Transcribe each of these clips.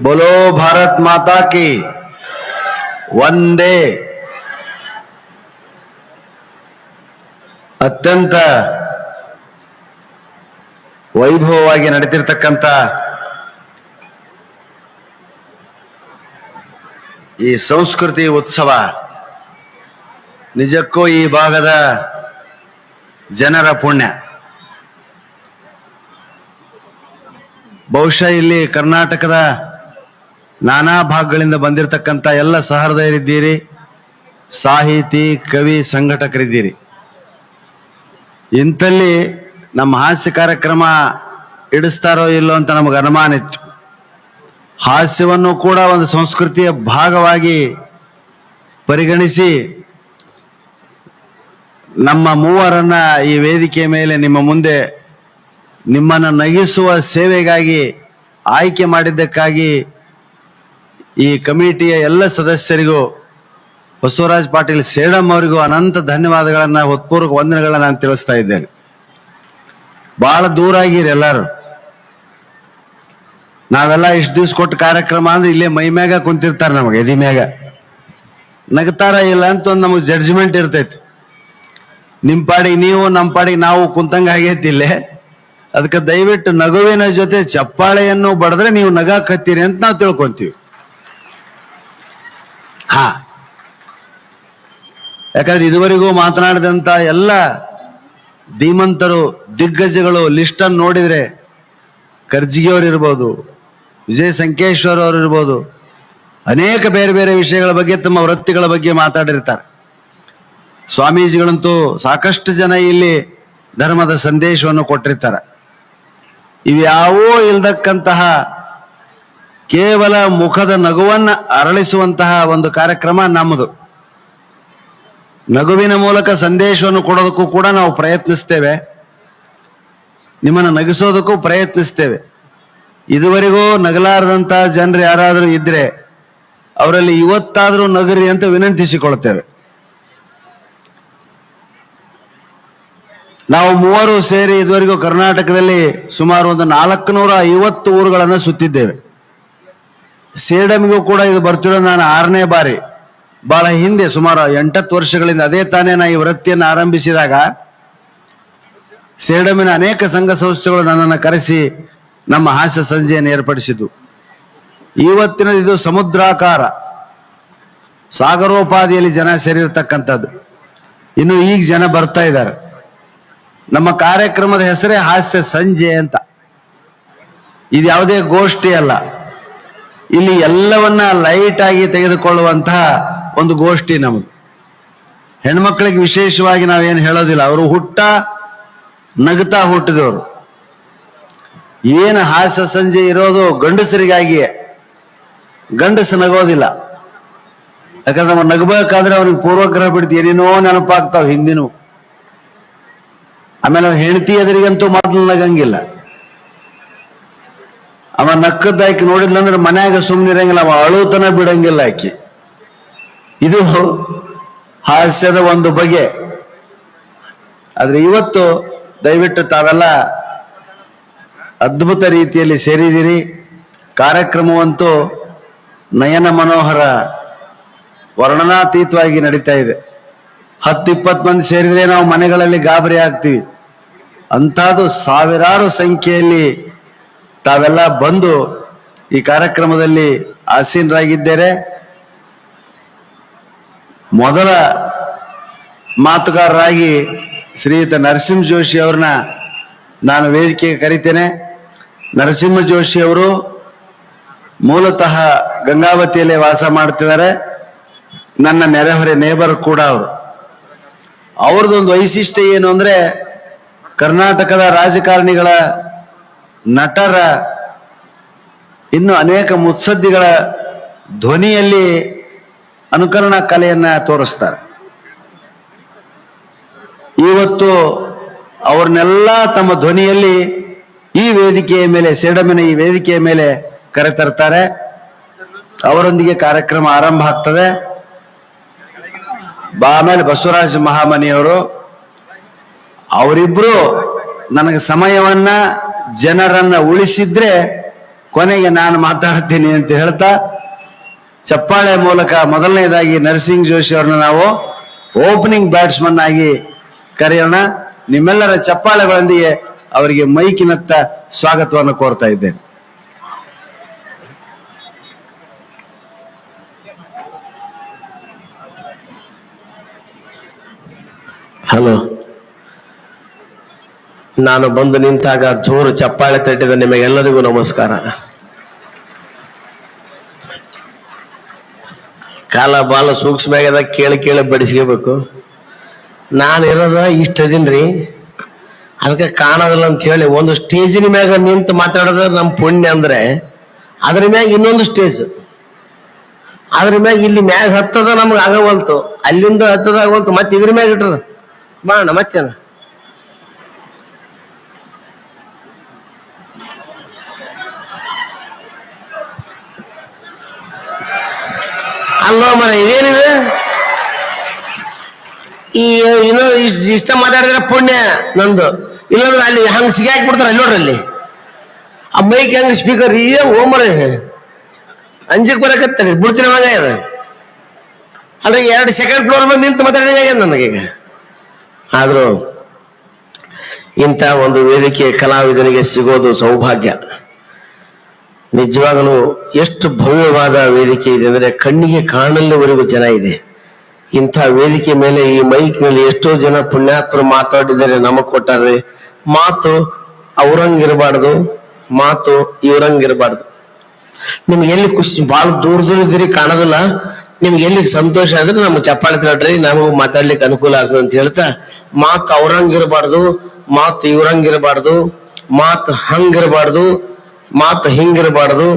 बोलो भारत माता की ವಂದೇ. ಅತ್ಯಂತ ವೈಭವವಾಗಿ ನಡೆದಿರ್ತಕ್ಕಂಥ ಈ ಸಂಸ್ಕೃತಿ ಉತ್ಸವ ನಿಜಕ್ಕೂ ಈ ಭಾಗದ ಜನರ ಪುಣ್ಯ. ಬಹುಶಃ ಇಲ್ಲಿ ಕರ್ನಾಟಕದ ನಾನಾ ಭಾಗಗಳಿಂದ ಬಂದಿರತಕ್ಕಂಥ ಎಲ್ಲ ಸಹೃದಯರಿದ್ದೀರಿ, ಸಾಹಿತಿ, ಕವಿ, ಸಂಘಟಕರಿದ್ದೀರಿ. ಇಂಥಲ್ಲಿ ನಮ್ಮ ಹಾಸ್ಯ ಕಾರ್ಯಕ್ರಮ ಇಡಿಸ್ತಾರೋ ಇಲ್ಲೋ ಅಂತ ನಮಗೆ ಅನುಮಾನ ಇತ್ತು. ಹಾಸ್ಯವನ್ನು ಕೂಡ ಒಂದು ಸಂಸ್ಕೃತಿಯ ಭಾಗವಾಗಿ ಪರಿಗಣಿಸಿ ನಮ್ಮ ಮೂವರನ್ನ ಈ ವೇದಿಕೆ ಮೇಲೆ ನಿಮ್ಮ ಮುಂದೆ ನಿಮ್ಮನ್ನು ನಗಿಸುವ ಸೇವೆಗಾಗಿ ಆಯ್ಕೆ ಮಾಡಿದ್ದಕ್ಕಾಗಿ ಈ ಕಮಿಟಿಯ ಎಲ್ಲ ಸದಸ್ಯರಿಗೂ, ಬಸವರಾಜ್ ಪಾಟೀಲ್ ಸೇಡಂ ಅವರಿಗೂ ಅನಂತ ಧನ್ಯವಾದಗಳನ್ನ, ಹೃತ್ಪೂರ್ವಕ ವಂದನೆಗಳನ್ನ ನಾನು ತಿಳಿಸ್ತಾ ಇದ್ದೇನೆ. ಬಹಳ ದೂರ ಆಗಿರಿ ಎಲ್ಲರೂ. ನಾವೆಲ್ಲ ಇಷ್ಟು ದಿವ್ಸ ಕೊಟ್ಟ ಕಾರ್ಯಕ್ರಮ ಅಂದ್ರೆ ಇಲ್ಲೇ ಮೈ ಮ್ಯಾಗ ಕುಂತಿರ್ತಾರೆ, ನಮಗೆ ಎದಿ ಮ್ಯಾಗ ನಗ್ತಾರ ಇಲ್ಲ ಅಂತ ಒಂದು ನಮಗೆ ಜಡ್ಜ್ಮೆಂಟ್ ಇರ್ತೈತಿ. ನಿಮ್ಮ ಪಾಡಿಗೆ ನೀವು, ನಮ್ಮ ಪಾಡಿಗೆ ನಾವು ಕುಂತಂಗ ಆಗೈತಿ ಇಲ್ಲೇ. ಅದಕ್ಕೆ ದಯವಿಟ್ಟು ನಗುವಿನ ಜೊತೆ ಚಪ್ಪಾಳೆಯನ್ನು ಬಡದ್ರೆ ನೀವು ನಗಾಕತ್ತೀರಿ ಅಂತ ನಾವು ತಿಳ್ಕೊಂತೀವಿ. ಹಾ, ಯಾಕಂದ್ರೆ ಇದುವರೆಗೂ ಮಾತನಾಡಿದಂತ ಎಲ್ಲ ಧೀಮಂತರು, ದಿಗ್ಗಜಗಳು ಲಿಸ್ಟ್ ಅನ್ನು ನೋಡಿದ್ರೆ ಕರ್ಜಿಗೆ ಅವರು ಇರ್ಬೋದು, ವಿಜಯ್ ಸಂಕೇಶ್ವರ್ ಅವರು ಇರ್ಬೋದು, ಅನೇಕ ಬೇರೆ ಬೇರೆ ವಿಷಯಗಳ ಬಗ್ಗೆ, ತಮ್ಮ ವೃತ್ತಿಗಳ ಬಗ್ಗೆ ಮಾತಾಡಿರ್ತಾರೆ. ಸ್ವಾಮೀಜಿಗಳಂತೂ ಸಾಕಷ್ಟು ಜನ ಇಲ್ಲಿ ಧರ್ಮದ ಸಂದೇಶವನ್ನು ಕೊಟ್ಟಿರ್ತಾರೆ. ಇವ್ಯಾವೂ ಇಲ್ದಕ್ಕಂತಹ ಕೇವಲ ಮುಖದ ನಗುವನ್ನು ಅರಳಿಸುವಂತಹ ಒಂದು ಕಾರ್ಯಕ್ರಮ ನಮ್ಮದು. ನಗುವಿನ ಮೂಲಕ ಸಂದೇಶವನ್ನು ಕೊಡೋದಕ್ಕೂ ಕೂಡ ನಾವು ಪ್ರಯತ್ನಿಸ್ತೇವೆ, ನಿಮ್ಮನ್ನು ನಗಿಸೋದಕ್ಕೂ ಪ್ರಯತ್ನಿಸ್ತೇವೆ. ಇದುವರೆಗೂ ನಗಲಾರದಂತ ಜನರು ಯಾರಾದರೂ ಇದ್ರೆ ಅವರಲ್ಲಿ ಇವತ್ತಾದರೂ ನಗರಿ ಅಂತ ವಿನಂತಿಸಿಕೊಳ್ತೇವೆ. ನಾವು ಮೂವರು ಸೇರಿ ಇದುವರೆಗೂ ಕರ್ನಾಟಕದಲ್ಲಿ ಸುಮಾರು ಒಂದು 450 ಊರುಗಳನ್ನು ಸುತ್ತಿದ್ದೇವೆ. ಸೇಡಮಿಗೂ ಕೂಡ ಇದು ಬರ್ತಿರೋ ನಾನು 6ನೇ ಬಾರಿ. ಬಹಳ ಹಿಂದೆ ಸುಮಾರು 8 ವರ್ಷಗಳಿಂದ, ಅದೇ ತಾನೇ ನಾ ಈ ವೃತ್ತಿಯನ್ನು ಆರಂಭಿಸಿದಾಗ ಸೇಡಮಿನ ಅನೇಕ ಸಂಘ ಸಂಸ್ಥೆಗಳು ನನ್ನನ್ನು ಕರೆಸಿ ನಮ್ಮ ಹಾಸ್ಯ ಸಂಜೆಯನ್ನು ಏರ್ಪಡಿಸಿದ್ದು. ಇವತ್ತಿನ ಇದು ಸಮುದ್ರಾಕಾರ, ಸಾಗರೋಪಾದಿಯಲ್ಲಿ ಜನ ಸೇರಿರ್ತಕ್ಕಂಥದ್ದು. ಇನ್ನು ಈಗ ಜನ ಬರ್ತಾ ಇದ್ದಾರೆ. ನಮ್ಮ ಕಾರ್ಯಕ್ರಮದ ಹೆಸರೇ ಹಾಸ್ಯ ಸಂಜೆ ಅಂತ. ಇದು ಯಾವುದೇ ಗೋಷ್ಠಿ ಅಲ್ಲ, ಇಲ್ಲಿ ಎಲ್ಲವನ್ನ ಲೈಟ್ ಆಗಿ ತೆಗೆದುಕೊಳ್ಳುವಂತಹ ಒಂದು ಗೋಷ್ಠಿ ನಮ್ಮದು. ಹೆಣ್ಮಕ್ಳಿಗೆ ವಿಶೇಷವಾಗಿ ನಾವೇನು ಹೇಳೋದಿಲ್ಲ, ಅವರು ನಗುತ್ತಾ ಹುಟ್ಟಿದವರು. ಏನು ಹಾಸ್ಯ ಸಂಜೆ ಇರೋದು ಗಂಡಸರಿಗಾಗಿಯೇ, ಗಂಡಸು ನಗೋದಿಲ್ಲ. ಯಾಕಂದ್ರೆ ನಾವು ನಗಬೇಕಾದ್ರೆ ಅವ್ನಿಗೆ ಪೂರ್ವಗ್ರಹ ಬಿಡ್ತು, ಏನೇನೋ ನೆನಪಾಗ್ತಾವ ಹಿಂದಿನೂ. ಆಮೇಲೆ ಅವ್ನ ಹೆಂಡತಿ ಎದುರಿಗಂತೂ ಮೊದಲು ನಗಂಗಿಲ್ಲ. ಅವ ನಕ್ಕದ ಆಕಿ ನೋಡಿದ್ಲಂದ್ರೆ ಮನ್ಯಾಗ ಸುಮ್ಮನಿರಂಗಿಲ್ಲ, ಅವ ಅಳುತನ ಬಿಡಂಗಿಲ್ಲ ಆಕಿ. ಇದು ಹಾಸ್ಯದ ಒಂದು ಬಗೆ. ಆದ್ರೆ ಇವತ್ತು ದಯವಿಟ್ಟು ತಾವೆಲ್ಲ ಅದ್ಭುತ ರೀತಿಯಲ್ಲಿ ಸೇರಿದಿರಿ. ಕಾರ್ಯಕ್ರಮವಂತೂ ನಯನ ಮನೋಹರ, ವರ್ಣನಾತೀತವಾಗಿ ನಡೀತಾ ಇದೆ. 10-20 ಮಂದಿ ಸೇರಿದ್ರೆ ನಾವು ಮನೆಗಳಲ್ಲಿ ಗಾಬರಿ ಆಗ್ತೀವಿ. ಅಂಥದ್ದು ಸಾವಿರಾರು ಸಂಖ್ಯೆಯಲ್ಲಿ ತಾವೆಲ್ಲ ಬಂದು ಈ ಕಾರ್ಯಕ್ರಮದಲ್ಲಿ ಆಸೀನರಾಗಿದ್ದಾರೆ. ಮೊದಲ ಮಾತುಗಾರರಾಗಿ ಶ್ರೀಯುತ ನರಸಿಂಹ ಜೋಶಿ ಅವ್ರನ್ನ ನಾನು ವೇದಿಕೆಗೆ ಕರಿತೇನೆ. ನರಸಿಂಹ ಜೋಶಿ ಅವರು ಮೂಲತಃ ಗಂಗಾವತಿಯಲ್ಲೇ ವಾಸ ಮಾಡ್ತಿದ್ದಾರೆ. ನನ್ನ ನೆರೆಹೊರೆ ನೇಬರ್ ಕೂಡ ಅವರು. ಅವ್ರದ್ದೊಂದು ವೈಶಿಷ್ಟ್ಯ ಏನು ಅಂದ್ರೆ, ಕರ್ನಾಟಕದ ರಾಜಕಾರಣಿಗಳ, ನಟರ, ಇನ್ನು ಅನೇಕ ಮುತ್ಸದ್ದಿಗಳ ಧ್ವನಿಯಲ್ಲಿ ಅನುಕರಣಾ ಕಲೆಯನ್ನ ತೋರಿಸ್ತಾರೆ. ಇವತ್ತು ಅವ್ರನ್ನೆಲ್ಲ ತಮ್ಮ ಧ್ವನಿಯಲ್ಲಿ ಈ ವೇದಿಕೆಯ ಮೇಲೆ, ಸೇಡಮಿನ ಈ ವೇದಿಕೆಯ ಮೇಲೆ ಕರೆತರ್ತಾರೆ. ಅವರೊಂದಿಗೆ ಕಾರ್ಯಕ್ರಮ ಆರಂಭ ಆಗ್ತದೆ. ಆಮೇಲೆ ಬಸವರಾಜ ಮಹಾಮನಿಯವರು, ಅವರಿಬ್ರು ನನಗೆ ಸಮಯವನ್ನ, ಜನರನ್ನ ಉಳಿಸಿದ್ರೆ ಕೊನೆಗೆ ನಾನು ಮಾತಾಡ್ತೀನಿ ಅಂತ ಹೇಳ್ತಾ ಚಪ್ಪಾಳೆ ಮೂಲಕ ಮೊದಲನೇದಾಗಿ ನರಸಿಂಗ್ ಜೋಶಿ ಅವ್ರನ್ನ ನಾವು ಓಪನಿಂಗ್ ಬ್ಯಾಟ್ಸ್ಮನ್ ಆಗಿ ಕರೆಯೋಣ. ನಿಮ್ಮೆಲ್ಲರ ಚಪ್ಪಾಳೆಗಳೊಂದಿಗೆ ಅವರಿಗೆ ಮೈಕಿನತ್ತ ಸ್ವಾಗತವನ್ನು ಕೋರ್ತಾ ಇದ್ದೇನೆ. ಹಲೋ, ನಾನು ಬಂದು ನಿಂತಾಗ ಜೋರು ಚಪ್ಪಾಳೆ ತಟ್ಟಿದ ನಿಮಗೆಲ್ಲರಿಗೂ ನಮಸ್ಕಾರ. ಕಾಲ ಬಾಲ ಸೂಕ್ಷ್ಮ ಆಗ್ಯದ, ಕೇಳಿ ಕೇಳಿ ಬಡಿಸ್ಕೋಬೇಕು. ನಾನು ಇರೋದ ಇಷ್ಟದಿನ್ರಿ, ಅದಕ್ಕೆ ಕಾಣೋದಿಲ್ಲ ಅಂತ ಹೇಳಿ ಒಂದು ಸ್ಟೇಜಿನ ಮ್ಯಾಗ ನಿಂತು ಮಾತಾಡೋದ ನಮ್ಮ ಪುಣ್ಯ. ಅಂದ್ರೆ ಅದ್ರ ಮ್ಯಾಗ ಇನ್ನೊಂದು ಸ್ಟೇಜ್, ಅದ್ರ ಮ್ಯಾಗ ಇಲ್ಲಿ ಮ್ಯಾಗ ಹತ್ತದ ನಮ್ಗೆ ಆಗವಲ್ತು, ಅಲ್ಲಿಂದ ಹತ್ತದ ಆಗವಲ್ತು, ಮತ್ತೆ ಇದ್ರ ಮ್ಯಾಗ ಇಟ್ರ ಬಾಣ ಮತ್ತೇನ. ಅಲ್ವಾ ಮರ ಇದೇನಿದೆ, ಈ ಇನ್ನೂ ಇಷ್ಟ ಮಾತಾಡಿದ್ರೆ ಪುಣ್ಯ ನಂದು. ಇಲ್ಲಾಂದ್ರೆ ಅಲ್ಲಿ ಹಂಗ ಸಿಗಾಕಿ ಬಿಡ್ತಾರ ಅಲ್ಲಿ ನೋಡ್ರಿ, ಅಲ್ಲಿ ಆ ಮೈಕ್ ಹಂಗ ಸ್ಪೀಕರ್ ಇದೇ ಓಮರ ಅಂಜಿಕ್ ಬರಕತ್ತರಿ ಬಿಡ್ತೀನಿ ಮಗ ಅದ. ಅಂದ್ರೆ 2 ಸೆಕೆಂಡ್ ಫ್ಲೋರ್ ಮೇಲೆ ನಿಂತು ಮಾತಾಡಿದ ನನಗೀಗ. ಆದ್ರೂ ಇಂಥ ಒಂದು ವೇದಿಕೆ ಕಲಾವಿದನಿಗೆ ಸಿಗೋದು ಸೌಭಾಗ್ಯ. ನಿಜವಾಗಲೂ ಎಷ್ಟು ಭವ್ಯವಾದ ವೇದಿಕೆ ಇದೆ ಅಂದ್ರೆ ಕಣ್ಣಿಗೆ ಕಾಣಲ್ಲವರೆಗೂ ಜನ ಇದೆ. ಇಂಥ ವೇದಿಕೆ ಮೇಲೆ ಈ ಮೈಕ್ ನಲ್ಲಿ ಎಷ್ಟೋ ಜನ ಪುಣ್ಯಾತ್ಮರು ಮಾತಾಡಿದರೆ ನಮಗ್ ಕೊಟ್ಟಾರೆ. ಮಾತು ಅವ್ರಂಗಿರಬಾರ್ದು, ಮಾತು ಇವ್ರಂಗಿರಬಾರ್ದು. ನಿಮ್ಗೆ ಎಲ್ಲಿ ಖುಷಿ, ಬಹಳ ದೂರ ಇದ್ದೀರಿ ಕಾಣೋದಿಲ್ಲ, ನಿಮ್ಗೆ ಎಲ್ಲಿ ಸಂತೋಷ ಆದ್ರೆ ನಮ್ಗೆ ಚಪ್ಪಾಳೆ ತಡ್ರಿ, ನಮಗೂ ಮಾತಾಡ್ಲಿಕ್ಕೆ ಅನುಕೂಲ ಆಗ್ತದೆ ಅಂತ ಹೇಳ್ತಾ, ಮಾತು ಅವ್ರಂಗಿರಬಾರ್ದು, ಮಾತು ಇವ್ರಂಗಿರಬಾರ್ದು, ಮಾತು ಹಂಗಿರಬಾರ್ದು, ಮಾತು ಹಿಂಗಿರಬಾರ್ದು,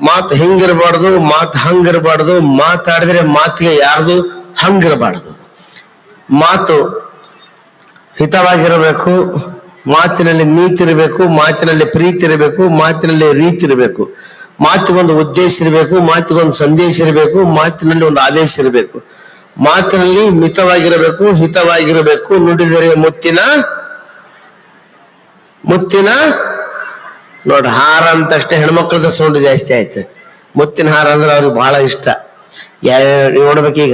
ಮಾತು ಹಿಂಗಿರಬಾರ್ದು, ಮಾತು ಹಂಗಿರಬಾರ್ದು, ಮಾತಾಡಿದ್ರೆ ಮಾತಿಗೆ ಯಾರ್ದು ಹಂಗಿರಬಾರ್ದು. ಮಾತು ಹಿತವಾಗಿರಬೇಕು, ಮಾತಿನಲ್ಲಿ ನೀತಿ ಇರಬೇಕು, ಮಾತಿನಲ್ಲಿ ಪ್ರೀತಿ ಇರಬೇಕು, ಮಾತಿನಲ್ಲಿ ರೀತಿ ಇರಬೇಕು, ಮಾತಿಗೊಂದು ಉದ್ದೇಶ ಇರಬೇಕು, ಮಾತಿಗೊಂದು ಸಂದೇಶ ಇರಬೇಕು, ಮಾತಿನಲ್ಲಿ ಒಂದು ಆದೇಶ ಇರಬೇಕು, ಮಾತಿನಲ್ಲಿ ಮಿತವಾಗಿರಬೇಕು, ಹಿತವಾಗಿರಬೇಕು. ನುಡಿದರೆ ಮುತ್ತಿನ ನೋಡ್ರಿ, ಹಾರ ಅಂತ ತಕ್ಷಣ ಹೆಣ್ಮಕ್ಳದ ಸೌಂಡ್ ಜಾಸ್ತಿ ಆಯ್ತು. ಮುತ್ತಿನ ಹಾರ ಅಂದ್ರೆ ಅವ್ರಿಗೆ ಬಹಳ ಇಷ್ಟ. ನೋಡ್ಬೇಕೀಗ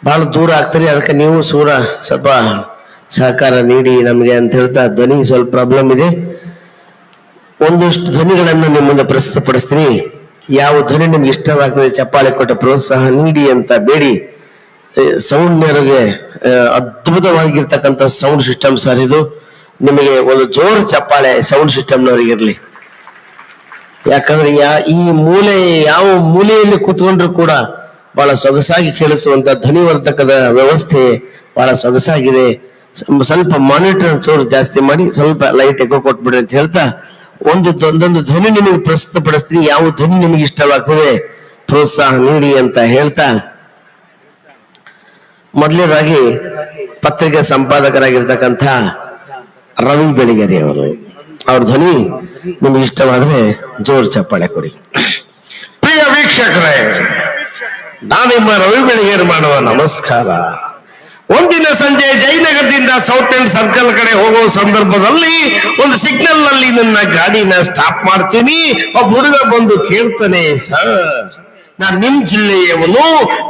ಬಹಳ ದೂರ ಆಗ್ತರಿ, ಅದಕ್ಕೆ ನೀವು ಸ್ವಲ್ಪ ಸಹಕಾರ ನೀಡಿ ನಮ್ಗೆ ಅಂತ ಹೇಳ್ತಾ, ಧ್ವನಿ ಸ್ವಲ್ಪ ಪ್ರಾಬ್ಲಮ್ ಇದೆ. ಒಂದಷ್ಟು ಧ್ವನಿಗಳನ್ನು ನಿಮ್ಮ ಮುಂದೆ ಪ್ರಸ್ತುತಪಡಿಸ್ತೀನಿ. ಯಾವ ಧ್ವನಿ ನಿಮ್ಗೆ ಇಷ್ಟವಾಗ್ತದೆ ಚಪ್ಪಾಳೆ ಕೊಟ್ಟ ಪ್ರೋತ್ಸಾಹ ನೀಡಿ ಅಂತ ಬೇಡಿ. ಸೌಂಡ್ ಮೇರೆಗೆ ಅದ್ಭುತವಾಗಿರ್ತಕ್ಕಂಥ ಸೌಂಡ್ ಸಿಸ್ಟಮ್ ಸರ್ ಇದು. ನಿಮಗೆ ಒಂದು ಜೋರು ಚಪ್ಪಾಳೆ ಸೌಂಡ್ ಸಿಸ್ಟಮ್ನವರಿಗಿರ್ಲಿ. ಯಾಕಂದ್ರೆ ಈ ಯಾವ ಮೂಲೆಯಲ್ಲಿ ಕೂತ್ಕೊಂಡ್ರು ಕೂಡ ಬಹಳ ಸೊಗಸಾಗಿ ಕೇಳಿಸುವಂತ ಧ್ವನಿವರ್ಧಕದ ವ್ಯವಸ್ಥೆ ಬಹಳ ಸೊಗಸಾಗಿದೆ. ಸ್ವಲ್ಪ ಮಾನಿಟರ್ ಚೂರು ಜಾಸ್ತಿ ಮಾಡಿ ಸ್ವಲ್ಪ ಲೈಟ್ ಎಕೋ ಕೊಟ್ಬಿಡ್ರಿ ಅಂತ ಹೇಳ್ತಾ, ಒಂದೊಂದು ಧ್ವನಿ ನಿಮಗೆ ಪ್ರಸ್ತುತಪಡಿಸ್ತೀನಿ. ಯಾವ ಧ್ವನಿ ನಿಮಗೆ ಇಷ್ಟವಾಗ್ತದೆ ಪ್ರೋತ್ಸಾಹ ನೀಡಿ ಅಂತ ಹೇಳ್ತಾ, ಮೊದಲನೇದಾಗಿ ಪತ್ರಿಕೆ ಸಂಪಾದಕರಾಗಿರ್ತಕ್ಕಂಥ ರವಿ ಬೆಳಿಗೆರೆ ಅವ್ರ ಧ್ವನಿ ನಿಮ್ಗೆ ಇಷ್ಟವಾದ್ರೆ ಜೋರ್ ಚಪ್ಪಾಳೆ ಕೊಡಿ. ಪ್ರಿಯ ವೀಕ್ಷಕರೇ, ನಾನಿಮ್ಮ ರವಿ ಬೆಳಿಗೆರೆ ಮಾಡುವ ನಮಸ್ಕಾರ. ಒಂದಿನ ಸಂಜೆ ಜಯನಗರದಿಂದ ಸೌತ್ ಎಂಡ್ ಸರ್ಕಲ್ ಕಡೆ ಹೋಗುವ ಸಂದರ್ಭದಲ್ಲಿ ಒಂದು ಸಿಗ್ನಲ್ ನಲ್ಲಿ ನನ್ನ ಗಾಡಿನ ಸ್ಟಾಪ್ ಮಾಡ್ತೀನಿ. ಒಬ್ಬ ಹುಡುಗ ಬಂದು ಕೇಳ್ತಾನೆ, ಸರ್ ನಾನ್ ನಿಮ್ ಜಿಲ್ಲೆಯವನು,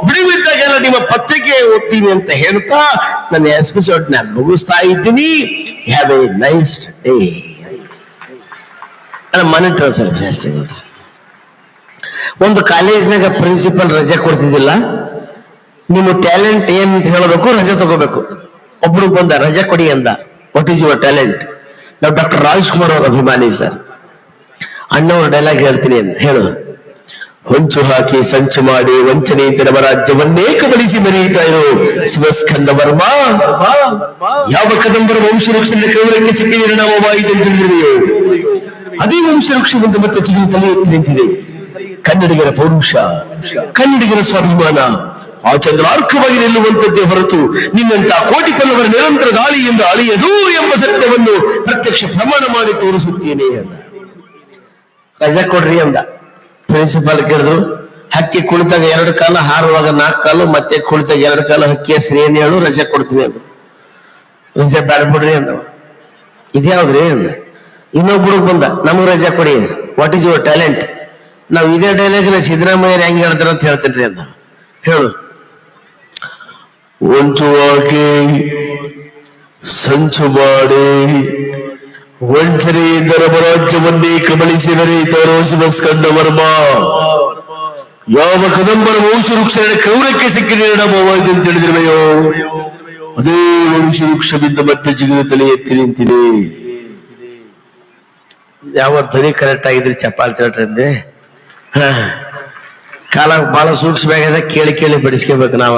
ಬಿಡುವಿದ್ದಾಗೆಲ್ಲ ನಿಮ್ಮ ಪತ್ರಿಕೆ ಓದ್ತೀನಿ ಅಂತ ಹೇಳ್ತಾ ನನ್ನ ಎಪಿಸೋಡ್ ನ ಮುಗಿಸ್ತಾ ಇದ್ದೀನಿ. Have A nice day. Monitor ಸ್ವಲ್ಪ ಜಾಸ್ತಿ. ಒಂದು ಕಾಲೇಜ್ನಾಗ ಪ್ರಿನ್ಸಿಪಲ್ ರಜೆ ಕೊಡ್ತಿದ್ದಿಲ್ಲ. ನಿಮ್ಮ ಟ್ಯಾಲೆಂಟ್ ಏನ್ ಅಂತ ಹೇಳಬೇಕು, ರಜೆ ತಗೋಬೇಕು. ಒಬ್ರು ಬಂದ ರಜೆ ಕೊಡಿ ಅಂದ. What is your talent? ನಾವು ಡಾಕ್ಟರ್ ರಾಜ್ಕುಮಾರ್ ಅವ್ರ ಅಭಿಮಾನಿ ಸರ್. ಅಣ್ಣವ್ರ ಡೈಲಾಗ್ ಹೇಳ್ತೀನಿ ಅಂತ ಹೇಳು. ಹೊಂಚು ಹಾಕಿ ಸಂಚು ಮಾಡಿ ವಂಚನೆಯಿಂದ ನಮ್ಮ ರಾಜ್ಯವನ್ನೇ ಕಬಳಿಸಿ ಮೆರೆಯುತ್ತಾ ಇರೋ ಶಿವಸ್ಕಂದ ವರ್ಮ ಯಾವ ಕದಂಬರ ವಂಶವೃಕ್ಷದ ಕೌರಕ್ಕೆ ಸಿಕ್ಕಿ ಪರಿಣಾಮವಾಯಿತು ಅಂತ ತಿಳಿದಿದೆಯೋ, ಅದೇ ವಂಶವೃಕ್ಷದಿಂದ ಮತ್ತೆ ಚಿಗುರು ತಲೆ ಎತ್ತಿ ನಿಂತಿದೆ. ಕನ್ನಡಿಗರ ಪೌರುಷ, ಕನ್ನಡಿಗರ ಸ್ವಾಭಿಮಾನ ಆ ಚಂದ್ರಾರ್ಕವಾಗಿ ನಿಲ್ಲುವಂತದ್ದೇ ಹೊರತು ನಿನ್ನಂತ ಕೋಟಿ ಪಲ್ಲವರ ನಿರಂತರ ದಾಳಿಯಿಂದ ಅಳಿಯದು ಎಂಬ ಸತ್ಯವನ್ನು ಪ್ರತ್ಯಕ್ಷ ಪ್ರಮಾಣ ಮಾಡಿ ತೋರಿಸುತ್ತೇನೆ ಅಂದ. ರಜೆ ಕೊಡ್ರಿ ಅಂದ. ಪ್ರಿನ್ಸಿಪಾಲ್ ಕೇಳಿದ್ರು, ಹಕ್ಕಿ ಕುಳಿತಾಗ 2 ಕಾಲು, ಹಾರುವಾಗ 4 ಕಾಲು, ಮತ್ತೆ ಕುಳಿತಾಗ 2 ಕಾಲು ಹಕ್ಕಿ ಹೆಸರು ಏನ್ ಹೇಳು, ರಜೆ ಕೊಡ್ತೀನಿ ಅಂದ್ರು. ರಜೆ ಬ್ಯಾಡ ಬಿಡ್ರಿ ಅಂದವ. ಇದ್ಯಾವ್ದ್ರಿ ಅಂದ. ಇನ್ನೊಬ್ಬ ಹುಡುಗ ಬಂದ, ನಮಗ್ ರಜೆ ಕೊಡಿ. What is your talent? ನಾವು ಇದೇ ಡೈಲಾಗ್ ಸಿದ್ದರಾಮಯ್ಯ ಹೆಂಗ್ ಹೇಳ್ತಾರ ಅಂತ ಹೇಳ್ತೇನ್ರಿ ಅಂತ ಹೇಳು. ವಂಚುವಾಕೆ ಸಂಚು ಮಾಡಿ ವಂಚನೆಯಿಂದ ನಮ್ಮ ರಾಜ್ಯವನ್ನೇ ಕಬಳಿಸಿದರೆ ತೋರಿಸಿದ ಸ್ಕಂದ ವರ್ಮ ಯಾವ ಕದಂಬರ ವಂಶವೃಕ್ಷ ಕ್ರೌರಕ್ಕೆ ಸಿಕ್ಕಿದೆ ನಮ್ಮವಾಯ್ತು ಅಂತ ಹೇಳಿದಿರುವೆಯೋ ಅದೇ ವಂಶವೃಕ್ಷವಿಂದ ಮತ್ತೆ ಜಿಗಿದ ತಲೆ ಎತ್ತಿ ನಿಂತಿದೆ. ಯಾವ ಧ್ವನಿ ಕರೆಕ್ಟ್ ಆಗಿದ್ರಿ ಚಪ್ಪಾಳೆ ತಟ್ರಂದೆ. ಕಾಲ ಬಹಳ ಸೂಕ್ಷ್ಮ ಆಗಿದೆ, ಕೇಳಿ ಕೇಳಿ ಬಡಿಸ್ಕೋಬೇಕು ನಾವ.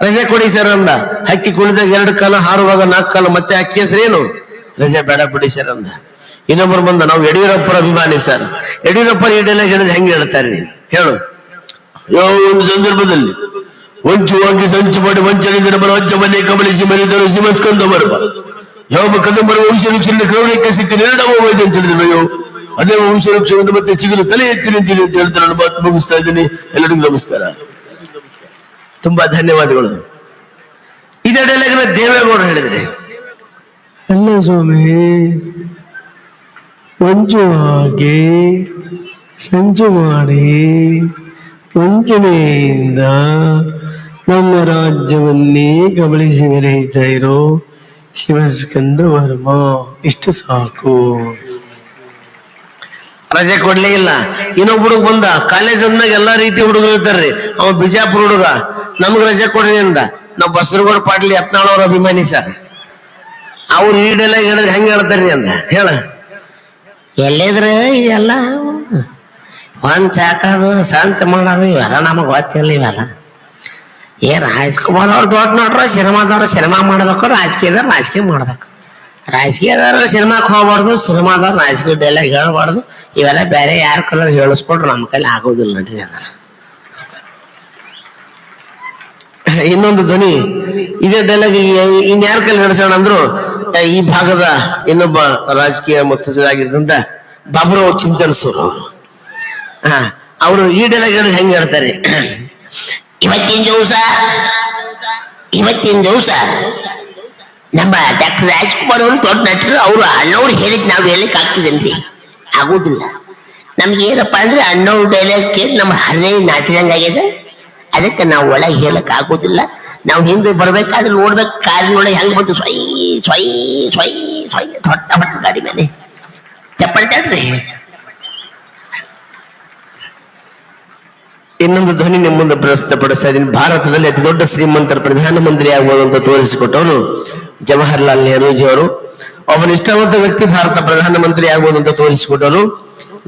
ರಜೆ ಕೊಡಿ ಸರ್ ಅಂದ. ಹಕ್ಕಿ ಕುಣಿದಾಗ 2 ಕಾಲ, ಹಾರುವಾಗ 4 ಕಾಲ, ಮತ್ತೆ ಹಕ್ಕಿ ಹೆಸರು ಏನು? ರಜೆ ಬೇಡ ಬಿಡಿ ಸರ್ ಅಂದ. ಇನ್ನೊಬ್ಬರು ಬಂದ, ನಾವು ಯಡಿಯೂರಪ್ಪರ ಅಭಿಮಾನಿ ಸರ್. ಯಡಿಯೂರಪ್ಪರ ಈ ಡೈಲಾಗ್ ಹೇಳಿದ್ರೆ ಹೆಂಗೆ ಹೇಳ್ತಾರೆ ನೀನು ಹೇಳು. ಯಾವ ಒಂದು ಸಂದರ್ಭದಲ್ಲಿ ವಂಚುವಾಗಿ ಸಂಚು ಮಾಡಿ ವಂಚನೆಯಿಂದ ನಮ್ಮ ರಾಜ್ಯವನ್ನೇ ಕಬಳಿಸಿ ಮರಿದರು ಸಿಂಹಸ್ಕಂದ ವರ್ಮ ಯಾವ ಕದಂಬರ ವಂಶವೃಕ್ಷ ಕ್ರೌರ್ಯಕ್ಕೆ ಸಿಕ್ಕ ನಿರ್ಣಯವಾಗಿದೆ ಅಂತ ಹೇಳಿದ್ರು. ಅದೇ ವಂಶವೃಕ್ಷವನ್ನು ಮತ್ತೆ ಚಿಗುರು ತಲೆ ಎತ್ತಿ ನಿಂತಿದೆ ಅಂತ ಹೇಳ್ತಾರೆ. ನಾನು ಮಾತು ಮುಗಿಸ್ತಾ ಇದ್ದೀನಿ. ಎಲ್ಲರಿಗೂ ನಮಸ್ಕಾರ, ತುಂಬಾ ಧನ್ಯವಾದಗಳು. ಇದೇ ಡೈಲಾಗ್ನ ದೇವೇಗೌಡರು ಹೇಳಿದ್ರೆ, ಅಲ್ಲ ಸ್ವಾಮಿ, ವಂಚುವಾಗಿ ಸಂಚು ಮಾಡಿ ವಂಚನೆಯಿಂದ ನಮ್ಮ ರಾಜ್ಯವನ್ನೇ ಕಬಳಿಸಿ ಮೆರೆಯುತ್ತಾ ಇರೋ ಶಿವಸ್ಕಂದ ವರ್ಮ, ಇಷ್ಟು ಸಾಕು. ರಜೆ ಕೊಡ್ಲೇ ಇಲ್ಲ. ಇನ್ನೊಬ್ಬ ಹುಡುಗ ಬಂದ, ಕಾಲೇಜ್ ಅಂದಾಗ ಎಲ್ಲಾ ರೀತಿ ಹುಡುಗರು ಇರ್ತಾರ್ರಿ. ಅವ ಬಿಜಾಪುರ ಹುಡುಗ, ನಮ್ಗೆ ರಜೆ ಕೊಡ್ರಿ ಅಂದ. ನಾವು ಬಸರಗೌಡ ಪಾಟೀಲ್ ಯತ್ನಾಳ್ ಅವ್ರ ಅಭಿಮಾನಿ ಸರ್. ಅವ್ರು ಈ ಡೈಲಾಗ್ ಹೇಳಿದ್ರೆ ಹೆಂಗ್ ಹೇಳ್ತಾರ್ರಿ ಅಂದ ಹೇಳ. ಎಲ್ಲಿದ್ರೆ ಇದೆಲ್ಲ ಒಂದ್ ಸಾಕೋದು ಸಂಚ ಮಾಡೋದು ಇವೆಲ್ಲ ನಮಗ್ ಗೊತ್ತಿಲ್ಲ. ಇವೆಲ್ಲ ರಾಜ್ಕುಮಾರ್ ಅವ್ರು ದೊಡ್ಡ ನೋಡ್ರು, ಸಿನಿಮಾದವ್ರು ಸಿನಿಮಾ ಮಾಡ್ಬೇಕು, ರಾಜಕೀಯದವ್ರು ರಾಜಕೀಯ ಮಾಡ್ಬೇಕು. ರಾಜಕೀಯದವ್ರು ಸಿನಿಮಾಕ್ಕೆ ಹೋಗ್ಬಾರ್ದು, ಸಿನಿಮಾದವ್ರು ರಾಜಕೀಯ ಡೈಲಾಗ್ ಹೇಳ್ಬಾರ್ದು. ಇವೆಲ್ಲ ಬೇರೆ ಯಾರ ಕಲರ್ ಹೇಳಿಸ್ಕೊಟ್ರು ನಮ್ಮ ಕೈಲಿ ಆಗೋದಿಲ್ಲ ನಡ್ರಿ ಅದ. ಇನ್ನೊಂದು ಧ್ವನಿ ಇದೇ ಡೈಲಾಗ್ ಇನ್ಯಾರ ಕೈಲಿ ನಡೆಸೋಣ ಅಂದ್ರು, ಈ ಭಾಗದ ಇನ್ನೊಬ್ಬ ರಾಜಕೀಯ ಮುತ್ತೈದರಾಗಿದ್ದಂತ ಬಾಬುರಾವ್ ಚಿಂಚನಸೂರು ಅವರು ಈ ಡೈಲಾಗ್ ಹೆಂಗ್ ಹೇಳ್ತಾರೆ. ಇವತ್ತಿನ ದಿವಸ ನಮ್ಮ ಡಾಕ್ಟರ್ ರಾಜ್ಕುಮಾರ್ ಅವರು ದೊಡ್ಡ ನಟರು, ಅವರು ಅಣ್ಣವ್ರು ಹೇಳಿದ್ ನಾವು ಹೇಳಿಕ್ ಆಗ್ತಿದೇನ್ರಿ? ಆಗುದಿಲ್ಲ. ನಮ್ಗೆ ಏನಪ್ಪ ಅಂದ್ರೆ ಅಣ್ಣವ್ರ ಡೈಲಾಗ್ ಕೇಳಿ ನಮ್ಮ ಹೃದಯ ನಾಟಿದಂಗಾಗಿದೆ. ಅದಕ್ಕೆ ನಾವು ಒಳಗೆ ಹೇಳಕ್ ಆಗೋದಿಲ್ಲ. ನಾವು ಹಿಂದೆ ಬರ್ಬೇಕಾದ್ರೆ ನೋಡ್ಬೇಕು, ಕಾರಿ ನೋಡಿ ಹೆಂಗ್ ಬಂತು, ಸ್ವಯ್ ಸ್ವಯ್ ಸ್ವಯ್ ಸ್ವಯ್ ಹೊಟ್ಟ ಹೊಟ್ಟ ಗಾಡಿ ಮೇಲೆ ಚಪ್ಪಲ್ ತಡ್ರಿ. ಇನ್ನೊಂದು ಧ್ವನಿ ನಿಮ್ಮ ಮುಂದೆ ಪ್ರಸ್ತುತಪಡಿಸ್ತಾ ಇದ್ದೀನಿ. ಭಾರತದಲ್ಲಿ ಅತಿ ದೊಡ್ಡ ಶ್ರೀಮಂತರ ಪ್ರಧಾನಮಂತ್ರಿ ಆಗುವುದು ಅಂತ ತೋರಿಸಿಕೊಟ್ಟವರು ಜವಾಹರ್ಲಾಲ್ ನೆಹರೂಜಿ ಅವರು. ಒಬ್ಬ ನಿಷ್ಠಾವಂತ ವ್ಯಕ್ತಿ ಭಾರತ ಪ್ರಧಾನಮಂತ್ರಿ ಆಗುವುದು ಅಂತ ತೋರಿಸಿಕೊಟ್ಟವರು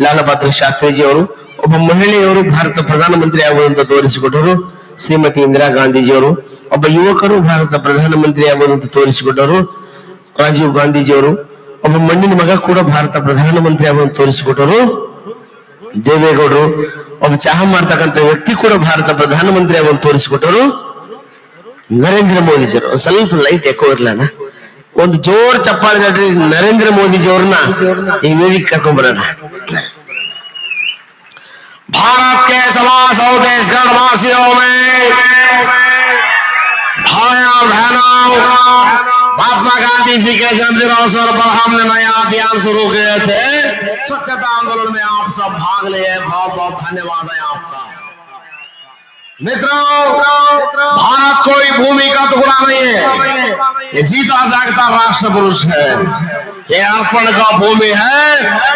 ಲಾಲ್ ಬಹದ್ದೂರ್ ಶಾಸ್ತ್ರಿಜಿ ಅವರು. ಒಬ್ಬ ಮಹಿಳೆಯವರು ಭಾರತ ಪ್ರಧಾನಮಂತ್ರಿ ಆಗುವುದು ಅಂತ ತೋರಿಸಿಕೊಟ್ಟವರು ಶ್ರೀಮತಿ ಇಂದಿರಾ ಗಾಂಧೀಜಿಯವರು. ಒಬ್ಬ ಯುವಕರು ಭಾರತ ಪ್ರಧಾನಮಂತ್ರಿ ಆಗುವುದು ಅಂತ ತೋರಿಸಿಕೊಟ್ಟವರು ರಾಜೀವ್ ಗಾಂಧೀಜಿಯವರು. ಒಬ್ಬ ಮಣ್ಣಿನ ಮಗ ಕೂಡ ಭಾರತ ಪ್ರಧಾನಮಂತ್ರಿ ಆಗುವುದು ತೋರಿಸಿಕೊಟ್ಟವರು ದೇವೇಗೌಡರು. ಒಬ್ಬ ಚಹಾ ಮಾಡ್ತಕ್ಕಂಥ ವ್ಯಕ್ತಿ ಕೂಡ ಭಾರತ ಪ್ರಧಾನಮಂತ್ರಿ ಆಗುವುದು ತೋರಿಸಿಕೊಟ್ಟವರು ನರೇಂದ್ರ ಮೋದಿಜಿಯವರು. ಸ್ವಲ್ಪ ಲೈಟ್ ಎಕೋ ಇರ್ಲಣ್ಣ, ಒಂದು ಜೋರ್ ಚಪ್ಪಾಳೆ ನಡ್ರಿ ನರೇಂದ್ರ ಮೋದಿಜಿಯವ್ರನ್ನ ಈ ವೇದಿಕೆ ಕರ್ಕೊಂಡ್ಬರೋಣ. भारत के सवा सौ देशवासियों में भाइयों बहनों, महात्मा गांधी जी के जन्मदिन अवसर पर हमने नया अभियान शुरू किए थे। स्वच्छता आंदोलन में आप सब भाग लिए, बहुत बहुत धन्यवाद है आपका। मित्रों, भारत कोई भूमि का टुकड़ा नहीं है, ये जीता जागता राष्ट्र पुरुष है। ये अर्पण का भूमि है,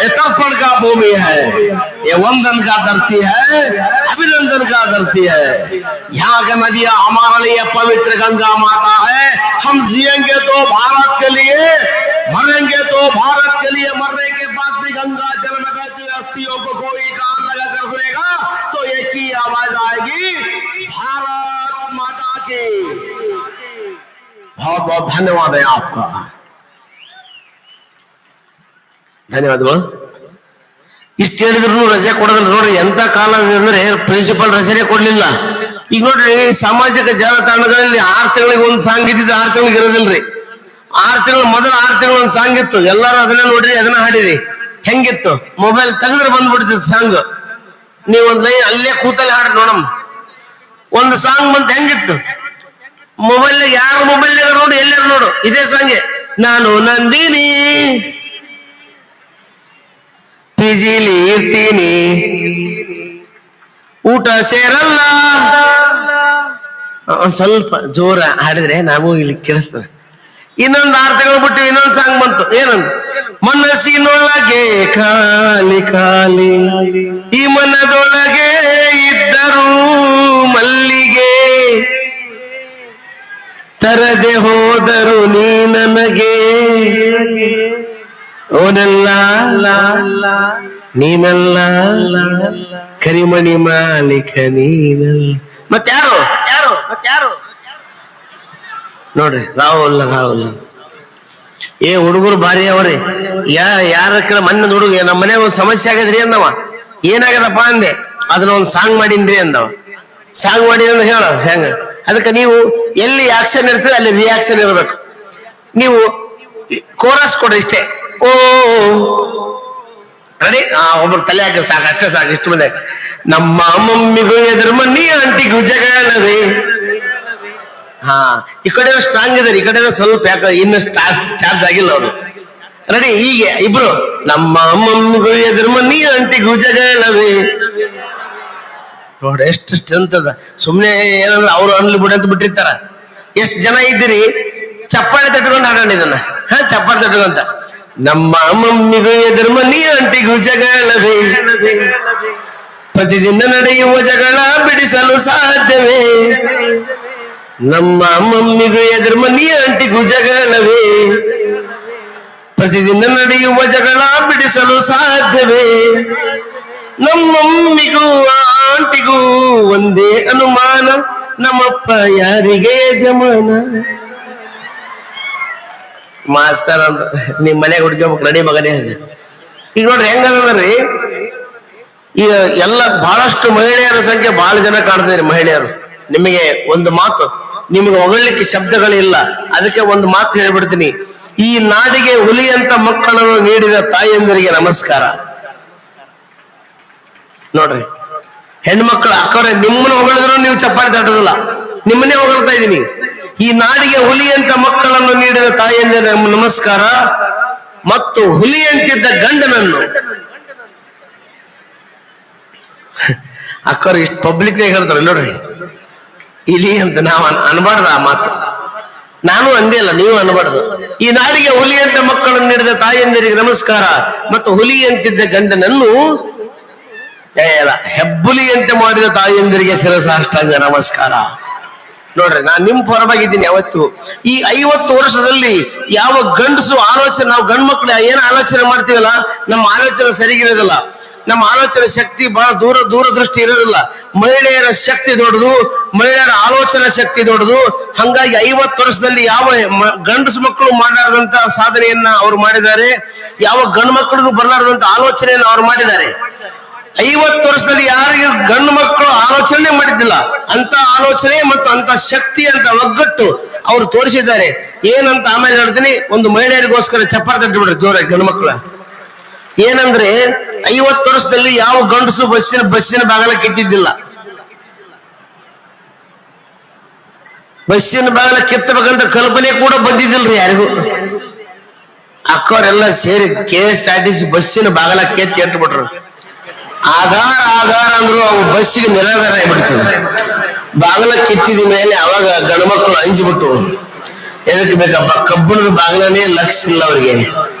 ये तर्पण का भूमि है, ये वंदन का धरती है, अभिनंदन का धरती है। यहाँ की नदियां हमारे लिए पवित्र गंगा माता है। हम जिएंगे तो भारत के लिए, मरेंगे तो भारत के लिए। मरने के बाद भी गंगा जल में बहती अस्थियों को कोई कान लगा कर सुनेगा तो एक ही आवाज आएगी, भारत माता की। बहुत बहुत धन्यवाद है आपका, ಧನ್ಯವಾದಗಳು. ಇಷ್ಟು ಹೇಳಿದ್ರು ರಜೆ ಕೊಡೋದಿಲ್ಲ ನೋಡ್ರಿ. ಎಂತ ಕಾಲ ಅಂದ್ರೆ ಪ್ರಿನ್ಸಿಪಲ್ ರಜೆನೆ ಕೊಡ್ಲಿಲ್ಲ. ಈಗ ನೋಡ್ರಿ ಸಾಮಾಜಿಕ ಜಾಲತಾಣಗಳಲ್ಲಿ 6 ತಿಂಗಳಿಗೆ ಒಂದು ಸಾಂಗ್ ಇದ್ದಿದ್ದು 6 ತಿಂಗಳಿಗೆ ಇರೋದಿಲ್ರಿ. 6 ತಿಂಗಳು ಮೊದಲು 6 ತಿಂಗಳು ಒಂದು ಸಾಂಗ್ ಇತ್ತು. ಎಲ್ಲಾರು ಅದನ್ನೇ ನೋಡ್ರಿ, ಅದನ್ನ ಹಾಡಿರಿ. ಹೆಂಗಿತ್ತು? ಮೊಬೈಲ್ ತೆಗೆದ್ರೆ ಬಂದ್ಬಿಡ್ತಿತ್ತು ಸಾಂಗ್. ನೀವು ಒಂದ್ ಲೈನ್ ಅಲ್ಲೇ ಕೂತಲ್ಲಿ ಹಾಡಿ ನೋಡಮ್. ಒಂದು ಸಾಂಗ್ ಬಂತ ಹೆಂಗಿತ್ತು? ಮೊಬೈಲ್ ಯಾರ ಮೊಬೈಲ್ ನೋಡು, ಎಲ್ಲಾರು ನೋಡು ಇದೇ ಸಾಂಗೆ. ನಾನು ನಂದಿನಿ ಪಿಜಿಲಿ ಇರ್ತೀನಿ, ಊಟ ಸೇರಲ್ಲ. ಒಂದ್ ಸ್ವಲ್ಪ ಜೋರ ಹಾಡಿದ್ರೆ ನಾವು ಇಲ್ಲಿ ಕೇಳಿಸ್ತದೆ. ಇನ್ನೊಂದು 6 ತಿಂಗಳು ಬಿಟ್ಟು ಇನ್ನೊಂದು ಸಾಂಗ್ ಬಂತು. ಏನಂತ? ಮನಸ್ಸಿನೊಳಗೆ ಖಾಲಿ ಖಾಲಿ, ಈ ಮನದೊಳಗೆ ಇದ್ದರು ಮಲ್ಲಿಗೆ, ತರದೆ ಹೋದರು ನೀ ನನಗೆ, ಓನಲ್ಲ ನೀನಲ್ಲ, ಕರಿಮಣಿ ಮಾಲೀಕ ನೀನಲ್ಲ. ಮತ್ತಾರು ನೋಡ್ರಿ, ರಾಹುಲ್ ಏ ಹುಡುಗರು ಭಾರಿ ಅವ್ರಿ. ಯಾರ ಮೊನ್ನೆ ಹುಡುಗ ನಮ್ಮ ಮನೆ ಒಂದ್ ಸಮಸ್ಯೆ ಆಗದ್ರಿ ಅಂದವ. ಏನಾಗದಪ್ಪ ಅಂದೆ. ಅದನ್ನ ಒಂದ್ ಸಾಂಗ್ ಮಾಡೀನ್ರಿ ಅಂದವ. ಸಾಂಗ್ ಮಾಡಿ ಅಂತ ಹೇಳ ಹೆಂಗ. ಅದಕ್ಕೆ ನೀವು ಎಲ್ಲಿ ಆಕ್ಷನ್ ಇರ್ತದೆ ಅಲ್ಲಿ ರಿಯಾಕ್ಷನ್ ಇರ್ಬೇಕು. ನೀವು ಕೋರಸ್ ಕೊಡ್ರಿ ಇಷ್ಟೇ. ಓ ರೆಡಿ, ಒಬ್ರು ತಲೆ ಹಾಕಿ ಸಾಕು, ಅಷ್ಟೇ ಸಾಕು. ಇಷ್ಟು ಮಂದಿ ನಮ್ಮ ಮಮ್ಮಿಗೂ ಎದುರು ಮನಿ ಆಂಟಿಗೂ ಜಗಳವೇ. ಹಾ, ಈ ಕಡೆ ಸ್ಟ್ರಾಂಗ್ ಇದಾರೆ, ಈ ಕಡೆ ಸ್ವಲ್ಪ ಯಾಕೆ ಇನ್ನು ಚಾರ್ಜ್ ಆಗಿಲ್ಲ ಅವರು. ರೆಡಿ, ಹೀಗೆ ಇಬ್ರು. ನಮ್ಮ ಮಮ್ಮಿಗೂ ಎದುರು ಮನಿ ಆಂಟಿಗೂ ಜಗಳವೇ. ನೋಡ್ರಿ ಎಷ್ಟು ಸ್ಟ್ರೆಂತ್ ಅದ. ಸುಮ್ನೆ ಏನಂದ್ರೆ ಅವ್ರು ಅನ್ಲಿ ಬಿಡ ಅಂತ ಬಿಟ್ಟಿರ್ತಾರ. ಎಷ್ಟು ಜನ ಇದ್ದೀರಿ ಚಪ್ಪಾಳೆ ತಟ್ಕೊಂಡು ಹಾಡೋಣ ಇದನ್ನ. ಚಪ್ಪಾಳೆ ತಟ್ಕೊಂತ. ನಮ್ಮ ಮಮ್ಮಿಗೂ ಎದುರು ಮನಿ ಆಂಟಿಗೂ ಜಗಳವೇ, ಪ್ರತಿದಿನ ನಡೆಯುವ ಜಗಳ ಬಿಡಿಸಲು ಸಾಧ್ಯವೇ. ನಮ್ಮ ಮಮ್ಮಿಗೂ ಎದುರು ಮನಿ ಆಂಟಿಗೂ ಜಗಳವೇ, ಪ್ರತಿದಿನ ನಡೆಯುವ ಜಗಳ ಬಿಡಿಸಲು ಸಾಧ್ಯವೇ. ನಮ್ಮಮ್ಮಿಗೂ ಆಂಟಿಗೂ ಒಂದೇ ಅನುಮಾನ, ನಮ್ಮಪ್ಪ ಯಾರಿಗೆ ಯಜಮಾನ. ಮಾಸ್ತರ್ ಅಂತ ನಿಮ್ ಮನೆಗೆ ಹುಡ್ಕೋಬೇಕು ರೆಡಿ ಮಗನೇ ಅದ. ಈಗ ನೋಡ್ರಿ ಹೆಂಗದ್ರಿ, ಈಗ ಎಲ್ಲ ಬಹಳಷ್ಟು ಮಹಿಳೆಯರ ಸಂಖ್ಯೆ ಬಹಳ ಜನ ಕಾಣ್ತಿದ್ರಿ. ಮಹಿಳೆಯರು, ನಿಮಗೆ ಒಂದು ಮಾತು, ನಿಮಗೆ ಹೊಗಳಲಿಕ್ಕೆ ಶಬ್ದಗಳಿಲ್ಲ, ಅದಕ್ಕೆ ಒಂದು ಮಾತು ಹೇಳ್ಬಿಡ್ತೀನಿ. ಈ ನಾಡಿಗೆ ಹುಲಿಯಂತ ಮಕ್ಕಳನ್ನು ನೀಡಿದ ತಾಯಿಯಂದರಿಗೆ ನಮಸ್ಕಾರ. ನೋಡ್ರಿ, ಹೆಣ್ಮಕ್ಳು ಅಕ್ಕವ್ರೆ, ನಿಮ್ಮನ್ನ ಹೊಗಳಿದ್ರು ನೀವು ಚಪ್ಪಾಳೆ ತಟ್ಟೋದಿಲ್ಲ, ನಿಮ್ಮನ್ನೇ ಹೊಗಳ್ತಾ ಇದ್ದೀನಿ. ಈ ನಾಡಿಗೆ ಹುಲಿಯಂತ ಮಕ್ಕಳನ್ನು ನೀಡಿದ ತಾಯಿಯಂದಿರ ನಮಸ್ಕಾರ. ಮತ್ತು ಹುಲಿಯಂತಿದ್ದ ಗಂಡನನ್ನು, ಅಕ್ಕವ್ರು ಇಷ್ಟು ಪಬ್ಲಿಕ್ ಹೇಳ್ತಾರೆ ನೋಡ್ರಿ, ಇಲಿ ಅಂತ ನಾವು ಅನ್ಬಾರ್ದು ಆ ಮಾತು. ನಾನು ಅಂದೇ ಅಲ್ಲ, ನೀವು ಅನ್ಬಾರ್ದು. ಈ ನಾಡಿಗೆ ಹುಲಿಯಂತ ಮಕ್ಕಳನ್ನು ನೀಡಿದ ತಾಯಿಯಂದಿರಿಗೆ ನಮಸ್ಕಾರ. ಮತ್ತು ಹುಲಿಯಂತಿದ್ದ ಗಂಡನನ್ನು ಹೆಬ್ಬುಲಿಯಂತೆ ಮಾಡಿದ ತಾಯಿಯಂದಿರಿಗೆ ಶಿರಸಾಷ್ಟಾಂಗ ನಮಸ್ಕಾರ. ನೋಡ್ರಿ, ನಾನ್ ನಿಮ್ ಪರವಾಗಿದ್ದೀನಿ ಯಾವತ್ತು. ಈ 50 ವರ್ಷದಲ್ಲಿ ಯಾವ ಗಂಡಸು ಆಲೋಚನೆ, ನಾವು ಗಂಡು ಮಕ್ಳು ಏನ್ ಆಲೋಚನೆ ಮಾಡ್ತೀವಲ್ಲ, ನಮ್ಮ ಆಲೋಚನೆ ಸರಿಗಿರೋದಿಲ್ಲ. ನಮ್ಮ ಆಲೋಚನೆ ಶಕ್ತಿ ಬಹಳ ದೂರದೃಷ್ಟಿ ಇರೋದಿಲ್ಲ. ಮಹಿಳೆಯರ ಶಕ್ತಿ ದೊಡ್ಡದು, ಮಹಿಳೆಯರ ಆಲೋಚನಾ ಶಕ್ತಿ ದೊಡ್ಡದು. ಹಂಗಾಗಿ 50 ವರ್ಷದಲ್ಲಿ ಯಾವ ಗಂಡಸು ಮಕ್ಕಳು ಮಾಡಲಾರದಂತ ಸಾಧನೆಯನ್ನ ಅವ್ರು ಮಾಡಿದ್ದಾರೆ, ಯಾವ ಗಂಡು ಮಕ್ಕಳಿಗೂ ಬರಲಾರದಂತ ಆಲೋಚನೆಯನ್ನು ಅವ್ರು ಮಾಡಿದ್ದಾರೆ. 50 ವರ್ಷದಲ್ಲಿ ಯಾರಿಗೂ ಗಂಡು ಮಕ್ಕಳು ಆಲೋಚನೆ ಮಾಡಿದ್ದಿಲ್ಲ ಅಂತ ಆಲೋಚನೆ ಮತ್ತು ಅಂತ ಶಕ್ತಿ, ಅಂತ ಒಗ್ಗಟ್ಟು ಅವ್ರು ತೋರಿಸಿದ್ದಾರೆ. ಏನಂತ ಆಮೇಲೆ ಹೇಳ್ತೀನಿ. ಒಂದು ಮಹಿಳೆಯರಿಗೋಸ್ಕರ ಚಪ್ಪಾಳೆ ತಟ್ಟಿಬಿಡ್ರಿ ಜೋರಾಗಿ ಗಂಡು ಮಕ್ಕಳ. ಏನಂದ್ರೆ 50 ವರ್ಷದಲ್ಲಿ ಯಾವ ಗಂಡಸು ಬಸ್ಸಿನ ಬಾಗಲ ಕಿತ್ತಿದ್ದಿಲ್ಲ. ಬಸ್ಸಿನ ಬಾಗಲ ಕಿತ್ತಬೇಕಂತ ಕಲ್ಪನೆ ಕೂಡ ಬಂದಿದ್ದಿಲ್ರಿ ಯಾರಿಗೂ. ಅಕ್ಕವರೆಲ್ಲ ಸೇರಿ KSRTC ಬಸ್ಸಿನ ಬಾಗಲ ಕೆತ್ತಿ ಎಟ್ಬಿಟ್ರು. ಆಧಾರ ಅಂದ್ರು ಅವು ಬಸ್ಸಿಗೆ ನಿರಾಧಾರ ಆಗ್ಬಿಡ್ತದೆ. ಬಾಗಲ ಕಿತ್ತಿದ ಮೇಲೆ ಅವಾಗ ಗಂಡ್ಮಕ್ಳು ಅಂಜಿಬಿಟ್ಟು, ಎದಕ್ಕೆ ಬೇಕಪ್ಪ, ಕಬ್ಬಣದ ಬಾಗಲನೇ ಲಕ್ಷ ಇಲ್ಲ ಅವ್ರಿಗೆ,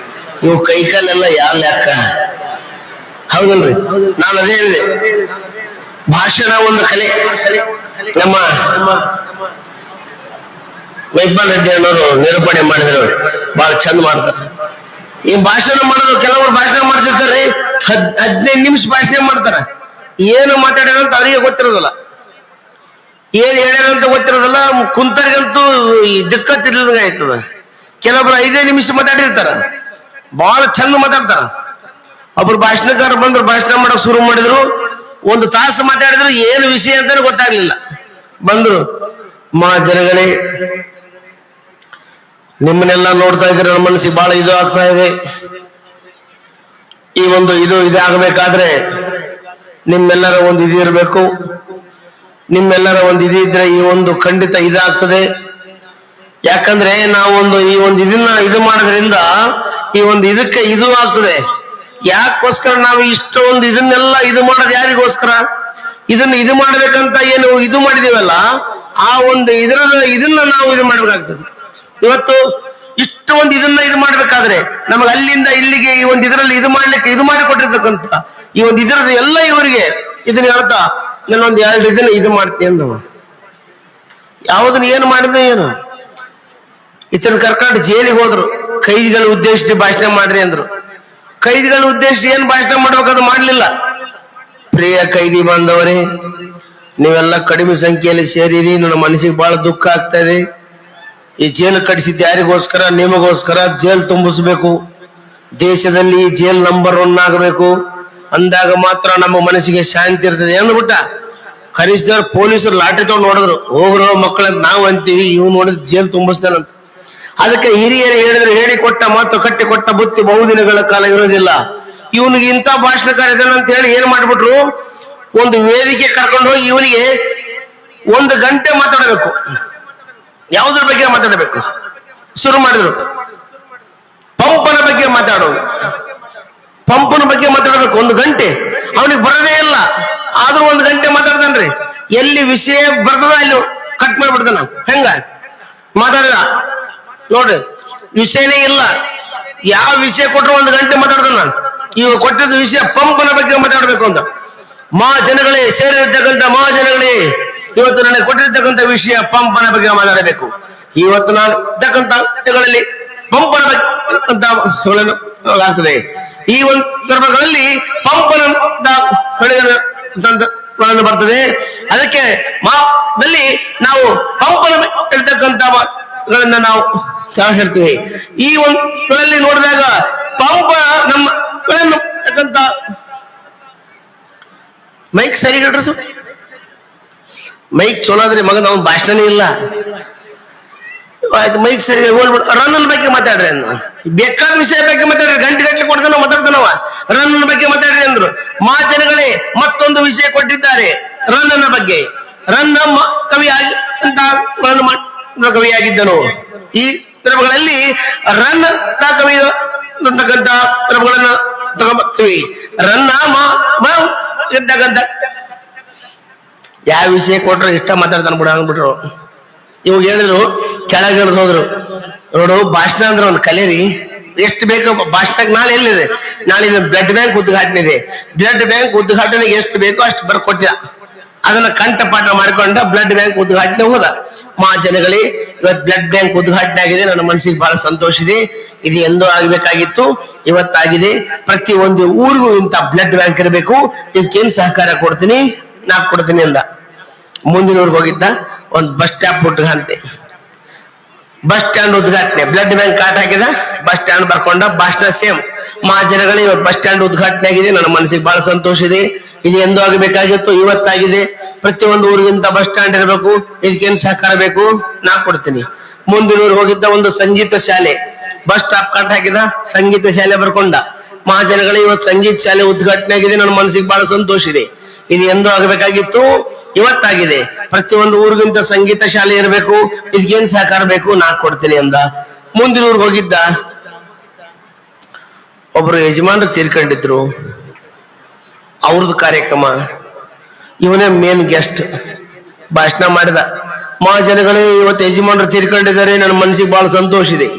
ಇವು ಕೈಕಾಲೆಲ್ಲ ಯಾವ ಲೆಕ್ಕ. ಹೌದಲ್ರಿ? ನಾನು ಅದೇ ಹೇಳಿದೆ, ಭಾಷಣ ಒಂದು ಕಲೆ. ನಮ್ಮ ವೈಪಾಲ್ ರೆಡ್ಡಿ ಅನ್ನೋರು ನಿರೂಪಣೆ ಮಾಡಿದ್ರು, ಬಹಳ ಚಂದ ಮಾಡ್ತಾರೆ. ಈ ಭಾಷಣ ಮಾಡೋದು, ಕೆಲವರು ಭಾಷಣ ಮಾಡ್ತಿರ್ತಾರೆ 15 ನಿಮಿಷ ಭಾಷಣ ಮಾಡ್ತಾರ. ಏನು ಮಾತಾಡ್ಯಾರಂತ ಅವರಿಗೆ ಗೊತ್ತಿರೋದಿಲ್ಲ, ಏನ್ ಹೇಳ್ಯಾರಂತ ಗೊತ್ತಿರೋದಿಲ್ಲ. ಕುಂತರಿಗಂತೂ ದಿಕ್ಕತ್ತಿರ್ಲಿದಂಗ ಆಯ್ತದ. ಕೆಲವೊಬ್ರು 5 ನಿಮಿಷ ಮಾತಾಡಿರ್ತಾರ, ಬಹಳ ಚಂದ ಮಾತಾಡ್ತಾರ. ಒಬ್ರು ಭಾಷಣಕಾರ ಬಂದ್ರು, ಭಾಷಣ ಮಾಡಕ್ ಶುರು ಮಾಡಿದ್ರು. 1 ತಾಸು ಮಾತಾಡಿದ್ರು, ಏನು ವಿಷಯ ಅಂತಾನೆ ಗೊತ್ತಾಗ್ಲಿಲ್ಲ. ಬಂದ್ರು, ಜನಗಳೇ, ನಿಮ್ಮನ್ನೆಲ್ಲ ನೋಡ್ತಾ ಇದ್ರೆ ನಮ್ಮ ಮನಸ್ಸಿಗೆ ಬಹಳ ಇದು ಆಗ್ತಾ ಇದೆ. ಈ ಒಂದು ಇದಾಗಬೇಕಾದ್ರೆ ನಿಮ್ಮೆಲ್ಲರ ಒಂದು ಇದು ಇರಬೇಕು. ನಿಮ್ಮೆಲ್ಲರ ಒಂದು ಇದ್ರೆ ಈ ಒಂದು ಖಂಡಿತ ಇದಾಗ್ತದೆ. ಯಾಕಂದ್ರೆ ನಾವೊಂದು ಈ ಒಂದು ಇದನ್ನ ಇದು ಮಾಡೋದ್ರಿಂದ ಈ ಒಂದು ಇದಕ್ಕೆ ಇದು ಆಗ್ತದೆ. ಯಾಕೋಸ್ಕರ ನಾವು ಇಷ್ಟೊಂದು ಇದನ್ನೆಲ್ಲ ಇದು ಮಾಡೋದು ಯಾರಿಗೋಸ್ಕರ? ಇದು ಮಾಡ್ಬೇಕಂತ ಏನು ಇದು ಮಾಡಿದೀವಲ್ಲ, ಆ ಒಂದು ಇದನ್ನ ನಾವು ಇದು ಮಾಡ್ಬೇಕಾಗ್ತದೆ. ಇವತ್ತು ಇಷ್ಟು ಒಂದು ಇದನ್ನ ಇದು ಮಾಡ್ಬೇಕಾದ್ರೆ ನಮಗೆ ಅಲ್ಲಿಂದ ಇಲ್ಲಿಗೆ ಈ ಒಂದು ಇದರಲ್ಲಿ ಇದು ಮಾಡ್ಲಿಕ್ಕೆ ಇದು ಮಾಡಿಕೊಟ್ಟಿರ್ತಕ್ಕಂಥ ಈ ಒಂದು ಇದರದ ಎಲ್ಲ ಇವರಿಗೆ ಇದನ್ನ ಹೇಳ್ತಾ ನಾನೊಂದು 2 ಇದನ್ನ ಇದು ಮಾಡ್ತೀನಿ ಅಂದವ. ಯಾವುದನ್ನ ಏನು ಮಾಡಿದ ಏನು ಇತನ ಕರ್ಕೊಂಡು ಜೈಲಿಗೆ ಹೋದ್ರು. ಕೈದಿಗಳ ಉದ್ದೇಶಿಸಿ ಭಾಷಣ ಮಾಡ್ರಿ ಅಂದ್ರು. ಕೈದಿಗಳ ಉದ್ದೇಶಿಸಿ ಏನ್ ಭಾಷಣ ಮಾಡ್ಬೇಕದು ಮಾಡ್ಲಿಲ್ಲ. ಪ್ರಿಯ ಕೈದಿ ಬಾಂಧವರೇ, ನೀವೆಲ್ಲ ಕಡಿಮೆ ಸಂಖ್ಯೆಯಲ್ಲಿ ಸೇರಿರಿ, ನನ್ನ ಮನಸ್ಸಿಗೆ ಬಹಳ ದುಃಖ ಆಗ್ತಾ ಇದೆ. ಈ ಜೈಲು ಕಟ್ಟಿಸಿದ್ದು ಯಾರಿಗೋಸ್ಕರ? ನಿಮಗೋಸ್ಕರ. ಜೈಲ್ ತುಂಬಿಸ್ಬೇಕು, ದೇಶದಲ್ಲಿ ಜೈಲ್ ನಂಬರ್ 1 ಆಗಬೇಕು. ಅಂದಾಗ ಮಾತ್ರ ನಮ್ಮ ಮನಸ್ಸಿಗೆ ಶಾಂತಿ ಇರ್ತದೆ ಅಂದ್ಬಿಟ್ಟ ಕನಿಷ್ಠರು ಪೊಲೀಸರು ಲಾಟ್ರಿ ತಗೊಂಡು ನೋಡಿದ್ರು. ಹೋಗ್ರೋ ಮಕ್ಕಳಂತ ನಾವು ಅಂತೀವಿ, ಇವ್ ನೋಡಿದ್ ಜೈಲ್ ತುಂಬಿಸ್ತಾನಂತ. ಅದಕ್ಕೆ ಹಿರಿಯರು ಹೇಳಿದ್ರು, ಹೇಳಿಕೊಟ್ಟ ಮಾತು ಕಟ್ಟಿಕೊಟ್ಟ ಬುತ್ತಿ ಬಹುದಿನಗಳ ಕಾಲ ಇರೋದಿಲ್ಲ. ಇವನಿಗೆ ಇಂಥ ಭಾಷಣಕಾರ ಇದ್ದಾನೆ ಅಂತ ಹೇಳಿ ಏನ್ ಮಾಡ್ಬಿಟ್ರು, ಒಂದು ವೇದಿಕೆ ಕರ್ಕೊಂಡು ಹೋಗಿ ಇವನಿಗೆ 1 ಗಂಟೆ ಮಾತಾಡಬೇಕು. ಯಾವುದ್ರ ಬಗ್ಗೆ ಮಾತಾಡಬೇಕು ಶುರು ಮಾಡಿದ್ರು. ಪಂಪನ ಬಗ್ಗೆ ಮಾತಾಡೋದು, ಪಂಪನ ಬಗ್ಗೆ ಮಾತಾಡಬೇಕು 1 ಗಂಟೆ. ಅವನಿಗೆ ಬರೋದೇ ಇಲ್ಲ, ಆದ್ರೂ 1 ಗಂಟೆ ಮಾತಾಡ್ತಾನ್ರಿ. ಎಲ್ಲಿ ವಿಷಯ ಬರ್ತದ ಅಲ್ಲಿ ಕಟ್ ಮಾಡ್ಬಿಡ್ತಾನ. ಹೆಂಗ ಮಾತಾಡಿದ ನೋಡ್ರಿ, ವಿಷಯನೇ ಇಲ್ಲ. ಯಾವ ವಿಷಯ ಕೊಟ್ಟರು 1 ಗಂಟೆ ಮಾತಾಡ್ತಾನ. ಇವಾಗ ಕೊಟ್ಟಿದ್ದ ವಿಷಯ ಪಂಪನ ಬಗ್ಗೆ ಮಾತಾಡ್ಬೇಕು ಅಂತ. ಮಹಾಜನಗಳೇ, ಸೇರಿರ್ತಕ್ಕಂಥ ಮಹಾಜನಗಳೇ, ಇವತ್ತು ನನಗೆ ಕೊಟ್ಟಿರ್ತಕ್ಕಂಥ ವಿಷಯ ಪಂಪನ ಬಗ್ಗೆ ಮಾತಾಡಬೇಕು. ಇವತ್ತು ನಾನು ಇರ್ತಕ್ಕಂಥಗಳಲ್ಲಿ ಪಂಪನ ಬಗ್ಗೆ ಆಗ್ತದೆ. ಈ ಒಂದು ಸಂದರ್ಭಗಳಲ್ಲಿ ಪಂಪನ ಬರ್ತದೆ. ಅದಕ್ಕೆ ಮಾದಲ್ಲಿ ನಾವು ಪಂಪನ ಇರ್ತಕ್ಕಂಥ ಗಳನ್ನ ನಾವು ಹೇಳ್ತೀವಿ. ಈ ಒಂದು ನೋಡಿದಾಗ ಪಂಪ ನಮ್ಮ ಮೈಕ್ ಸರಿ ಹೇಳ್ರಿ. ಮೈಕ್ ಚಲೋ ಆದ್ರೆ ಮಗ ನಾವು ಭಾಷಣನೇ ಇಲ್ಲ. ಆಯ್ತು, ಮೈಕ್ ಸರಿ ಹೋಗ್ಬಿಡು. ರನ್ನನ್ ಬಗ್ಗೆ ಮಾತಾಡ್ರಿ ಅಂದ. ಬೇಕಾದ ವಿಷಯ ಬಗ್ಗೆ ಮಾತಾಡ್ರಿ, ಗಂಟೆ ಕೊಡ್ತಾನ ಮಾತಾಡ್ತಾನವ. ರನ್ನನ್ ಬಗ್ಗೆ ಮಾತಾಡ್ರಿ ಅಂದ್ರು. ಜನಗಳೇ, ಮತ್ತೊಂದು ವಿಷಯ ಕೊಟ್ಟಿದ್ದಾರೆ ರನ್ನನ ಬಗ್ಗೆ. ರನ್ನ ಕವಿ ಅಂತ ಕವಿಯಾಗಿದ್ದನು. ಈ ಸಂದರ್ಭಗಳಲ್ಲಿ ರನ್ನ ಕವಿ ಅಂತಕ್ಕಂಥ ಸಂದರ್ಭಗಳನ್ನ ತಗೊಂಡ್ಬರ್ತೀವಿ. ರನ್ನ ಇರ್ತಕ್ಕಂಥ ಯಾವ ವಿಷಯ ಕೊಟ್ರು ಇಷ್ಟ ಮಾತಾಡ್ತಾನ ಬಿಡ ಅಂದ್ಬಿಟ್ರು. ಇವಾಗ ಹೇಳಿದ್ರು, ಕೆಳಗೆ ಹೋದ್ರು. ನೋಡು, ಭಾಷಣ ಅಂದ್ರೆ ಒಂದು ಕಲೇರಿ, ಎಷ್ಟು ಬೇಕು ಭಾಷಣಕ್ಕೆ. ನಾಳೆ ಎಲ್ಲಿದೆ? ನಾಳೆ ಬ್ಲಡ್ ಬ್ಯಾಂಕ್ ಉದ್ಘಾಟನೆ ಇದೆ. ಬ್ಲಡ್ ಬ್ಯಾಂಕ್ ಉದ್ಘಾಟನೆಗೆ ಎಷ್ಟು ಬೇಕೋ ಅಷ್ಟು ಬರ್ಕೊಟ್ಟಿದ. ಅದನ್ನ ಕಂಠಪಾಠ ಮಾಡಿಕೊಂಡ ಬ್ಲಡ್ ಬ್ಯಾಂಕ್ ಉದ್ಘಾಟನೆ ಹೋದ. ಜನಗಳೇ, ಇವತ್ತು ಬ್ಲಡ್ ಬ್ಯಾಂಕ್ ಉದ್ಘಾಟನೆ ಆಗಿದೆ. ನನ್ನ ಮನಸ್ಸಿಗೆ ಬಹಳ ಸಂತೋಷ ಇದೆ. ಇದು ಎಂದೋ ಆಗ್ಬೇಕಾಗಿತ್ತು, ಇವತ್ತಾಗಿದೆ. ಪ್ರತಿ ಒಂದು ಊರಿಗೂ ಇಂತ ಬ್ಲಡ್ ಬ್ಯಾಂಕ್ ಇರಬೇಕು. ಇದಕ್ಕೇನು ಸಹಕಾರ ಕೊಡ್ತೀನಿ, ನಾ ಕೊಡ್ತೀನಿ ಅಂದ. ಮುಂದಿನ ಊರಿಗೆ ಹೋಗಿದ್ದ, ಒಂದು ಬಸ್ ಸ್ಟಾಪ್ ಉದ್ಘಾಟನೆ, ಬಸ್ ಸ್ಟ್ಯಾಂಡ್ ಉದ್ಘಾಟನೆ. ಬ್ಲಡ್ ಬ್ಯಾಂಕ್ ಕಾರ್ಡ್ ಹಾಕಿದ, ಬಸ್ ಸ್ಟ್ಯಾಂಡ್ ಬರ್ಕೊಂಡ, ಭಾಷಣ ಸೇಮ್. ಜನಗಳೇ, ಇವತ್ತು ಬಸ್ ಸ್ಟ್ಯಾಂಡ್ ಉದ್ಘಾಟನೆ ಆಗಿದೆ. ನನ್ನ ಮನಸ್ಸಿಗೆ ಬಹಳ ಸಂತೋಷ ಇದೆ. ಇದು ಎಂದೋ ಆಗಬೇಕಾಗಿತ್ತು, ಇವತ್ತಾಗಿದೆ. ಪ್ರತಿಯೊಂದು ಊರಿಗಿಂತ ಬಸ್ ಸ್ಟ್ಯಾಂಡ್ ಇರಬೇಕು. ಇದಕ್ಕೇನು ಸಹಕಾರ ಬೇಕು, ನಾ ಕೊಡ್ತೀನಿ. ಮುಂದಿನ ಊರಿಗೆ ಹೋಗಿದ್ದ, ಒಂದು ಸಂಗೀತ ಶಾಲೆ. ಬಸ್ ಸ್ಟಾಪ್ ಕಾರ್ಡ್ ಹಾಕಿದ, ಸಂಗೀತ ಶಾಲೆ ಬರ್ಕೊಂಡ. ಜನಗಳೇ, ಇವತ್ತು ಸಂಗೀತ ಶಾಲೆ ಉದ್ಘಾಟನೆ ಆಗಿದೆ. ನನ್ನ ಮನಸ್ಸಿಗೆ ಬಹಳ ಸಂತೋಷ ಇದೆ. ಇದು ಎಂದೋ ಆಗಬೇಕಾಗಿತ್ತು, ಇವತ್ತಾಗಿದೆ. ಪ್ರತಿಯೊಂದು ಊರಿಗಿಂತ ಸಂಗೀತ ಶಾಲೆ ಇರಬೇಕು. ಇದಕ್ಕೇನ್ ಸಹಕಾರ ಬೇಕು, ನಾ ಕೊಡ್ತೀನಿ ಅಂದ. ಮುಂದಿನ ಊರಿಗೆ ಹೋಗಿದ್ದ, ಒಬ್ರು ಯಜಮಾನರು ತೀರ್ಕೊಂಡಿದ್ರು. ಅವ್ರದ್ದು ಕಾರ್ಯಕ್ರಮ, ಇವನೇ ಮೇನ್ ಗೆಸ್ಟ್. ಭಾಷಣ ಮಾಡಿದ. ಜನಗಳೇ, ಇವತ್ತು ಯಜಮಾನರು ತೀರ್ಕೊಂಡಿದ್ದಾರೆ. ನನ್ನ ಮನಸ್ಸಿಗೆ ಬಹಳ ಸಂತೋಷ ಇದೆ.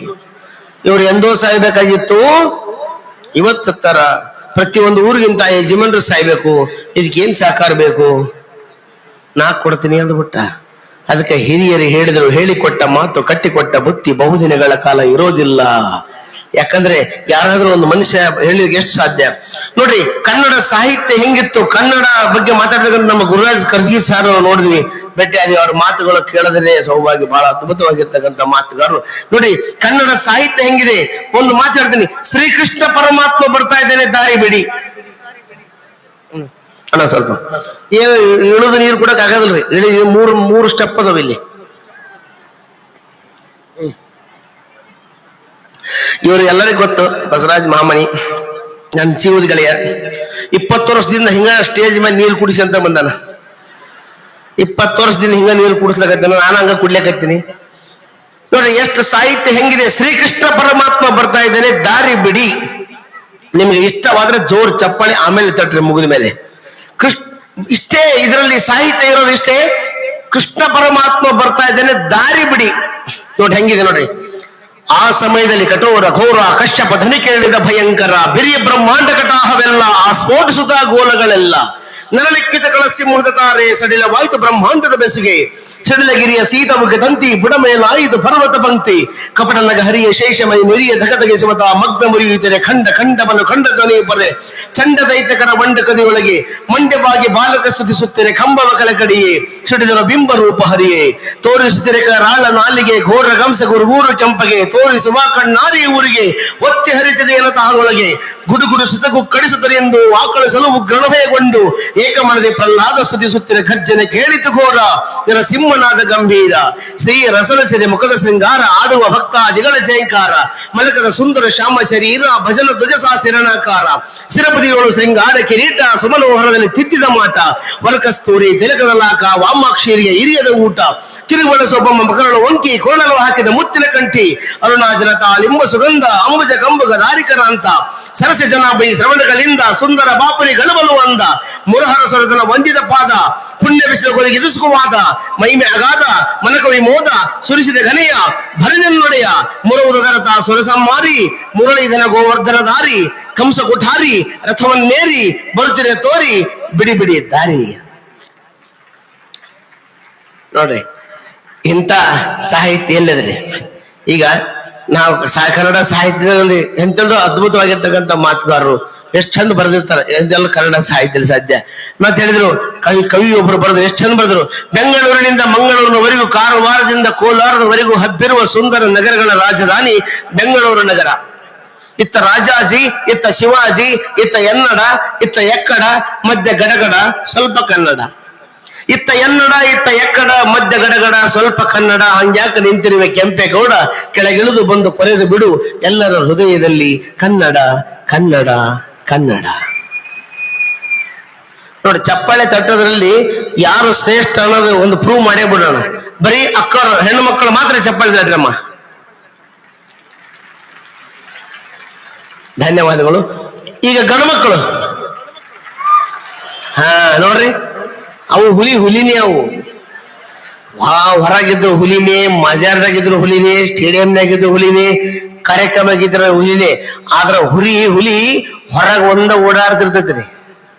ಇವ್ರು ಎಂದೋ ಸಾಯ್ಬೇಕಾಗಿತ್ತು, ಇವತ್ತು ಸತ್ತಾರ. ಪ್ರತಿಯೊಂದು ಊರಿಗಿಂತ ಯಜಮಾನರು ಸಾಯ್ಬೇಕು. ಇದಕ್ಕೇನ್ ಸಹಕಾರ ಬೇಕು, ನಾ ಕೊಡ್ತೀನಿ ಅಂದ್ಬಿಟ್ಟ. ಅದಕ್ಕೆ ಹಿರಿಯರು ಹೇಳಿದ್ರು, ಹೇಳಿಕೊಟ್ಟ ಮಾತು ಕಟ್ಟಿಕೊಟ್ಟ ಬುತ್ತಿ ಬಹುದಿನಗಳ ಕಾಲ ಇರೋದಿಲ್ಲ. ಯಾಕಂದ್ರೆ ಯಾರಾದ್ರೂ ಒಂದು ಮನುಷ್ಯ ಹೇಳಿದ್ರೆ ಎಷ್ಟು ಸಾಧ್ಯ? ನೋಡ್ರಿ, ಕನ್ನಡ ಸಾಹಿತ್ಯ ಹೆಂಗಿತ್ತು, ಕನ್ನಡ ಬಗ್ಗೆ ಮಾತಾಡ್ತಕ್ಕಂಥ ನಮ್ಮ ಗುರುರಾಜ್ ಕರ್ಜಗಿ ಸಾರ್ ನೋಡಿದ್ವಿ, ಭೇಟಿ ಆದ್ವಿ. ಅವ್ರ ಮಾತುಗಳು ಕೇಳಿದ್ರೆ ಸೌಭಾಗ್ಯ, ಬಹಳ ಅದ್ಭುತವಾಗಿರ್ತಕ್ಕಂಥ ಮಾತುಗಾರರು. ನೋಡಿ, ಕನ್ನಡ ಸಾಹಿತ್ಯ ಹೆಂಗಿದೆ. ಒಂದು ಮಾತಾಡ್ತೀನಿ, ಶ್ರೀಕೃಷ್ಣ ಪರಮಾತ್ಮ ಬರ್ತಾ ಇದ್ದೇನೆ, ದಾರಿ ಬಿಡಿ ಅಣ್ಣ. ಸ್ವಲ್ಪ ಇಳಿದು ನೀರು ಕೊಡಕ್ ಆಗೋದಿಲ್ರಿ. ಇಳಿ ಮೂರು ಸ್ಟೆಪ್ ಅದಾವ ಇಲ್ಲಿ. ಇವ್ರು ಎಲ್ಲರಿಗೂ ಗೊತ್ತು, ಬಸವರಾಜ್ ಮಾಮನಿ ನನ್ನ ಜೀವದ ಗೆಳೆಯ. 20 ವರ್ಷದಿಂದ ಹಿಂಗ ಸ್ಟೇಜ್ ಮೇಲೆ ನೀರು ಕುಡಿಸಿ ಅಂತ ಬಂದಾನ. 20 ವರ್ಷದಿಂದ ಹಿಂಗ ನೀರು ಕುಡಿಸ್ಲಾಕತ್ತಾನ, ನಾನು ಹಂಗ ಕುಡ್ಲಿಕ್ಕತ್ತೀನಿ. ನೋಡ್ರಿ ಎಷ್ಟು ಸಾಹಿತ್ಯ ಹೆಂಗಿದೆ. ಶ್ರೀಕೃಷ್ಣ ಪರಮಾತ್ಮ ಬರ್ತಾ ಇದ್ದಾನೆ, ದಾರಿ ಬಿಡಿ. ನಿಮ್ಗೆ ಇಷ್ಟವಾದ್ರೆ ಜೋರ್ ಚಪ್ಪಾಳೆ ಆಮೇಲೆ ತಟ್ರಿ ಮುಗಿದ ಮೇಲೆ. ಇಷ್ಟೇ ಇದರಲ್ಲಿ ಸಾಹಿತ್ಯ ಇರೋದು ಇಷ್ಟೇ. ಕೃಷ್ಣ ಪರಮಾತ್ಮ ಬರ್ತಾ ಇದ್ದಾನೆ, ದಾರಿ ಬಿಡಿ. ನೋಡಿ ಹೆಂಗಿದೆ ನೋಡ್ರಿ. ಆ ಸಮಯದಲ್ಲಿ ಕಠೋರ ಘೋರ ಕಶ್ಯಪ ಧನಿ ಕೇಳಿದ ಭಯಂಕರ ಬಿರಿಯ ಬ್ರಹ್ಮಾಂಡ ಕಟಾಹವೆಲ್ಲ ಆ ಸ್ಫೋಟಿಸುತ್ತ ಗೋಲಗಳೆಲ್ಲ ನರಲಿಕ್ಕಿತ ಕಳಸಿಂಹದ ತಾರೆ ಸಡಿಲವಾಯಿತು ಬ್ರಹ್ಮಾಂಡದ ಬೆಸುಗೆ ಸಡಿಲಗಿರಿಯ ಸೀತಮುಖ ತಂತಿ ಬುಡಮೇಲಾಯಿತು ಪರ್ವತ ಪಂಕ್ತಿ ಕಪಟನಗ ಹರಿಯ ಶೇಷಮೈ ಮಿರಿಯ ಧಗಧಗೆ ಶಿವತ ಮಗ್ನ ಮುರಿಯುತ್ತದೆ ಖಂಡ ಖಂಡವನ್ನು ಖಂಡ ಧ್ವನಿ ಬರೆ ಚಂಡ ದೈತ್ಯಕರ ಮಂಡ ಕದಿಯೊಳಗೆ ಮಂಡ್ಯವಾಗಿ ಬಾಲಕ ಸ್ತುತಿಸುತ್ತಿರೆ ಕಂಬವ ಕಳಕಡಿಯೇ ಸಿಡಿದರ ಬಿಂಬ ರೂಪ ಹರಿಯೇ ತೋರಿಸುತ್ತಿರೆ ರಾಳ ನಾಲಿಗೆ ಘೋರ ಗಂಸ ಗುರುಗೂರು ಕೆಂಪಗೆ ತೋರಿಸುವ ಕಣ್ಣಾರಿ ಊರಿಗೆ ಒತ್ತಿ ಹರಿತದೆ ಎನ್ನ ತಾಳೊಳಗೆ ಗುಡುಗುಡು ಸುತಗು ಕಡಿಸುತ್ತದೆ ಎಂದು ಆಕಳಿಸಲು ಉಗ್ರಣಭಯಗೊಂಡು ಏಕಮನದೆ ಪ್ರಹ್ಲಾದ ಸ್ತುತಿಸುತ್ತಿರ ಗರ್ಜನೆ ಕೇಳಿತು ಘೋರ ಇದರ ಸಿಂಹನಾದ ಗಂಭೀರ ಶ್ರೀ ರಸರಸಿದೆ ಮುಖದ ಶೃಂಗಾರ ಆಡುವ ಭಕ್ತಾದಿಗಳ ಜಯಂಕಾರ ಮಲಕದ ಸುಂದರ ಶ್ಯಾಮ ಶರೀರ ಭಜನ ಧ್ವಜಸಾ ಶಿರಣಾಕಾರ ಶಿರಪದಿಗಳು ಶೃಂಗಾರ ಕಿರೀಟ ಸುಮನೋಹರದಲ್ಲಿ ತಿದ್ದಿದ ಮಾಟ ವರಕಸ್ತೂರಿ ತಿಲಕದ ಲಾಕ ವಾಮಾಕ್ಷೀರಿಗೆ ಹಿರಿಯದ ಊಟ ತಿರುವಳಸೊಬ್ಬಮ್ಮ ಮಕರಳು ಒಂಕಿ ಕೊರಳಲು ಹಾಕಿದ ಮುತ್ತಿನ ಕಂಠಿ ಅರುಣಾಚಲ ತಾಳಿಂಬ ಸುಗಂಧ ಅಂಬುಜ ಕಂಬುಗ ದಾರಿಕರ ಅಂತ ಸರಸ ಜನಾಭಿ ಶ್ರವಣಗಳಿಂದ ಸುಂದರ ಬಾಪುರಿ ಗಳಬಲು ಅಂದ ಮುರಹರ ಸ್ವರದನ ವಂದಿದ ಪಾದ ಪುಣ್ಯ ಬಿಸಿಲುಗಳಿಗೆ ಇದುಸುಕುವಾದ ಮೈಮೆ ಅಗಾಧ ಮನಕವಿ ಮೋದ ಸುರಿಸಿದ ಘನೆಯ ಭರಜನ್ನೊಡೆಯ ಮುರವುದು ಗರತ ಸುರಸಮ್ಮಾರಿ ಮುರಳಿದನ ಗೋವರ್ಧನ ದಾರಿ ಕಂಸ ಕುಠಾರಿ ರಥವನ್ನೇರಿ ಬರುತ್ತಿರೆ ತೋರಿ ಬಿಡಿ ಬಿಡಿ ದಾರಿ. ನೋಡ್ರಿ ಇಂಥ ಸಾಹಿತ್ಯ ಎಲ್ಲದ್ರಿ. ಈಗ ನಾವು ಕನ್ನಡ ಸಾಹಿತ್ಯದಲ್ಲಿ ಎಂತೆಂದೋ ಅದ್ಭುತವಾಗಿರ್ತಕ್ಕಂಥ ಮಾತುಗಾರರು ಎಷ್ಟು ಚಂದ ಬರೆದಿರ್ತಾರೆ. ಇದೆಲ್ಲ ಕನ್ನಡ ಸಾಹಿತ್ಯದಲ್ಲಿ ಸಾಧ್ಯ. ಮತ್ತೆ ಹೇಳಿದ್ರು ಕವಿ ಒಬ್ರು ಬರೆದ್ರು, ಎಷ್ಟು ಚಂದ ಬರೆದ್ರು. ಬೆಂಗಳೂರಿನಿಂದ ಮಂಗಳೂರಿನವರೆಗೂ ಕಾರವಾರದಿಂದ ಕೋಲಾರದವರೆಗೂ ಹಬ್ಬಿರುವ ಸುಂದರ ನಗರಗಳ ರಾಜಧಾನಿ ಬೆಂಗಳೂರು ನಗರ. ಇತ್ತ ರಾಜಾಜಿ, ಇತ್ತ ಶಿವಾಜಿ, ಇತ್ತ ಎನ್ನಡ, ಇತ್ತ ಎಕ್ಕಡ, ಮಧ್ಯ ಗಡಗಡ ಸ್ವಲ್ಪ ಕನ್ನಡ. ಇತ್ತ ಎನ್ನಡ, ಇತ್ತ ಎಕ್ಕಡ, ಮಧ್ಯ ಗಡಗಡ ಸ್ವಲ್ಪ ಕನ್ನಡ. ಹಂಗ್ಯಾಕ ನಿಂತಿರುವೆ ಕೆಂಪೇಗೌಡ, ಕೆಳಗಿಳಿದು ಬಂದು ಕೊರೆದು ಬಿಡು ಎಲ್ಲರ ಹೃದಯದಲ್ಲಿ ಕನ್ನಡ ಕನ್ನಡ ಕನ್ನಡ. ನೋಡಿ, ಚಪ್ಪಾಳೆ ತಟ್ಟೋದ್ರಲ್ಲಿ ಯಾರು ಶ್ರೇಷ್ಠ ಅನ್ನೋದು ಒಂದು ಪ್ರೂವ್ ಮಾಡೇ ಬಿಡೋಣ. ಬರೀ ಅಕ್ಕರು ಹೆಣ್ಣು ಮಕ್ಕಳು ಮಾತ್ರ ಚಪ್ಪಾಳೆ ತಟ್ರಮ್ಮ. ಧನ್ಯವಾದಗಳು. ಈಗ ಗಂಡು ಮಕ್ಕಳು ನೋಡ್ರಿ, ಅವು ಹುಲಿನೇ. ಅವು ಹೊರಗಿದ್ರು ಹುಲಿನೇ, ಮಜಾರ್ದಾಗಿದ್ರು ಹುಲಿನೇ, ಸ್ಟೇಡಿಯಂನಾಗಿದ್ರು ಹುಲಿನೇ, ಕಾರ್ಯಕ್ರಮಗಿದ್ರು ಹುಲಿನೇ. ಆದ್ರ ಹುಲಿ ಹೊರಗೆ ಓಡಾಡ್ತಿರ್ತೈತ್ರಿ,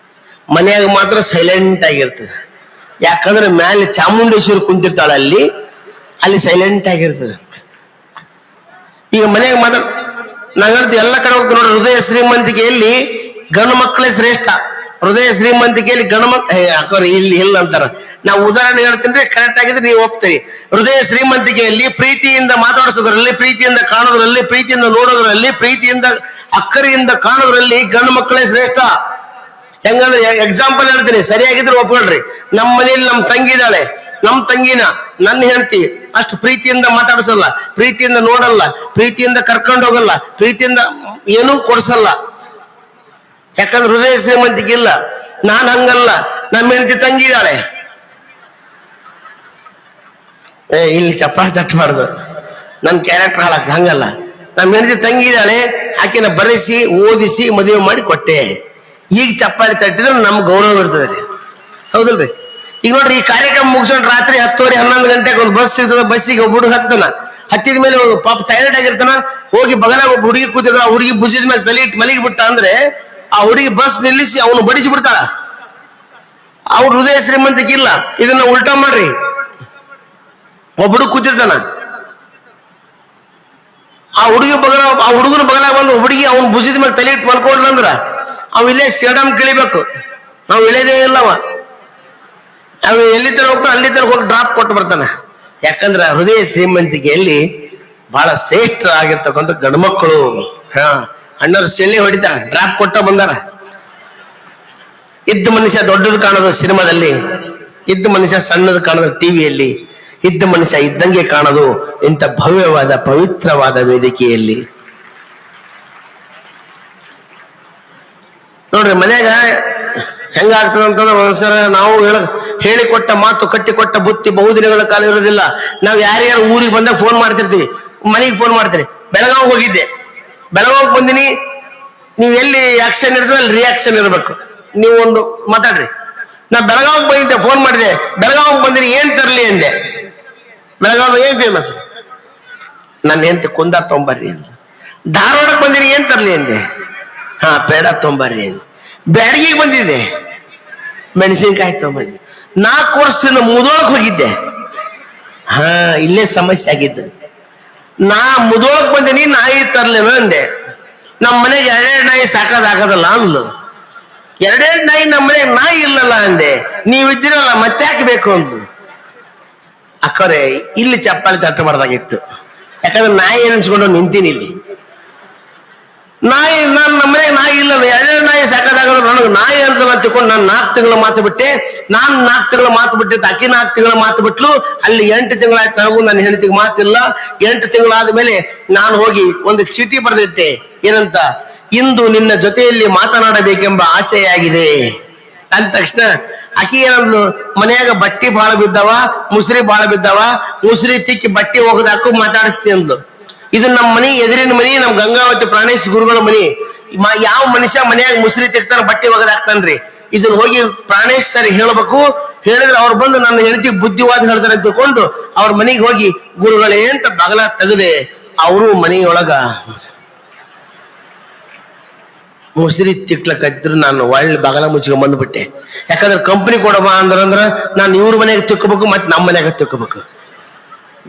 ಮನೆಯಾಗ ಮಾತ್ರ ಸೈಲೆಂಟ್ ಆಗಿರ್ತದೆ. ಯಾಕಂದ್ರೆ ಮ್ಯಾಲೆ ಚಾಮುಂಡೇಶ್ವರಿ ಕುಂತಿರ್ತಾಳ, ಅಲ್ಲಿ ಸೈಲೆಂಟ್ ಆಗಿರ್ತದೆ. ಈಗ ಮನೆಯಾಗ ಮಾತ್ರ ನಾವ್ ಹೇಳ್ತೀವಿ, ಎಲ್ಲ ಕಡೆ ಹೋಗ್ತೀವಿ ನೋಡ್ರಿ. ಹೃದಯ ಶ್ರೀಮಂತಿಕೆಯಲ್ಲಿ ಗಂಡು ಮಕ್ಕಳೇ ಶ್ರೇಷ್ಠ. ಹೃದಯ ಶ್ರೀಮಂತಿಕೆಯಲ್ಲಿ ಗಂಡು ಮಕ್ಕಳು ಇಲ್ಲಿ ಇಲ್ಲ ಅಂತಾರ. ನಾವು ಉದಾಹರಣೆ ಹೇಳ್ತೀನಿ, ಕರೆಕ್ಟ್ ಆಗಿದ್ರೆ ನೀವು ಒಪ್ತೀರಿ. ಹೃದಯ ಶ್ರೀಮಂತಿಕೆಯಲ್ಲಿ ಪ್ರೀತಿಯಿಂದ ಮಾತಾಡಿಸೋದ್ರಲ್ಲಿ, ಪ್ರೀತಿಯಿಂದ ಕಾಣೋದ್ರಲ್ಲಿ, ಪ್ರೀತಿಯಿಂದ ನೋಡೋದ್ರಲ್ಲಿ, ಪ್ರೀತಿಯಿಂದ ಅಕ್ಕರಿಯಿಂದ ಕಾಣೋದ್ರಲ್ಲಿ ಗಂಡು ಮಕ್ಕಳೇ ಶ್ರೇಷ್ಠ. ಹೆಂಗಂದ್ರೆ ಎಕ್ಸಾಂಪಲ್ ಹೇಳ್ತೀನಿ, ಸರಿಯಾಗಿದ್ರೆ ಒಪ್ಕೊಳ್ರಿ. ನಮ್ಮ ಮನೆಯಲ್ಲಿ ನಮ್ ತಂಗಿದಾಳೆ, ನಮ್ ತಂಗಿನ ನನ್ನ ಹೆಂಡತಿ ಅಷ್ಟು ಪ್ರೀತಿಯಿಂದ ಮಾತಾಡಿಸಲ್ಲ, ಪ್ರೀತಿಯಿಂದ ನೋಡಲ್ಲ, ಪ್ರೀತಿಯಿಂದ ಕರ್ಕೊಂಡು ಹೋಗಲ್ಲ, ಪ್ರೀತಿಯಿಂದ ಏನೂ ಕೊಡ್ಸಲ್ಲ. ಯಾಕಂದ್ರೆ ಹೃದಯ ಶ್ರೀಮಂತಿಕೆ ಇಲ್ಲ. ನಾನ್ ಹಂಗಲ್ಲ, ನಮ್ಮ ಹೆಂಡತಿ ತಂಗಿದಾಳೆ, ಇಲ್ಲಿ ಚಪ್ಪಾಳೆ ತಟ್ಟಬಾರ್ದು, ನನ್ನ ಕ್ಯಾರೆಕ್ಟರ್ ಹಾಳಾಗ್ತದೆ. ಹಂಗಲ್ಲ, ನಮ್ಮ ಹೆಂಡತಿ ತಂಗಿದಾಳೆ, ಆಕಿನ ಬರೆಸಿ ಓದಿಸಿ ಮದುವೆ ಮಾಡಿ ಕೊಟ್ಟೆ. ಈಗ ಚಪ್ಪಾಳೆ ತಟ್ಟಿದ್ರೆ ನಮ್ಗೆ ಗೌರವ ಇರ್ತದೆ ರೀ, ಹೌದಲ್ರಿ? ಈಗ ನೋಡ್ರಿ, ಈ ಕಾರ್ಯಕ್ರಮ ಮುಗಿಸ್ಕೊಂಡು ರಾತ್ರಿ 10:30 11 ಗಂಟೆಗೆ ಒಂದು ಬಸ್ ಇರ್ತದ. ಬಸ್ಸಿಗೆ ಒಬ್ಬ ಹುಡುಗ ಹತ್ತಿದ ಮೇಲೆ ಪಾಪ ಟೈರ್ಡ್ ಆಗಿರ್ತಾನ, ಹೋಗಿ ಬಗಲಾಗ ಒಬ್ಬ ಹುಡುಗಿ ಕೂತಿರ್ತಾನ, ಆ ಹುಡುಗಿ ಭುಜದ ಮೇಲೆ ತಲೆ ಇಟ್ಟು ಮಲಗಿ ಬಿಟ್ಟ ಅಂದ್ರೆ ಆ ಹುಡುಗಿ ಬಸ್ ನಿಲ್ಲಿಸಿ ಅವನು ಬಡಿಸಿ ಬಿಡ್ತಾಳ. ಅವ್ರ ಹೃದಯ ಶ್ರೀಮಂತಿಕೆ ಇಲ್ಲ. ಇದನ್ನ ಉಲ್ಟಾ ಮಾಡ್ರಿ, ಒಬ್ಬ ಹುಡುಗ ಕೂತಿರ್ತಾನ, ಆ ಹುಡುಗನ ಬಗಲಾಗ ಬಂದು ಹುಡುಗಿ ಅವನ ಭುಜದ ಮೇಲೆ ತಲೆ ಇಟ್ಟು ಮಲ್ಕೊಂಡ್ರಂದ್ರ ಅವ್ ಇಲ್ಲೇ ಸೇಡಮ್ ಕೇಳಿಬೇಕು. ನಾವು ಇಳಿಯೋದೇ ಇಲ್ಲವ, ಅವ್ ಎಲ್ಲಿ ತರ ಹೋಗ್ತಾನ ಅಲ್ಲಿ ತರ ಹೋಗಿ ಡ್ರಾಪ್ ಕೊಟ್ಟು ಬರ್ತಾನ. ಯಾಕಂದ್ರ ಹೃದಯ ಶ್ರೀಮಂತಿಕೆಯಲ್ಲಿ ಬಹಳ ಶ್ರೇಷ್ಠ ಆಗಿರ್ತಕ್ಕಂಥ ಗಂಡು ಮಕ್ಕಳು. ಅಣ್ಣರು ಸೆಳ್ಳಿ ಹೊಡಿತಾರ, ಡ್ರಾಪ್ ಕೊಟ್ಟ ಬಂದಾರ. ಇದ್ದ ಮನುಷ್ಯ ದೊಡ್ಡದು ಕಾಣೋದು ಸಿನಿಮಾದಲ್ಲಿ, ಇದ್ದ ಮನುಷ್ಯ ಸಣ್ಣದು ಕಾಣೋದು ಟಿವಿಯಲ್ಲಿ, ಇದ್ದ ಮನುಷ್ಯ ಇದ್ದಂಗೆ ಕಾಣೋದು ಇಂಥ ಭವ್ಯವಾದ ಪವಿತ್ರವಾದ ವೇದಿಕೆಯಲ್ಲಿ. ನೋಡ್ರಿ, ಮನ್ಯಾಗ ಹೆಂಗಾಗ್ತದ ಅಂತಂದ್ರೆ ಒಂದ್ಸಲ ನಾವು ಹೇಳಿಕೊಟ್ಟ ಮಾತು ಕಟ್ಟಿಕೊಟ್ಟ ಬುತ್ತಿ ಬಹುದಿನಗಳ ಕಾಲ ಇರೋದಿಲ್ಲ. ನಾವ್ ಯಾರ್ಯಾರು ಊರಿಗೆ ಬಂದಾಗ ಫೋನ್ ಮಾಡ್ತಿರ್ತೀವಿ, ಮನೆಗೆ ಫೋನ್ ಮಾಡ್ತೀರಿ. ಬೆಳಗಾವ್ ಹೋಗಿದ್ದೆ, ಬೆಳಗಾವ್ ಬಂದಿನಿ, ನೀವು ಎಲ್ಲಿ ಆಕ್ಷನ್ ಇರ್ತದೆ ಅಲ್ಲಿ ರಿಯಾಕ್ಷನ್ ಇರಬೇಕು. ನೀವು ಒಂದು ಮಾತಾಡ್ರಿ. ನಾ ಬೆಳಗಾವಿಗೆ ಬಂದಿದ್ದೆ, ಫೋನ್ ಮಾಡಿದೆ, ಬೆಳಗಾವಿಗೆ ಬಂದಿರಿ ಏನ್ ತರ್ಲಿ ಅಂದೆ. ಬೆಳಗಾವಿ ಏನ್ ಫೇಮಸ್? ನನ್ನ ಹೆಂಡತಿ ಕುಂದ ತೊಂಬರ್ರಿ ಅಂದ. ಧಾರವಾಡಕ್ಕೆ ಬಂದಿರಿ ಏನ್ ತರ್ಲಿ ಅಂದೆ. ಹಾ ಪೇಡ ತೊಂಬರ್ರಿ ಅಂದೆ. ಬ್ಯಾಡಗಿಗೆ ಬಂದಿದ್ದೆ, ಮೆಣಸಿನ್ಕಾಯಿ ತೊಂಬಂದಿ. 4 ವರ್ಷದಿಂದ ಮುದೋಳಕ್ ಹೋಗಿದ್ದೆ. ಹಾ ಇಲ್ಲೇ ಸಮಸ್ಯೆ ಆಗಿದ್ದು. ನಾ ಮುದೋಳಕ್ ಬಂದಿನಿ, ನಾಯಿ ತರ್ಲೇನ ಅಂದೆ. ನಮ್ಮ ಮನೆಗೆ 2 ನಾಯಿ ಸಾಕೋದಾಗದಲ್ಲ ಅಂದ್ಲು. 2 ನಾಯಿ ನಮ್ಮ ಮನೆಗೆ ನಾಯಿ ಇಲ್ಲಲ್ಲ ಅಂದೆ. ನೀವಿದ್ದೀರಲ್ಲ ಮತ್ತೆ ಹಾಕಬೇಕು ಅಂದ್ಲು. ಅಕ್ಕರೆ ಇಲ್ಲಿ ಚಪ್ಪಾಳಿ ತಟ್ಟ ಮಾಡ್ದಾಗಿತ್ತು. ಯಾಕಂದ್ರೆ ನಾಯಿ ಎನಿಸ್ಕೊಂಡು ನಿಂತೀನಿ ಇಲ್ಲಿ. ನಾಯಿ ನಾನು ನಮ್ಮ ಮನೆಗೆ ನಾಯಿ ಇಲ್ಲ, 2 ನಾಯಿ ಸಾಕೋದಾಗಲ್ಲ. ನನಗೆ ನಾಯಿ ಅಂತಲ್ಲ ತಿಳ್ಕೊಂಡು ನಾನು 4 ತಿಂಗಳ ಮಾತು ಬಿಟ್ಟೆ. ನಾನು 4 ತಿಂಗಳ ಮಾತು ಬಿಟ್ಟಿದ್ದೆ, ಅಕ್ಕಿ 4 ತಿಂಗಳ ಮಾತು ಬಿಟ್ಲು. ಅಲ್ಲಿ 8 ತಿಂಗಳಾಯ್ತು, ನನಗೂ ನನ್ನ ಹೆಂಡತಿಗೆ ಮಾತಿಲ್ಲ. 8 ತಿಂಗಳಾದ ಮೇಲೆ ನಾನು ಹೋಗಿ ಒಂದು ಚೀಟಿ ಬರೆದಿಟ್ಟೆ. ಏನಂತ? ಇಂದು ನಿನ್ನ ಜೊತೆಯಲ್ಲಿ ಮಾತನಾಡಬೇಕೆಂಬ ಆಸೆಯಾಗಿದೆ ಅಂದ ತಕ್ಷಣ ಅಕ್ಕಿ ಏನಂದ್ಲು, ಮನೆಯಾಗ ಬಟ್ಟಿ ಬಾಳ ಬಿದ್ದಾವ, ಮುಸ್ರಿ ಬಾಳ ಬಿದ್ದಾವ, ಮುಸ್ರಿ ತಿಕ್ಕಿ ಬಟ್ಟಿ ಹೋಗದಾಕು ಮಾತಾಡಿಸ್ತೀನಿ ಅಂದ್ಲು. ಇದು ನಮ್ಮ ಮನಿ ಎದುರಿನ ಮನಿ, ನಮ್ ಗಂಗಾವತಿ ಪ್ರಾಣೇಶ್ ಗುರುಗಳ ಮನಿ. ಯಾವ ಮನುಷ್ಯ ಮನೆಯಾಗ ಮುಸ್ರಿ ತಿಕ್ತಾನ ಬಟ್ಟಿ ಒಗದಾಕ್ತಾನ್ರಿ? ಇದನ್ನ ಹೋಗಿ ಪ್ರಾಣೇಶ್ ಸರ್ ಹೇಳ್ಬೇಕು. ಹೇಳಿದ್ರೆ ಅವ್ರು ಬಂದು ನನ್ನ ಹೆಂಡತಿ ಬುದ್ಧಿವಾದ ಹೇಳ್ತಾರೆ ಅಂತ ತಿಳ್ಕೊಂಡು ಅವ್ರ ಮನೆಗೆ ಹೋಗಿ ಗುರುಗಳೇ ಅಂತ ಬಗಲ ತೆಗದೆ ಅವರು ಮನೆಯೊಳಗ ಮುಸ್ರಿ ತಿಕ್ಲಕ್ಕಿದ್ರು. ನಾನು ಒಳ್ಳೆ ಬಗಲ ಮುಚ್ಕೊಂಡ್ ಬಂದ್ಬಿಟ್ಟೆ. ಯಾಕಂದ್ರೆ ಕಂಪ್ನಿ ಕೊಡಬಾ ಅಂದ್ರ ನಾನು ಇವ್ರ ಮನೆಗೆ ತಿಕ್ಕಬೇಕು, ಮತ್ತೆ ನಮ್ಮ ಮನೆಯಾಗ ತಿಕ್ಕಬೇಕು.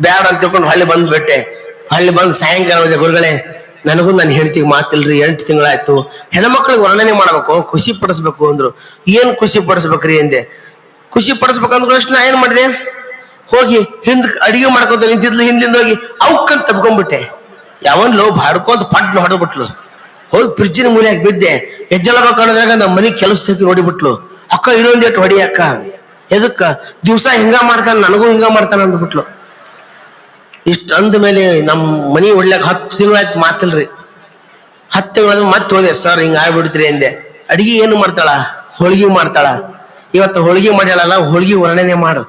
ಬ್ಯಾಡ ಅಂತ ತಿಳ್ಕೊಂಡು ಹಳ್ಳಿ ಬಂದ್ಬಿಟ್ಟೆ. ಹಳ್ಳಿ ಬಂದು ಸಾಯಂಕಾಲ ಹೋದೆ, ಗುರುಗಳೇ ನನಗೂ ನನ್ನ ಹೆಂಡತಿಗೆ ಮಾತಿಲ್ರಿ, 8 ತಿಂಗಳಾಯ್ತು, ಹೆಣ್ಮಕ್ಳಿಗೆ ವರ್ಣನೆ ಮಾಡ್ಬೇಕು, ಖುಷಿ ಪಡಿಸ್ಬೇಕು ಅಂದ್ರು. ಏನ್ ಖುಷಿ ಪಡಿಸ್ಬೇಕ್ರಿ ಅಂದೆ. ಖುಷಿ ಪಡಿಸ್ಬೇಕಂದ್ರೆ ಅಷ್ಟು ನಾ ಏನ್ ಮಾಡಿದೆ, ಹೋಗಿ ಅಡಿಗೆ ಮಾಡ್ಕೊಂತ ನಿಂತಿದ್ಲು, ಹಿಂದಿಂದ ಹೋಗಿ ಅವಕ್ಕಂತ ತಪ್ಕೊಂಡ್ಬಿಟ್ಟೆ. ಯಾವನ್ಲೋ ಬಾಡ್ಕೊಂತ ಪಡ್ನ ಹೊಡೆದ್ಬಿಟ್ಲು. ಹೋಗಿ ಫ್ರಿಜ್ಜಿನ ಮೂಲೆಯಾಗಿ ಬಿದ್ದೆ. ಎಜ್ಜೊಳಗ ನಮ್ಮ ಮನೆ ಕೆಲಸಕ್ಕೆ ನೋಡಿಬಿಟ್ಲು. ಅಕ್ಕ ಇನ್ನೊಂದೇಟು ಹೊಡಿ ಅಕ್ಕ. ಎದಕ್ಕ? ದಿವ್ಸ ಹಿಂಗ ಮಾಡ್ತಾನ, ನನಗೂ ಹಿಂಗ ಮಾಡ್ತಾನ ಅಂದ್ಬಿಟ್ಲು. ಇಷ್ಟ ಅಂದ ಮೇಲೆ ನಮ್ಮ ಮನಿ ಒಳ್ಳೆಗ 10 ತಿಂಗಳಾಯ್ತು ಮಾತಿಲ್ರಿ. 10 ತಿಂಗಳ ಮತ್ತೆ ಹೋದೆ, ಸರ್ ಹಿಂಗ ಆಗ್ಬಿಡ್ತೀರಿ ಅಂದೆ. ಅಡಿಗೆ ಏನು ಮಾಡ್ತಾಳ? ಹೋಳಿಗೆ ಮಾಡ್ತಾಳ. ಇವತ್ತು ಹೋಳಿಗೆ ಮಾಡ್ಯಾಳಲ್ಲ, ಹೋಳಿಗೆ ವರ್ಣನೆ ಮಾಡು,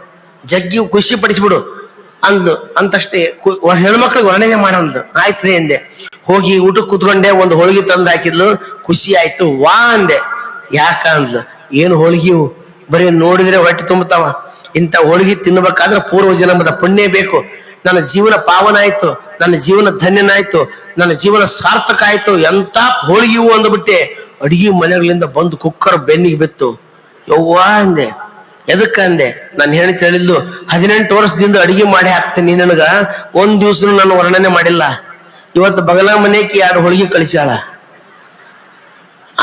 ಜಗ್ಗಿ ಖುಷಿ ಪಡಿಸ್ಬಿಡು ಅಂದ್ಲು. ಅಂತಷ್ಟೇ ಹೆಣ್ಮಕ್ಳಿಗೆ ವರ್ಣನೆ ಮಾಡಂದ್ಲು. ಆಯ್ತ್ರಿ ಅಂದೆ. ಹೋಗಿ ಊಟಕ್ಕೆ ಕೂತ್ಕೊಂಡೆ, ಒಂದು ಹೋಳಿಗೆ ತಂದು ಹಾಕಿದ್ಲು. ಖುಷಿ ಆಯ್ತು, ವಾ ಅಂದೆ. ಯಾಕ ಅಂದ್ಲು. ಏನು ಹೋಳಿಗೆವು, ಬರೀ ನೋಡಿದ್ರೆ ಹೊಟ್ಟೆ ತುಂಬತಾವ. ಇಂಥ ಹೋಳಿಗೆ ತಿನ್ಬೇಕಾದ್ರೆ ಪೂರ್ವ ಜನ್ಮದ ಪುಣ್ಯ ಬೇಕು. ನನ್ನ ಜೀವನ ಪಾವನ ಆಯ್ತು, ನನ್ನ ಜೀವನ ಧನ್ಯನಾಯ್ತು, ನನ್ನ ಜೀವನ ಸಾರ್ಥಕ ಆಯ್ತು. ಎಂತ ಹೋಳಿಗೆವು ಅಂದ್ಬಿಟ್ಟೆ. ಅಡಿಗೆ ಮನೆಗಳಿಂದ ಬಂದು ಕುಕ್ಕರ್ ಬೆನ್ನಿಗೆ ಬಿತ್ತು. ಯವ್ವ ಅಂದೆ. ಎದಕ್ಕ ಅಂದೆ. ನಾನು ಹೆಣ್ತಿ ಹೇಳಿದ್ಲು, 18 ವರ್ಷದಿಂದ ಅಡಿಗೆ ಮಾಡಿ ಹಾಕ್ತೀನಿ ನನಗ, 1 ದಿವ್ಸನು ನಾನು ವರ್ಣನೆ ಮಾಡಿಲ್ಲ. ಇವತ್ತು ಬಗಲ ಮನೆಗೆ 2 ಹೋಳಿಗೆ ಕಳಿಸ್ಯಾಳ.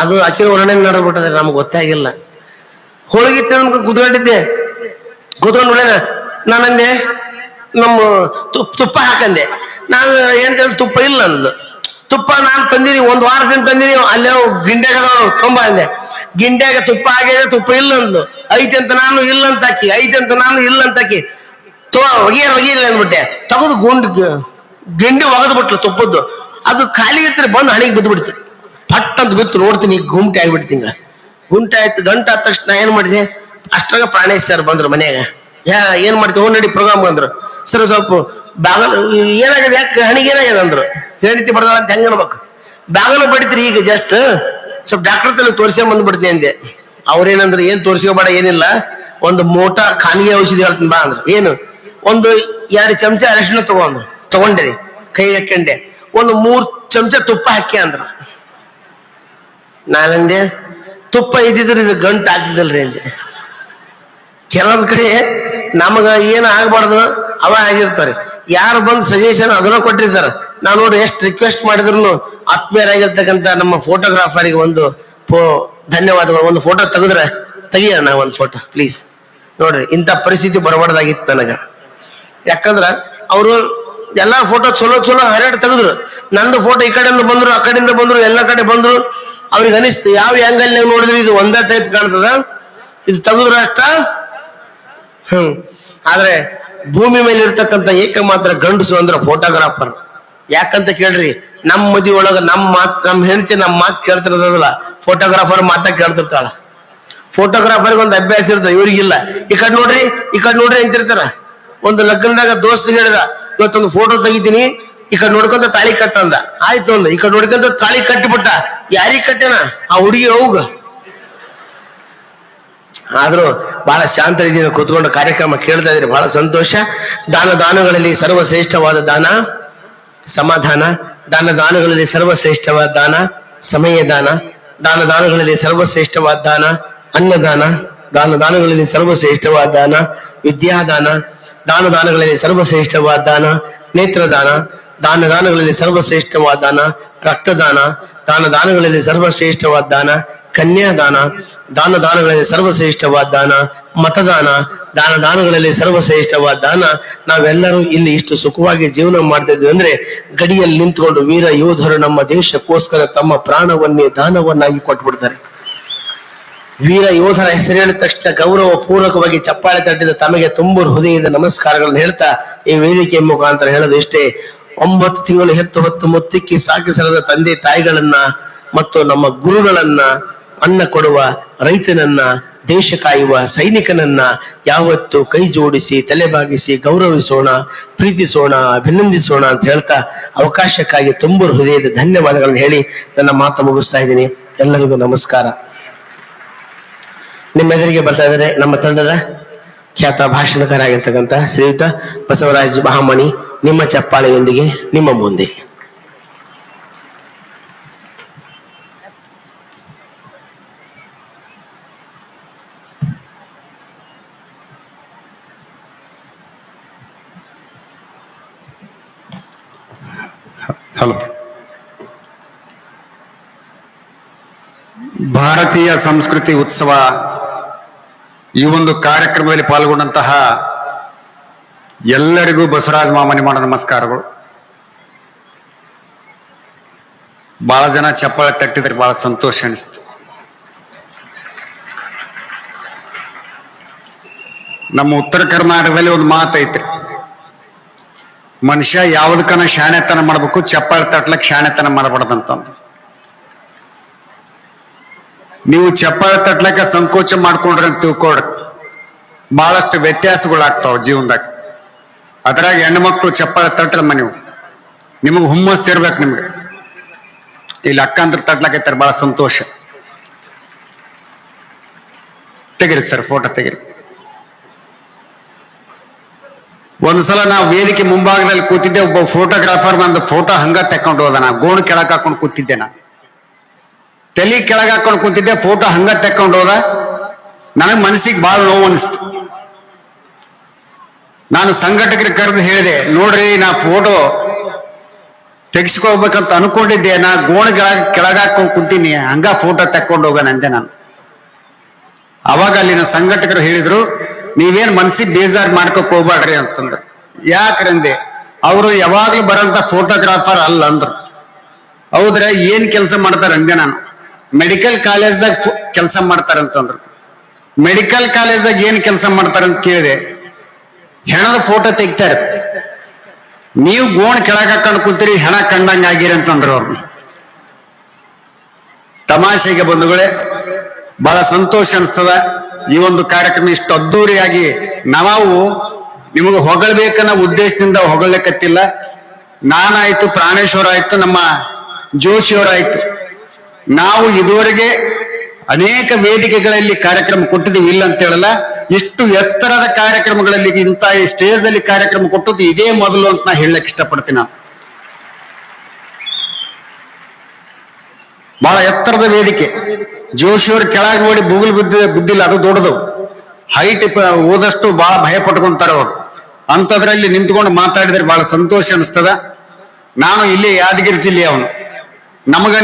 ಅದು ಆಕೆ ವರ್ಣನೆ ನಡೆದ್ಬಿಟ್ಟದೆ, ನಮ್ಗೆ ಗೊತ್ತಾಗಿಲ್ಲ. ಹೋಳಿಗೆ ತಿನ್ಬೇಕು ಕುತ್ಕೊಂಡಿದ್ದೆ. ಕೂತ್ಕೊಂಡು ನಾನಂದೆ, ನಮ್ಮ ತುಪ್ಪ ಹಾಕಂದೆ. ನಾನು ಹೇಳ್ತೇನೆ ತುಪ್ಪ ಇಲ್ಲ ಅಂದ್ಲು. ತುಪ್ಪ ನಾನು ತಂದಿನಿ, 1 ವಾರದಿಂದ ತಂದಿನಿ, ಅಲ್ಲೇ ಗಿಂಡ್ಯಾಗ ತುಂಬ ಅಂದೆ. ಗಿಂಡ್ಯಾಗ ತುಪ್ಪ ಆಗಿದೆ, ತುಪ್ಪ ಇಲ್ಲ ಅಂದ್ಲು. ಐತಂತ ನಾನು ಇಲ್ಲ ಅಂತ ಹಾಕಿ, ಐತಂತ ನಾನು ಇಲ್ಲ ಅಂತ ಹಾಕಿ ಒಗಿಲ್ಲ ಅಂದ್ಬಿಟ್ಟೆ. ತಗದು ಗಿಂಡಿ ಒಗದ್ ಬಿಟ್ಲು ತುಪ್ಪದ್ದು. ಅದು ಖಾಲಿ ಇದ್ರೆ ಬಂದು ಹಣಿಗೆ ಬಿದ್ದು ಬಿಡ್ತು. ಪಟ್ ಅಂತ ಬಿತ್ತು. ನೋಡ್ತೀನಿ ಗುಂಟೆ ಆಗಿಬಿಡ್ತೀನಿ. ಗುಂಟೆ ಆಯ್ತು. ಗಂಟೆ ಆದ ತಕ್ಷಣ ಏನ್ ಮಾಡಿದೆ, ಅಷ್ಟಾಗ ಪ್ರಾಣೇಶ್ ಸರ್ ಬಂದ್ರು ಮನೆಯಾಗ. ಏನ್ ಮಾಡ್ತೀವಿ, ಹೋಗಿ ನಡಿ ಪ್ರೋಗ್ರಾಮ್ ಬಂದ್ರು. ಸರ್ ಸ್ವಲ್ಪ ಬಾಗಲು ಏನಾಗಿದೆ, ಯಾಕೆ ಹಣಿಗೆ ಏನಾಗಿದೆ ಅಂದ್ರು. ಹೇಳಿತಿ ಬರ್ದಾಳ ಅಂತ ಹೆಂಗ ಅನ್ಬೇಕು. ಬಾಗಲು ಬಡಿತ್ರಿ ಈಗ ಜಸ್ಟ್ ಸ್ವಲ್ಪ ಡಾಕ್ಟರ್ ತಲೆ ತೋರ್ಸ್ಕೊಂಡ್ ಬಂದ್ಬಿಡ್ತೀನಿ ಅಂದೆ. ಅವ್ರೇನಂದ್ರೆ, ಏನ್ ತೋರ್ಸ್ಕೋಬೇಡ, ಏನಿಲ್ಲ, ಒಂದು ಮೋಟ ಖಾನಿಗೆ ಔಷಧಿ ಹೇಳ್ತೀನಿ ಬಾ ಅಂದ್ರು. ಏನು, ಒಂದು 2 ಚಮಚ ಅರಿಶಿನ ತಗೊಂಡ್ರಿ, ಕೈ ಹಾಕೊಂಡೆ. ಒಂದು 3 ಚಮಚ ತುಪ್ಪ ಹಾಕಿ ಅಂದ್ರು. ನಾನಂದೆ, ತುಪ್ಪ ಇದ್ದಿದ್ರೆ ಇದು ಗಂಟು ಆಗ್ತಿದ್ದಲ್ರಿ ಅಂದೆ. ಕೆಲವೊಂದ್ ಕಡೆ ನಮಗ ಏನು ಆಗ್ಬಾರ್ದು ಅವ ಆಗಿರ್ತಾರೆ. ಯಾರು ಬಂದು ಸಜೆಷನ್ ಅದನ್ನ ಕೊಟ್ಟಿರ್ತಾರ. ನಾವು ನೋಡಿ ಎಷ್ಟು ರಿಕ್ವೆಸ್ಟ್ ಮಾಡಿದ್ರು ಆತ್ಮೀಯರಾಗಿರ್ತಕ್ಕಂಥ ನಮ್ಮ ಫೋಟೋಗ್ರಾಫರಿಗೆ ಒಂದು ಧನ್ಯವಾದಗಳು. ಒಂದು ಫೋಟೋ ತೆಗಿಯ ನಾ ಒಂದು ಫೋಟೋ ಪ್ಲೀಸ್. ನೋಡ್ರಿ, ಇಂಥ ಪರಿಸ್ಥಿತಿ ಬರಬಾರ್ದಾಗಿತ್ತು ನನಗ. ಯಾಕಂದ್ರ ಅವರು ಎಲ್ಲಾ ಫೋಟೋ ಚಲೋ ಹರಡ್ ತೆಗೆದ್ರು. ನಂದು ಫೋಟೋ ಈ ಕಡೆಯಿಂದ ಬಂದ್ರು, ಆ ಕಡೆಯಿಂದ ಬಂದ್ರು, ಎಲ್ಲ ಕಡೆ ಬಂದ್ರು. ಅವ್ರಿಗೆ ಅನಿಸ್ತು, ಯಾವ ಆಂಗಲ್ ನೋಡಿದ್ರೆ ಇದು ಒಂದೇ ಟೈಪ್ ಕಾಣ್ತದ, ಇದು ತೆಗೆದ್ರ ಅಷ್ಟ. ಆದ್ರೆ ಭೂಮಿ ಮೇಲೆ ಇರ್ತಕ್ಕಂಥ ಏಕಮಾತ್ರ ಗಂಡಸು ಅಂದ್ರೆ ಫೋಟೋಗ್ರಾಫರ್. ಯಾಕಂತ ಕೇಳ್ರಿ, ನಮ್ಮ ಮದಿ ಒಳಗ ನಮ್ಮ ಹೆಂಡತಿ ನಮ್ಮ ಮಾತು ಕೇಳ್ತಿರೋದಲ್ಲ, ಫೋಟೋಗ್ರಾಫರ್ ಮಾತಾ ಕೇಳ್ತಿರ್ತಾಳ. ಫೋಟೋಗ್ರಾಫರ್ಗೆ ಒಂದು ಅಭ್ಯಾಸ ಇರ್ತದೆ, ಇವ್ರಿಗಿಲ್ಲ. ಈ ಕಡೆ ನೋಡ್ರಿ ಅಂತಿರ್ತಾರ. ಒಂದು ಲಗ್ನದಾಗ ದೋಸ್ತ್ ಹೇಳಿದ, ಇವತ್ತೊಂದು ಫೋಟೋ ತೆಗಿತೀನಿ, ಈ ಕಡೆ ನೋಡ್ಕೊಂತ ತಾಳಿ ಕಟ್ಟಂದ, ಆಯ್ತು ಅಂದ. ಈ ಕಡೆ ನೋಡ್ಕೊಂತ ತಾಳಿ ಕಟ್ಟಿಬಿಟ್ಟ. ಯಾರಿಗ್ ಕಟ್ಟೆನ? ಆ ಹುಡುಗಿ ಹೋಗ. ಆದ್ರೂ ಬಹಳ ಶಾಂತ ರೀತಿಯಿಂದ ಕೂತ್ಕೊಂಡು ಕಾರ್ಯಕ್ರಮ ಕೇಳ್ತಾ ಇದ್ರೆ ಬಹಳ ಸಂತೋಷ. ದಾನಗಳಲ್ಲಿ ಸರ್ವಶ್ರೇಷ್ಠವಾದ ದಾನ ಸಮಾಧಾನ, ದಾನಗಳಲ್ಲಿ ಸರ್ವಶ್ರೇಷ್ಠವಾದ ದಾನ ಸಮಯ ದಾನ, ದಾನಗಳಲ್ಲಿ ಸರ್ವಶ್ರೇಷ್ಠವಾದ ದಾನ ಅನ್ನದಾನ, ದಾನಗಳಲ್ಲಿ ಸರ್ವಶ್ರೇಷ್ಠವಾದ ದಾನ ವಿದ್ಯಾದಾನ, ದಾನಗಳಲ್ಲಿ ಸರ್ವಶ್ರೇಷ್ಠವಾದ ದಾನ ನೇತ್ರದಾನ, ದಾನಗಳಲ್ಲಿ ಸರ್ವಶ್ರೇಷ್ಠವಾದ ದಾನ ರಕ್ತದಾನ, ದಾನಗಳಲ್ಲಿ ಸರ್ವಶ್ರೇಷ್ಠವಾದ ದಾನ ಕನ್ಯಾದಾನ, ದಾನಗಳಲ್ಲಿ ಸರ್ವಶ್ರೇಷ್ಠವಾದ ದಾನ ಮತದಾನ, ದಾನಗಳಲ್ಲಿ ಸರ್ವಶ್ರೇಷ್ಠವಾದ ದಾನ. ನಾವೆಲ್ಲರೂ ಇಲ್ಲಿ ಇಷ್ಟು ಸುಖವಾಗಿ ಜೀವನ ಮಾಡ್ತಾ ಇದ್ವಿ ಅಂದ್ರೆ ಗಡಿಯಲ್ಲಿ ನಿಂತ್ಕೊಂಡು ವೀರ ಯೋಧರು ನಮ್ಮ ದೇಶಕ್ಕೋಸ್ಕರ ತಮ್ಮ ಪ್ರಾಣವನ್ನೇ ದಾನವನ್ನಾಗಿ ಕೊಟ್ಬಿಡ್ತಾರೆ. ವೀರ ಯೋಧರ ಹೆಸರು ಹೇಳಿದ ತಕ್ಷಣ ಗೌರವ ಪೂರ್ವಕವಾಗಿ ಚಪ್ಪಾಳೆ ತಟ್ಟಿದ ತಮಗೆ ತುಂಬ ಹೃದಯದ ನಮಸ್ಕಾರಗಳನ್ನು ಹೇಳ್ತಾ ಈ ವೇದಿಕೆ ಮುಖಾಂತರ ಹೇಳೋದು ಇಷ್ಟೇ. 9 ತಿಂಗಳು ಹೆತ್ತು ಹೊತ್ತು ಮುತ್ತಿಕ್ಕಿ ಸಾಕಿಸಲದ ತಂದೆ ತಾಯಿಗಳನ್ನ ಮತ್ತು ನಮ್ಮ ಗುರುಗಳನ್ನ, ಅನ್ನ ಕೊಡುವ ರೈತನನ್ನ, ದೇಶ ಕಾಯುವ ಸೈನಿಕನನ್ನ ಯಾವತ್ತು ಕೈ ಜೋಡಿಸಿ ತಲೆಬಾಗಿಸಿ ಗೌರವಿಸೋಣ, ಪ್ರೀತಿಸೋಣ, ಅಭಿನಂದಿಸೋಣ ಅಂತ ಹೇಳ್ತಾ ಅವಕಾಶಕ್ಕಾಗಿ ತುಂಬ ಹೃದಯದ ಧನ್ಯವಾದಗಳನ್ನು ಹೇಳಿ ನನ್ನ ಮಾತು ಮುಗಿಸ್ತಾ ಇದ್ದೀನಿ. ಎಲ್ಲರಿಗೂ ನಮಸ್ಕಾರ. ನಿಮ್ಮೆದುರಿಗೆ ಬರ್ತಾ ಇದ್ದಾರೆ ನಮ್ಮ ತಂಡದ ಖ್ಯಾತ ಭಾಷಣಕಾರರಾಗಿರ್ತಕ್ಕಂಥ ಶ್ರೀಯುತ ಬಸವರಾಜ್ ಮಹಾಮಣಿ. ನಿಮ್ಮ ಚಪ್ಪಾಳೆಯೊಂದಿಗೆ ನಿಮ್ಮ ಮುಂದೆ. ಹಲೋ. ಭಾರತೀಯ ಸಂಸ್ಕೃತಿ ಉತ್ಸವ ಈ ಒಂದು ಕಾರ್ಯಕ್ರಮದಲ್ಲಿ ಪಾಲ್ಗೊಂಡಂತಹ ಎಲ್ಲರಿಗೂ ಬಸವರಾಜ ಮಾಮನಿ ಮಾಡೋ ನಮಸ್ಕಾರಗಳು. ಬಹಳ ಜನ ಚಪ್ಪಾಳೆ ತಟ್ಟಿದ್ರೆ ಬಹಳ ಸಂತೋಷ ಅನಿಸ್ತು. ನಮ್ಮ ಉತ್ತರ ಕರ್ನಾಟಕದಲ್ಲಿ ಒಂದು ಮಾತೈತ್ರಿ, ಮನುಷ್ಯ ಯಾವ್ದಕ್ಕನ ಶಾಣೆತನ ಮಾಡ್ಬೇಕು, ಚಪ್ಪಾಳೆ ತಟ್ಲಕ್ ಶಾಣೆತನ ಮಾಡಬಾರ್ದಂತಂದು. ನೀವು ಚಪ್ಪಾಳೆ ತಟ್ಲಕ್ಕ ಸಂಕೋಚ ಮಾಡ್ಕೊಂಡ್ರಿ ಅಂತ ತಿಳ್ಕೊಡ್ರಿ, ಬಹಳಷ್ಟು ವ್ಯತ್ಯಾಸಗಳಾಗ್ತಾವ ಜೀವನದಾಗ. ಅದ್ರಾಗ ಹೆಣ್ಮಕ್ಳು ಚಪ್ಪಾಳೆ ತಟ್ರಮ್ಮ, ನಿಮಗೆ ಹುಮ್ಮಸ್ ಇರ್ಬೇಕು. ನಿಮ್ಗೆ ಇಲ್ಲಿ ಅಕ್ಕಂದ್ರ ತಟ್ಲಕೈತಾರ, ಬಹಳ ಸಂತೋಷ. ತೆಗಿರಿ ಸರ್, ಫೋಟೋ ತೆಗಿರಿ. ಒಂದ್ಸಲ ನಾವು ವೇದಿಕೆ ಮುಂಭಾಗದಲ್ಲಿ ಕೂತಿದ್ದೆ, ಒಬ್ಬ ಫೋಟೋಗ್ರಾಫರ್ ನಂದು ಫೋಟೋ ಹಂಗ ತೆಕ್ಕೊಂಡು ಹೋದ. ನಾ ಗೋಣ್ ಕೆಳಗೆ ಹಾಕೊಂಡು ಕೂತಿದ್ದೆ, ನಾ ತಲೆ ಕೆಳಗೆ ಹಾಕೊಂಡು ಕೂತಿದ್ದೆ, ಫೋಟೋ ಹಂಗ ತೆಕ್ಕೊಂಡು ಹೋದ. ನನಗ್ ಮನಸ್ಸಿಗೆ ಬಹಳ ನೋವು ಅನಿಸ್ತು. ನಾನು ಸಂಘಟಕರಿಗೆ ಕರೆದು ಹೇಳಿದೆ, ನೋಡ್ರಿ ನಾ ಫೋಟೋ ತೆಗಿಸ್ಕೋಬೇಕಂತ ಅನ್ಕೊಂಡಿದ್ದೆ, ನಾ ಗೋಣ ಕೆಳಗೆ ಹಾಕೊಂಡು ಕುಂತೀನಿ, ಹಂಗ ಫೋಟೋ ತೆಕ್ಕೊಂಡು ಹೋಗೋಣಂತೆ ನಾನು. ಅವಾಗ ಅಲ್ಲಿನ ಸಂಘಟಕರು ಹೇಳಿದ್ರು, ನೀವೇನ್ ಮನ್ಸಿಗೆ ಬೇಜಾರ್ ಮಾಡ್ಕೋಕ್ ಹೋಗ್ಬೇಡ್ರಿ ಅಂತಂದ್ರು. ಯಾಕ್ರಂದೆ, ಅವರು ಯಾವಾಗ್ಲೂ ಬರಂತ ಫೋಟೋಗ್ರಾಫರ್ ಅಲ್ಲ ಅಂದ್ರು. ಹೌದ್ರ, ಏನ್ ಕೆಲಸ ಮಾಡ್ತಾರ ಅಂದೆ ನಾನು. ಮೆಡಿಕಲ್ ಕಾಲೇಜ್ದಾಗ ಕೆಲಸ ಮಾಡ್ತಾರಂತಂದ್ರು. ಮೆಡಿಕಲ್ ಕಾಲೇಜ್ದಾಗ ಏನ್ ಕೆಲಸ ಮಾಡ್ತಾರಂತ ಕೇಳಿದೆ. ಹೆಣದ ಫೋಟೋ ತೆಗಿತಾರೆ, ನೀವು ಗೋಣ್ ಕೆಳಗೆ ಹಾಕೊಂಡು ಕೂತೀರಿ, ಹೆಣ ಕಂಡಂಗ ಆಗಿರಿ ಅಂತಂದ್ರು ಅವ್ರು. ತಮಾಷೆಗೆ ಬಂಧುಗಳೇ, ಬಹಳ ಸಂತೋಷ ಅನಿಸ್ತದ. ಈ ಒಂದು ಕಾರ್ಯಕ್ರಮ ಇಷ್ಟು ಅದ್ದೂರಿಯಾಗಿ ನಾವು ನಿಮಗೆ ಹೊಗಳಬೇಕನ್ನೋ ಉದ್ದೇಶದಿಂದ ಹೊಗಳಲಿಕ್ಕತ್ತಿಲ್ಲ. ನಾನಾಯ್ತು, ಪ್ರಾಣೇಶ್ವರ ಆಯ್ತು, ನಮ್ಮ ಜೋಶಿಯವರಾಯ್ತು, ನಾವು ಇದುವರೆಗೆ ಅನೇಕ ವೇದಿಕೆಗಳಲ್ಲಿ ಕಾರ್ಯಕ್ರಮ ಕೊಟ್ಟಿದ್ದೀವಿ, ಇಲ್ಲ ಅಂತ ಹೇಳಲ್ಲ. ಇಷ್ಟು ಎತ್ತರದ ಕಾರ್ಯಕ್ರಮಗಳಲ್ಲಿ, ಇಂಥ ಸ್ಟೇಜ್ ಅಲ್ಲಿ ಕಾರ್ಯಕ್ರಮ ಕೊಟ್ಟದ್ದು ಇದೇ ಮೊದಲು ಅಂತ ನಾ ಹೇಳಕ್ ಇಷ್ಟಪಡ್ತೀನಿ. ನಾನು ಬಹಳ ಎತ್ತರದ ವೇದಿಕೆ. ಜೋಶಿಯವ್ರ ಕೆಳಗೆ ನೋಡಿ ಬೂಗಲ್ ಬಿದ್ದಿಲ್ಲ, ಅದು ದೊಡ್ಡದು ಹೈಟ್. ಓದಷ್ಟು ಬಹಳ ಭಯ ಪಟ್ಕೊಂತಾರ ಅವ್ರು. ಅಂತದ್ರಲ್ಲಿ ನಿಂತ್ಕೊಂಡು ಮಾತಾಡಿದ್ರೆ ಬಹಳ ಸಂತೋಷ ಅನಿಸ್ತದ. ನಾನು ಇಲ್ಲಿ ಯಾದಗಿರಿ ಜಿಲ್ಲೆಯವನು.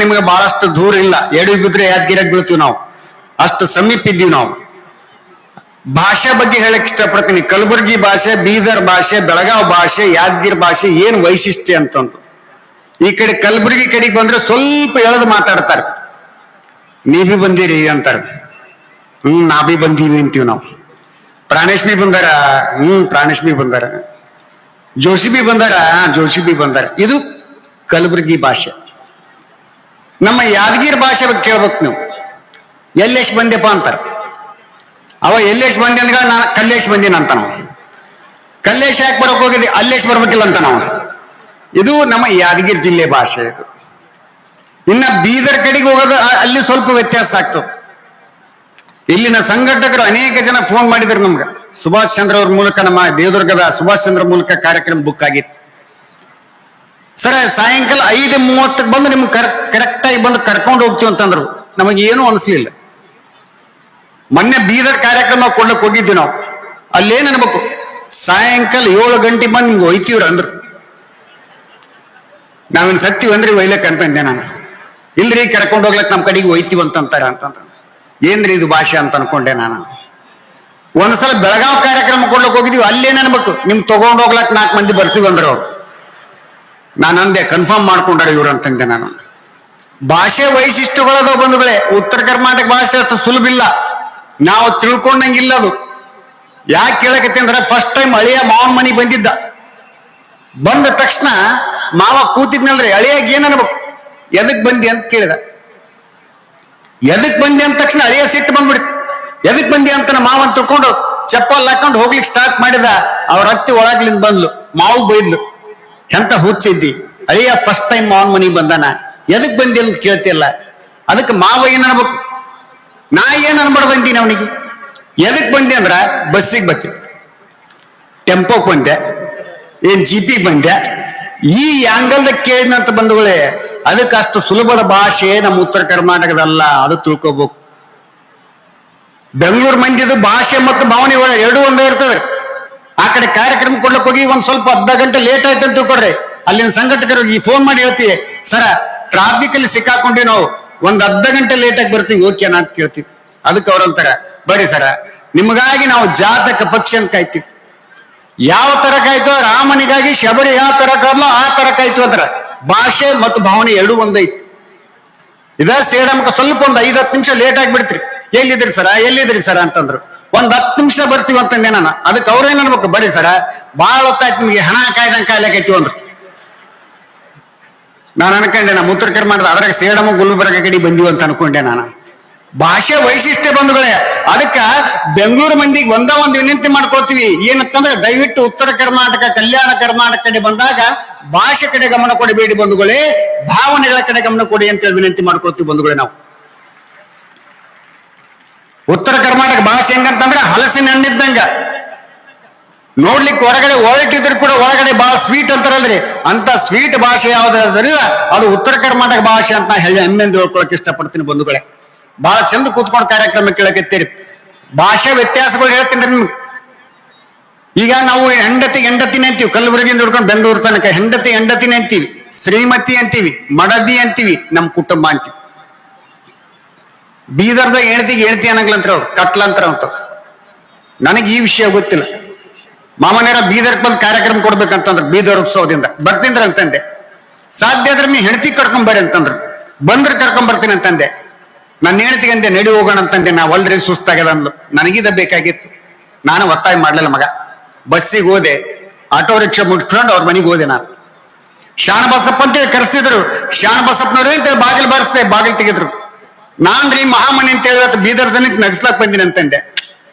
ನಿಮಗೆ ಬಹಳಷ್ಟು ದೂರ ಇಲ್ಲ, ಎಡವಿ ಬಿದ್ರೆ ಯಾದಗಿರಿಯಾಗಿ ಬೀಳ್ತೀವಿ ನಾವು, ಅಷ್ಟು ಸಮೀಪ ಇದ್ದೀವಿ ನಾವು. ಭಾಷೆ ಬಗ್ಗೆ ಹೇಳಕ್ ಇಷ್ಟಪಡ್ತೀನಿ. ಕಲಬುರಗಿ ಭಾಷೆ, ಬೀದರ್ ಭಾಷೆ, ಬೆಳಗಾವ್ ಭಾಷೆ, ಯಾದಗಿರಿ ಭಾಷೆ ಏನ್ ವೈಶಿಷ್ಟ್ಯ ಅಂತಂದು. ಈ ಕಡೆ ಕಲಬುರಗಿ ಕಡೆಗೆ ಬಂದ್ರೆ ಸ್ವಲ್ಪ ಎಳೆದು ಮಾತಾಡ್ತಾರೆ. ನೀ ಬಿ ಬಂದಿರಿ ಅಂತಾರೆ, ನಾ ಬಿ ಬಂದೀವಿ ಅಂತೀವಿ ನಾವು. ಪ್ರಾಣೇಶ್ ಬಿ ಬಂದಾರ, ಪ್ರಾಣೇಶ್ ಬಿ ಬಂದಾರ. ಜೋಶಿ ಬಿ ಬಂದಾರ, ಜೋಶಿ ಬಿ ಬಂದಾರ. ಇದು ಕಲಬುರಗಿ ಭಾಷೆ. ನಮ್ಮ ಯಾದಗಿರಿ ಭಾಷೆ ಬಗ್ಗೆ ಕೇಳ್ಬೇಕು ನೀವು. ಎಲ್ಲೆಶ್ ಬಂದೆಪ್ಪ ಅಂತಾರ. ಅವ ಎಲ್ಲೆಶ್ ಬಂದೆ ಅಂದ್ರ ನಾನು ಕಲ್ಲೇಶ್ ಬಂದೀನಿ ಅಂತ ನಾವು. ಕಲ್ಲೇಶ್ ಯಾಕೆ ಬರಕ್ ಹೋಗಿದ್ವಿ, ಅಲ್ಲೇಶ್ ಬರ್ಬೇಕಿಲ್ಲ ಅಂತ ನಾವು. ಇದು ನಮ್ಮ ಯಾದಗಿರಿ ಜಿಲ್ಲೆ ಭಾಷೆ. ಇದು ಇನ್ನ ಬೀದರ್ ಕಡೆಗೆ ಹೋಗೋದು ಅಲ್ಲಿ ಸ್ವಲ್ಪ ವ್ಯತ್ಯಾಸ ಆಗ್ತದೆ. ಇಲ್ಲಿನ ಸಂಘಟಕರು ಅನೇಕ ಜನ ಫೋನ್ ಮಾಡಿದ್ರು ನಮ್ಗೆ. ಸುಭಾಷ್ ಚಂದ್ರ ಅವ್ರ ಮೂಲಕ, ನಮ್ಮ ದೇವದುರ್ಗದ ಸುಭಾಷ್ ಚಂದ್ರ ಮೂಲಕ ಕಾರ್ಯಕ್ರಮ ಬುಕ್ ಆಗಿತ್ತು. ಸರ್ ಸಾಯಂಕಾಲ 5:30 ಬಂದು ನಿಮ್ಗೆ ಕರೆಕ್ಟ್ ಆಗಿ ಬಂದು ಕರ್ಕೊಂಡು ಹೋಗ್ತೀವಿ ಅಂತಂದ್ರು. ನಮಗೆ ಏನೂ ಅನಿಸ್ಲಿಲ್ಲ. ಮೊನ್ನೆ ಬೀದರ್ ಕಾರ್ಯಕ್ರಮ ಕೊಡ್ಲಿಕ್ಕೆ ಹೋಗಿದ್ವಿ ನಾವು. ಅಲ್ಲೇನ್ ಅನ್ಬೇಕು, ಸಾಯಂಕಾಲ 7 ಗಂಟೆ ಬಂದು ನಿಮ್ಗೆ ಒಯ್ತೀವ್ರ ಅಂದ್ರು. ನಾವೇನ್ ಸತ್ತೀವನ್ರಿ ಒಯ್ಲಕ್ ಅಂತಂದೆ ನಾನು. ಇಲ್ರಿ ಕರ್ಕೊಂಡು ಹೋಗ್ಲಕ್ ನಮ್ ಕಡೆಗೆ ಒಯ್ತೀವಿ ಅಂತಂತಾರೆ ಅಂತಂದ್ರೆ ಏನ್ರಿ ಇದು ಭಾಷೆ ಅಂತ ಅನ್ಕೊಂಡೆ ನಾನು. ಒಂದ್ಸಲ ಬೆಳಗಾವ್ ಕಾರ್ಯಕ್ರಮ ಕೊಡ್ಲಕ್ ಹೋಗಿದೀವಿ. ಅಲ್ಲೇನ್ ಅನ್ಬೇಕು, ನಿಮ್ ತಗೊಂಡ್ ಹೋಗ್ಲಕ್ 4 ಮಂದಿ ಬರ್ತೀವಿ ಅಂದ್ರು ಅವ್ರು. ನಾನು ಅಂದೆ ಕನ್ಫರ್ಮ್ ಮಾಡ್ಕೊಂಡಾರ ಇವ್ರು ಅಂತಂದೆ ನಾನು. ಭಾಷೆ ವೈಶಿಷ್ಟ್ಯಗಳದ ಬಂಧುಗಳೇ. ಉತ್ತರ ಕರ್ನಾಟಕ ಭಾಷೆ ಅಷ್ಟು ಸುಲಭ ಇಲ್ಲ, ನಾವು ತಿಳ್ಕೊಂಡಂಗಿಲ್ಲ ಅದು. ಯಾಕೆ ಕೇಳಕತ್ತೆ ಅಂದ್ರೆ, ಫಸ್ಟ್ ಟೈಮ್ ಅಳಿಯ ಮಾವನ್ ಮನೆಗೆ ಬಂದಿದ್ದ. ಬಂದ ತಕ್ಷಣ ಮಾವ ಕೂತಿದ್ನಲ್ರಿ, ಅಳಿಯಾಗ ಏನ್ ಅನ್ಬೇಕು, ಎದಕ್ ಬಂದಿ ಅಂತ ಕೇಳಿದ. ಎದಕ್ ಬಂದಿ ಅಂದ ತಕ್ಷಣ ಅಳಿಯ ಸಿಟ್ಟು ಬಂದ್ಬಿಡ್ತು. ಎದಕ್ ಬಂದಿ ಅಂತ ಮಾವ ಅಂತ ತಿಳ್ಕೊಂಡು ಚಪ್ಪಲ್ ಹಾಕೊಂಡು ಹೋಗ್ಲಿಕ್ಕೆ ಸ್ಟಾರ್ಟ್ ಮಾಡಿದ. ಅವ್ರ ಅತ್ತಿ ಒಳಗ್ಲಿಂದ ಬಂದ್ಲು, ಮಾವು ಬೈದ್ಲು, ಎಂತ ಹುಚ್ಚಿದ್ದಿ, ಅಳಿಯ ಫಸ್ಟ್ ಟೈಮ್ ಮಾವನ್ ಮನೆಗೆ ಬಂದಾನ, ಎದಕ್ ಬಂದಿ ಅಂತ ಕೇಳ್ತಿಲ್ಲ. ಅದಕ್ಕೆ ಮಾವ ಏನ್ ಅನ್ಬೇಕು, ನಾ ಏನ್ ಅನ್ಬಾರ್ದು ಅಂತೀನಿ ಅವನಿಗೆ. ಎದಕ್ ಬಂದೆ ಅಂದ್ರ, ಬಸ್ಸಿಗೆ ಬತ್ತಿ, ಟೆಂಪೋಕ್ ಬಂದೆ, ಏನ್ ಜೀಪಿಗೆ ಬಂದೆ, ಈ ಆಂಗಲ್ದಾಗ ಕೇಳಿದಂತ ಬಂಧುಗಳೇ. ಅದಕ್ಕೆ ಅಷ್ಟು ಸುಲಭದ ಭಾಷೆ ನಮ್ಮ ಉತ್ತರ ಕರ್ನಾಟಕದಲ್ಲ, ಅದು ತಿಳ್ಕೋಬೇಕು. ಬೆಂಗಳೂರು ಮಂದಿದು ಭಾಷೆ ಮತ್ತು ಭಾವನೆ ಎರಡೂ ಒಂದೇ ಇರ್ತದೆ. ಆ ಕಡೆ ಕಾರ್ಯಕ್ರಮ ಕೊಡ್ಲಿಕ್ಕೆ ಹೋಗಿ ಒಂದ್ ಸ್ವಲ್ಪ ಅರ್ಧ ಗಂಟೆ ಲೇಟ್ ಆಯ್ತು ಅಂತ ತಿಳ್ಕೊಡ್ರಿ, ಅಲ್ಲಿನ ಸಂಘಟಕರಿಗೆ ಫೋನ್ ಮಾಡಿ ಹೇಳ್ತೀವಿ, ಸರ ಟ್ರಾಫಿಕ್ ಅಲ್ಲಿ ಸಿಕ್ಕಾಕೊಂಡ್ವಿ ನಾವು, ಒಂದ್ ಅರ್ಧ ಗಂಟೆ ಲೇಟ್ ಆಗಿ ಬರ್ತೀವಿ, ಓಕೆನಾ ಅಂತ ಕೇಳ್ತೀವಿ. ಅದಕ್ಕೆ ಅವ್ರಂತಾರ, ಬರೀ ಸರ ನಿಮಗಾಗಿ ನಾವು ಜಾತಕ ಪಕ್ಷಿ ಅಂತ ಕಾಯ್ತೀವಿ. ಯಾವ ತರ ಕಾಯ್ತು, ರಾಮನಿಗಾಗಿ ಶಬರಿ ಯಾವ ತರ ಕಾದ್ಲೋ ಆ ತರ ಕಾಯ್ತು ಅಂತಾರ. ಭಾಷೆ ಮತ್ತು ಭಾವನೆ ಎರಡೂ ಒಂದೈತಿ. ಇದ ಸೇಡಮಕ ಸ್ವಲ್ಪ ಒಂದ್ 5-10 ನಿಮಿಷ ಲೇಟ್ ಆಗಿಬಿಡ್ತೀರಿ. ಎಲ್ಲಿದ್ರಿ ಸರ, ಎಲ್ಲಿದ್ರಿ ಸರ ಅಂತಂದ್ರು. ಒಂದ್ 10 ನಿಮಿಷ ಬರ್ತೀವಿ ಅಂತಂದೆ ನಾನು. ಅದಕ್ಕೆ ಅವ್ರೇನ್ ಅನ್ಬೇಕು, ಬರೀ ಸರ ಬಾಳ ಹೊತ್ತಾಯ್ತು ನಿಮ್ಗೆ, ಹಣ ಕಾಯ್ದಂಗೆ ಕಾಯ್ಲಾಕೈತಿವಿ ಅಂದ್ರು. ನಾನು ಅನ್ಕೊಂಡೆ ನಮ್ಮ ಉತ್ತರ ಕರ್ನಾಟಕದ ಅದ್ರಾಗ ಸೇಡಮ ಗುಲ್ಬರ್ಗ ಕಡೆ ಬಂದಿವಿ ಅಂತ ಅನ್ಕೊಂಡೆ ನಾನು. ಭಾಷೆ ವೈಶಿಷ್ಟ್ಯ ಬಂಧುಗಳೇ. ಅದಕ್ಕ ಬೆಂಗಳೂರು ಮಂದಿಗೆ ಒಂದು ವಿನಂತಿ ಮಾಡ್ಕೊಳ್ತೀವಿ, ಏನಂತಂದ್ರೆ ದಯವಿಟ್ಟು ಉತ್ತರ ಕರ್ನಾಟಕ, ಕಲ್ಯಾಣ ಕರ್ನಾಟಕ ಕಡೆ ಬಂದಾಗ ಭಾಷೆ ಕಡೆ ಗಮನ ಕೊಡಬೇಡಿ ಬಂಧುಗಳೇ, ಭಾವನೆಗಳ ಕಡೆ ಗಮನ ಕೊಡಿ ಅಂತೇಳಿ ವಿನಂತಿ ಮಾಡ್ಕೊಳ್ತೀವಿ ಬಂಧುಗಳೇ. ನಾವು ಉತ್ತರ ಕರ್ನಾಟಕ ಭಾಷೆ ಹೆಂಗಂತಂದ್ರೆ ಹಲಸಿನ ಹಣ್ಣಿದ್ದಂಗ, ನೋಡ್ಲಿಕ್ಕೆ ಹೊರಗಡೆ ಹೊರಟಿದ್ರು ಕೂಡ ಒಳಗಡೆ ಬಹಳ ಸ್ವೀಟ್ ಅಂತಾರಲ್ರಿ, ಅಂತ ಸ್ವೀಟ್ ಭಾಷೆ ಯಾವ್ದಾದ್ರಿಲ್ಲ ಅದು ಉತ್ತರ ಕರ್ನಾಟಕ ಭಾಷೆ ಅಂತ ಹೇಳಿ ಹೆಮ್ಮೆಂದು ಹೇಳ್ಕೊಳಕ್ ಇಷ್ಟಪಡ್ತೀನಿ ಬಂಧುಗಳೇ. ಬಹಳ ಚಂದ ಕೂತ್ಕೊಂಡು ಕಾರ್ಯಕ್ರಮ ಕೇಳಕತ್ತೀರಿ. ಭಾಷೆ ವ್ಯತ್ಯಾಸಗಳು ಹೇಳ್ತೀನಿ ನಿಮ್ಗೆ. ಈಗ ನಾವು ಹೆಂಡತಿನೇ ಅಂತೀವಿ, ಕಲಬುರಗಿಯಿಂದ ಹಿಡ್ಕೊಂಡು ಬೆಂಗಳೂರು ತನಕ ಹೆಂಡತಿನೇ ಅಂತೀವಿ, ಶ್ರೀಮತಿ ಅಂತೀವಿ, ಮಡದಿ ಅಂತೀವಿ, ನಮ್ ಕುಟುಂಬ ಅಂತೀವಿ. ಬೀದರ್ದ ಹೆಂಡತಿ ಅನ್ನಂಗ್ಲಂತ್ರ ಅವ್ರು ಕಟ್ಲಂತ್ರ ಅಂತ. ನನಗೆ ಈ ವಿಷಯ ಗೊತ್ತಿಲ್ಲ. ಮಾಮನೇರ ಬೀದರ್ಗೆ ಬಂದು ಕಾರ್ಯಕ್ರಮ ಕೊಡ್ಬೇಕಂತಂದ್ರೆ ಬೀದರ್ ಉತ್ಸವದಿಂದ ಬರ್ತೀನ್ರ ಅಂತಂದೆ. ಸಾಧ್ಯ ಆದ್ರೆ ನೀವು ಹೆಂಡತಿ ಕರ್ಕೊಂಡ್ ಬರ್ರಿ ಅಂತಂದ್ರು. ಬಂದ್ರೆ ಕರ್ಕೊಂಡ್ ಬರ್ತೀನಿ ಅಂತಂದೆ. ನನ್ನ ಹೆಂಡತಿಗೆ ಅಂದೆ, ನಡಿ ಹೋಗೋಣ ಅಂತಂದೆ. ನಾವು ಅಲ್ರಿ ಸುಸ್ತಾಗ್ಯದ ಅಂದ್ಲು. ನನಗಿದ ಬೇಕಾಗಿತ್ತು, ನಾನು ಒತ್ತಾಯ ಮಾಡ್ಲಿಲ್ಲ ಮಗ. ಬಸ್ಸಿಗೆ ಹೋದೆ, ಆಟೋ ರಿಕ್ಷಾ ಮುಟ್ಕೊಂಡು ಅವ್ರ ಮನೆಗೆ ಹೋದೆ. ನಾನು ಶಾಣ ಬಸಪ್ಪ ಅಂತೇಳಿ ಕರೆಸಿದ್ರು. ಶಾಣ ಬಸಪ್ಪನವ್ರೆ ಅಂತೇಳಿ ಬಾಗಿಲು ಬಾರಿಸ್ದೆ, ಬಾಗಿಲು ತೆಗೆದ್ರು. ನಾನ್ರಿ ಮಹಾಮಣಿ ಅಂತ ಹೇಳಿ ಬೀದರ್ ಜನಕ್ಕೆ ನಗಿಸ್ಲಾಕ್ ಬಂದಿನಿ ಅಂತಂದೆ.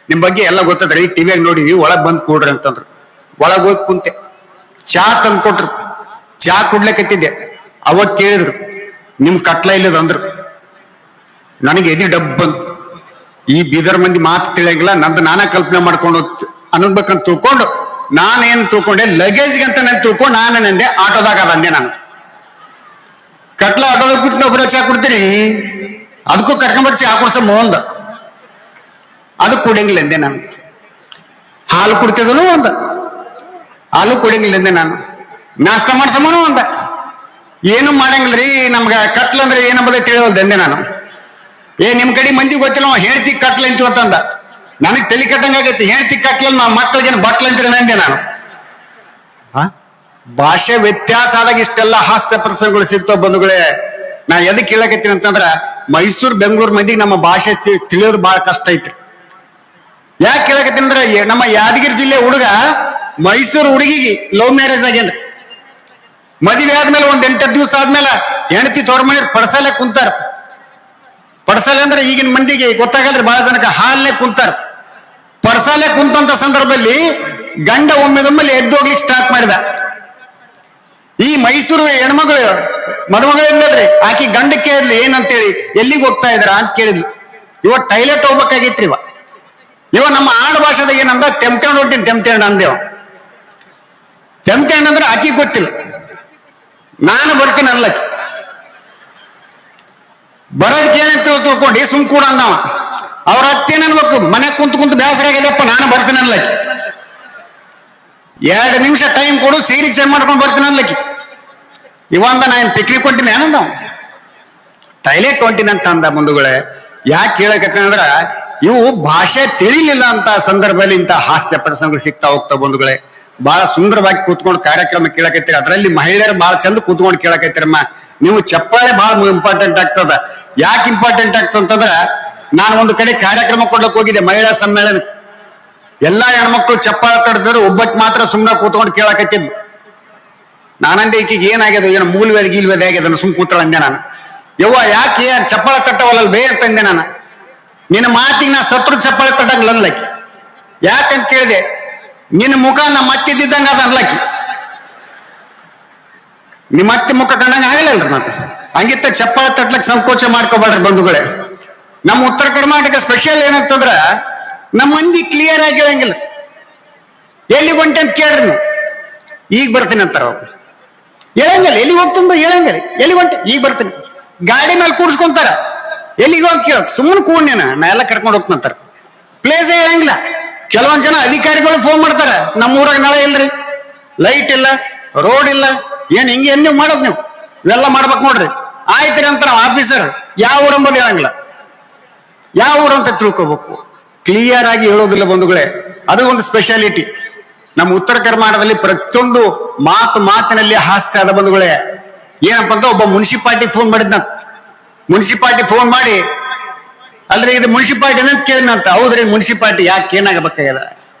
ನಿಮ್ ಬಗ್ಗೆ ಎಲ್ಲ ಗೊತ್ತದ್ರಿ, ಟಿವಿಯಾಗ ನೋಡಿದ್ವಿ, ಒಳಗ್ ಬಂದ್ ಕೂಡ್ರಿ ಅಂತಂದ್ರು. ಒಳಗ್ ಹೋಗಿ ಕುಂತೆ, ಚಾ ತಂದು ಕೊಟ್ರು. ಚಾ ಕುಡ್ಲಿಕ್ಕತ್ತಿದ್ದೆ. ಅವಾಗ ಕೇಳಿದ್ರು, ನಿಮ್ ಕಟ್ಲ ಇಲ್ಲದ ಅಂದ್ರು. ನನಗೆ ಎದಿ ಡಬ್ಬಂತ. ಈ ಬೀದರ್ ಮಂದಿ ಮಾತು ತಿಳಿಯಂಗಿಲ್ಲ, ನಂದು ನಾನಾ ಕಲ್ಪನೆ ಮಾಡ್ಕೊಂಡು ಅನ್ಬೇಕಂತ ತಿಳ್ಕೊಂಡು ನಾನೇನ್ ತಿಳ್ಕೊಂಡೆ, ಲಗೇಜ್ಗೆ ಅಂತ ನಾನು ತಿಳ್ಕೊಂಡು ನಾನೇನಂದೆ ಆಟೋದಾಗ ಅಂದೆ. ನಾನು ಕಟ್ಲ ಆಟೋದಾಗ ಬಿಟ್ಟು ಒಬ್ಬರ ಚಾ ಕೊಡ್ತೀರಿ, ಅದಕ್ಕೂ ಕರ್ಕೊಂಬರ್ ಚಾ ಕುಡ್ಸ ಮೋಂದ, ಅದಕ್ಕೆ ಕುಡಿಯಂಗಿಲ್ಲ ಎಂದೆ ನಾನು. ಹಾಲು ಕುಡ್ತಿದ್ರು ಅಂದ, ಹಾಲು ಕುಡಿಯಂಗಿಲ್ಲ ಎಂದೆ ನಾನು. ನಾಷ್ಟ ಮಾಡ್ಸಮನು ಅಂದ, ಏನು ಮಾಡಂಗಿಲ್ರಿ ನಮ್ಗ ಕಟ್ಲಂದ್ರೆ ಏನಂಬುದ ತಿಳಿವಲ್ದಂದೆ ನಾನು. ನಿಮ್ ಕಡೆ ಮಂದಿ ಗೊತ್ತಿಲ್ಲ, ಹೇಳ್ತಿ ಕಟ್ಲ ಅಂತೀವಿ ಅಂತಂದ. ನನಗ್ ತಲೆ ಕಟ್ಟಂಗಾಗೈತಿ, ಹೇಳ್ತಿ ಕಟ್ಲ ನಾವು ಮಕ್ಳಿಗೇನು ಬಟ್ಲ ಅಂತೀರಿ ನಂದೆ ನಾನು. ಭಾಷೆ ವ್ಯತ್ಯಾಸ ಆದಾಗ ಇಷ್ಟೆಲ್ಲ ಹಾಸ್ಯ ಪ್ರಸಂಗಗಳು ಸಿಗ್ತಾವ ಬಂಧುಗಳೇ. ನಾ ಎದಕ್ಕೆ ಹೇಳಕತ್ತೀನಿ ಅಂತಂದ್ರ, ಮೈಸೂರು ಬೆಂಗಳೂರು ಮಂದಿಗೆ ನಮ್ಮ ಭಾಷೆ ತಿಳಿಯೋದು ಬಹಳ ಕಷ್ಟ ಐತ್ರಿ. ಯಾಕೆ ಹೇಳಕತ್ತೀನಿ ಅಂದ್ರೆ, ನಮ್ಮ ಯಾದಗಿರಿ ಜಿಲ್ಲೆ ಹುಡುಗ ಮೈಸೂರು ಹುಡುಗಿಗೆ ಲವ್ ಮ್ಯಾರೇಜ್ ಆಗ್ಯನ್ರಿ. ಮದುವೆ ಆದ್ಮೇಲೆ ಒಂದ್ 8 ದಿವಸ ಆದ್ಮೇಲೆ ಹೆಂಡತಿ ತೋರ್ ಮನೆ ಪಡಸಾಲೆ ಕುಂತಾರ. ಪಡಸಾಲೆ ಅಂದ್ರೆ ಈಗಿನ ಮಂದಿಗೆ ಗೊತ್ತಾಗಲ್ರಿ, ಬಹಳ ಜನಕ್ಕೆ ಹಾಲ್ನೇ ಕುಂತಾರ. ಪಡಸಾಲೆ ಕುಂತಂತ ಸಂದರ್ಭದಲ್ಲಿ ಗಂಡ ಒಮ್ಮೆದೊಮ್ಮೆಲೆ ಎದ್ದೋಗ್ಲಿಕ್ಕೆ ಸ್ಟಾರ್ಟ್ ಮಾಡಿದ. ಈ ಮೈಸೂರು ಹೆಣ್ಮಗಳು ಮದುಮಗಳಿಂದಲ್ರಿ ಆಕಿ ಗಂಡ ಕೇಳಿದ್ಲಿ ಏನಂತೇಳಿ ಎಲ್ಲಿಗೆ ಹೋಗ್ತಾ ಇದ್ರ ಅಂತ ಕೇಳಿದ್ಲು. ಇವ ಟೈಲೆಟ್ ಹೋಗ್ಬೇಕಾಗಿತ್ರಿ. ಇವ ನಮ್ಮ ಆಡು ಭಾಷೆದಾಗ ಏನಂದ ತೆಮ್ತೇಣ್ ಹೊಂಟಿನ್ ತೆಮ್ತೇಣ್ ಅಂದೇವ. ತೆಮ್ತೇಣ್ ಅಂದ್ರೆ ಆಕಿ ಗೊತ್ತಿಲ್ಲ, ನಾನು ಬರ್ತೀನಿ ಅನ್ಲಕ್ಕಿ. ಬರೋದಕ್ಕೆ ಏನಂತ ತಿಳ್ಕೊಂಡು ಸುಮ್ ಕೂಡ ಅಂದವ. ಅವ್ರ ಅತ್ತೇನ್ ಅನ್ಬೇಕು, ಮನೆ ಕುಂತು ಬೇಸರ ಆಗಿದೆಪ್ಪ ನಾನು ಬರ್ತೀನಿ ಅನ್ಲಕ್ಕಿ. 2 ನಿಮಿಷ ಟೈಮ್ ಕೊಡು, ಸೀರೆ ಚೇಂಜ್ ಮಾಡ್ಕೊಂಡು ಬರ್ತೀನಿ ಅನ್ಲಕ್ಕಿ. ಇವಂದ ನಾನು ಪಿಕ್ನಿಕ್ ಹೊಂಟಿನಿ ಏನಂದ, ಟೈಲೆಟ್ ಹೊಂಟಿನಿ ಅಂತ ಅಂದ. ಬಂಧುಗಳೇ, ಯಾಕೆ ಹೇಳಕತ್ತೇನೆ ಅಂದ್ರ ಇವು ಭಾಷೆ ತಿಳಿಲಿಲ್ಲ ಅಂತ ಸಂದರ್ಭದಲ್ಲಿ ಇಂಥ ಹಾಸ್ಯ ಪ್ರಸಂಗಗಳು ಸಿಗ್ತಾ ಹೋಗ್ತಾವ. ಬಂಧುಗಳೇ, ಬಹಳ ಸುಂದರವಾಗಿ ಕೂತ್ಕೊಂಡು ಕಾರ್ಯಕ್ರಮ ಕೇಳಕತ್ತೀರಿ. ಅದರಲ್ಲಿ ಮಹಿಳೆಯರು ಬಹಳ ಚಂದ ಕೂತ್ಕೊಂಡು ಕೇಳಕತ್ತೀರಮ್ಮ. ನೀವು ಚಪ್ಪಾಳೆ ಬಹಳ ಇಂಪಾರ್ಟೆಂಟ್ ಆಗ್ತದ. ಯಾಕೆ ಇಂಪಾರ್ಟೆಂಟ್ ಆಗ್ತಂತಂದ್ರ, ನಾನು ಒಂದು ಕಡೆ ಕಾರ್ಯಕ್ರಮ ಕೊಡ್ಲಕ್ ಹೋಗಿದ್ದೆ, ಮಹಿಳಾ ಸಮ್ಮೇಳನ. ಎಲ್ಲಾ ಹೆಣ್ಮಕ್ಳು ಚಪ್ಪಾಳೆ ತಡೆದ್ರು, ಒಬ್ಬಕ್ಕೆ ಮಾತ್ರ ಸುಮ್ಮನೆ ಕೂತ್ಕೊಂಡು ಕೇಳಕತ್ತಿದ್ವು. ನಾನಂದೆ ಈಕಿಗೆ ಏನಾಗ್ಯದ, ಏನು ಮೂಲವೇದ ಗೀಲ್ವೇದ ಆಗ್ಯದ, ಸುಮ್ ಕೂತಳ ಅಂದೆ ನಾನು. ಯವ್ವ ಯಾಕೆ ಚಪ್ಪಾಳೆ ತಟ್ಟವಲ್ಲ ಬೇ ಅಂತಂದೆ ನಾನು. ನಿನ್ನ ಮಾತಿಗೆ ನಾ ಸತ್ರು ಚಪ್ಪಾಳೆ ತಟ್ಟಂಗಿಲ್ಲ ಅನ್ಲಕ್ಕಿ. ಯಾಕಂತ ಕೇಳಿದೆ, ನಿನ್ನ ಮುಖ ನಮ್ಮ ಮತ್ತಿದ್ದಂಗ ಅದ ಅನ್ಲಕ್ಕಿ. ನಿಮ್ಮ ಅತ್ತೆ ಮುಖ ಕಂಡಂಗ ಆಗಲಿಲ್ರಿ. ಮತ್ತೆ ಹಂಗಿತ್ತ ಚಪ್ಪಾಳೆ ತಟ್ಲಕ್ ಸಂಕೋಚ ಮಾಡ್ಕೋಬೇಡ್ರಿ ಬಂಧುಗಳೇ. ನಮ್ಮ ಉತ್ತರ ಕರ್ನಾಟಕ ಸ್ಪೆಷಲ್ ಏನಂತಂದ್ರ, ನಮ್ಮ ಮಂದಿ ಕ್ಲಿಯರ್ ಆಗಿ ಹೇಳಂಗಿಲ್ಲ. ಎಲ್ಲಿಗೆ ಹೊಂಟೆ ಅಂತ ಕೇಳ್ರಿ ನೀವು, ಈಗ ಬರ್ತೀನಿ ಅಂತಾರ ಅವ್ರು. ಹೇಳಂಗಿಲ್ಲ ಎಲ್ಲಿಗೆ ಹೋಗ್ತಂದ, ಹೇಳಂಗಿಲ್ಲ ಎಲ್ಲಿಗೆ ಹೊಂಟೆ, ಈಗ ಬರ್ತೀನಿ. ಗಾಡಿ ಮೇಲೆ ಕೂಡ್ಸ್ಕೊಂತಾರ, ಎಲ್ಲಿಗೋ ಅಂತ ಕೇಳಕ್ ಸುಮ್ಮನೆ ಕೂಡ್ನೇನ ನಾ ಎಲ್ಲ ಕರ್ಕೊಂಡು ಹೋಗ್ತಂತಾರ. ಪ್ಲೇಸೇ ಹೇಳಂಗಿಲ್ಲ. ಕೆಲವೊಂದ್ ಜನ ಅಧಿಕಾರಿಗಳು ಫೋನ್ ಮಾಡ್ತಾರ, ನಮ್ಮ ಊರಾಗ ನಾಳೆ ಇಲ್ರಿ, ಲೈಟ್ ಇಲ್ಲ, ರೋಡ್ ಇಲ್ಲ, ಏನ್ ಹಿಂಗೆ ನೀವು ಮಾಡೋದು, ನೀವು ಇವೆಲ್ಲ ಮಾಡ್ಬೇಕು ನೋಡ್ರಿ. ಆಯ್ತ್ರಿ ಅಂತ ನಾವು ಆಫೀಸರ್ ಯಾವ ಊರಂಬದು ಹೇಳಂಗಿಲ್ಲ, ಯಾವ ಊರು ಅಂತ ತಿಳ್ಕೊಬೇಕು. ಕ್ಲಿಯರ್ ಆಗಿ ಹೇಳೋದಿಲ್ಲ ಬಂಧುಗಳೇ. ಅದು ಒಂದು ಸ್ಪೆಷಾಲಿಟಿ ನಮ್ಮ ಉತ್ತರ ಕರ್ನಾಟಕದಲ್ಲಿ. ಪ್ರತಿಯೊಂದು ಮಾತಿನಲ್ಲಿ ಹಾಸ್ಯ ಅದ ಬಂಧುಗಳೇ. ಏನಪ್ಪ ಅಂತ ಒಬ್ಬ ಮುನ್ಸಿಪಾಲ್ಟಿ ಫೋನ್ ಮಾಡಿದ್ನ. ಮುನ್ಸಿಪಾಲ್ಟಿ ಫೋನ್ ಮಾಡಿ, ಅಲ್ರಿ ಇದು ಮುನ್ಸಿಪಾಲ್ಟಿ ಅಂತ ಕೇಳಿನಂತ. ಹೌದ್ರಿ ಮುನ್ಸಿಪಾಲ್ಟಿ, ಯಾಕೆ ಏನಾಗಬೇಕಾಗ್ಯದ,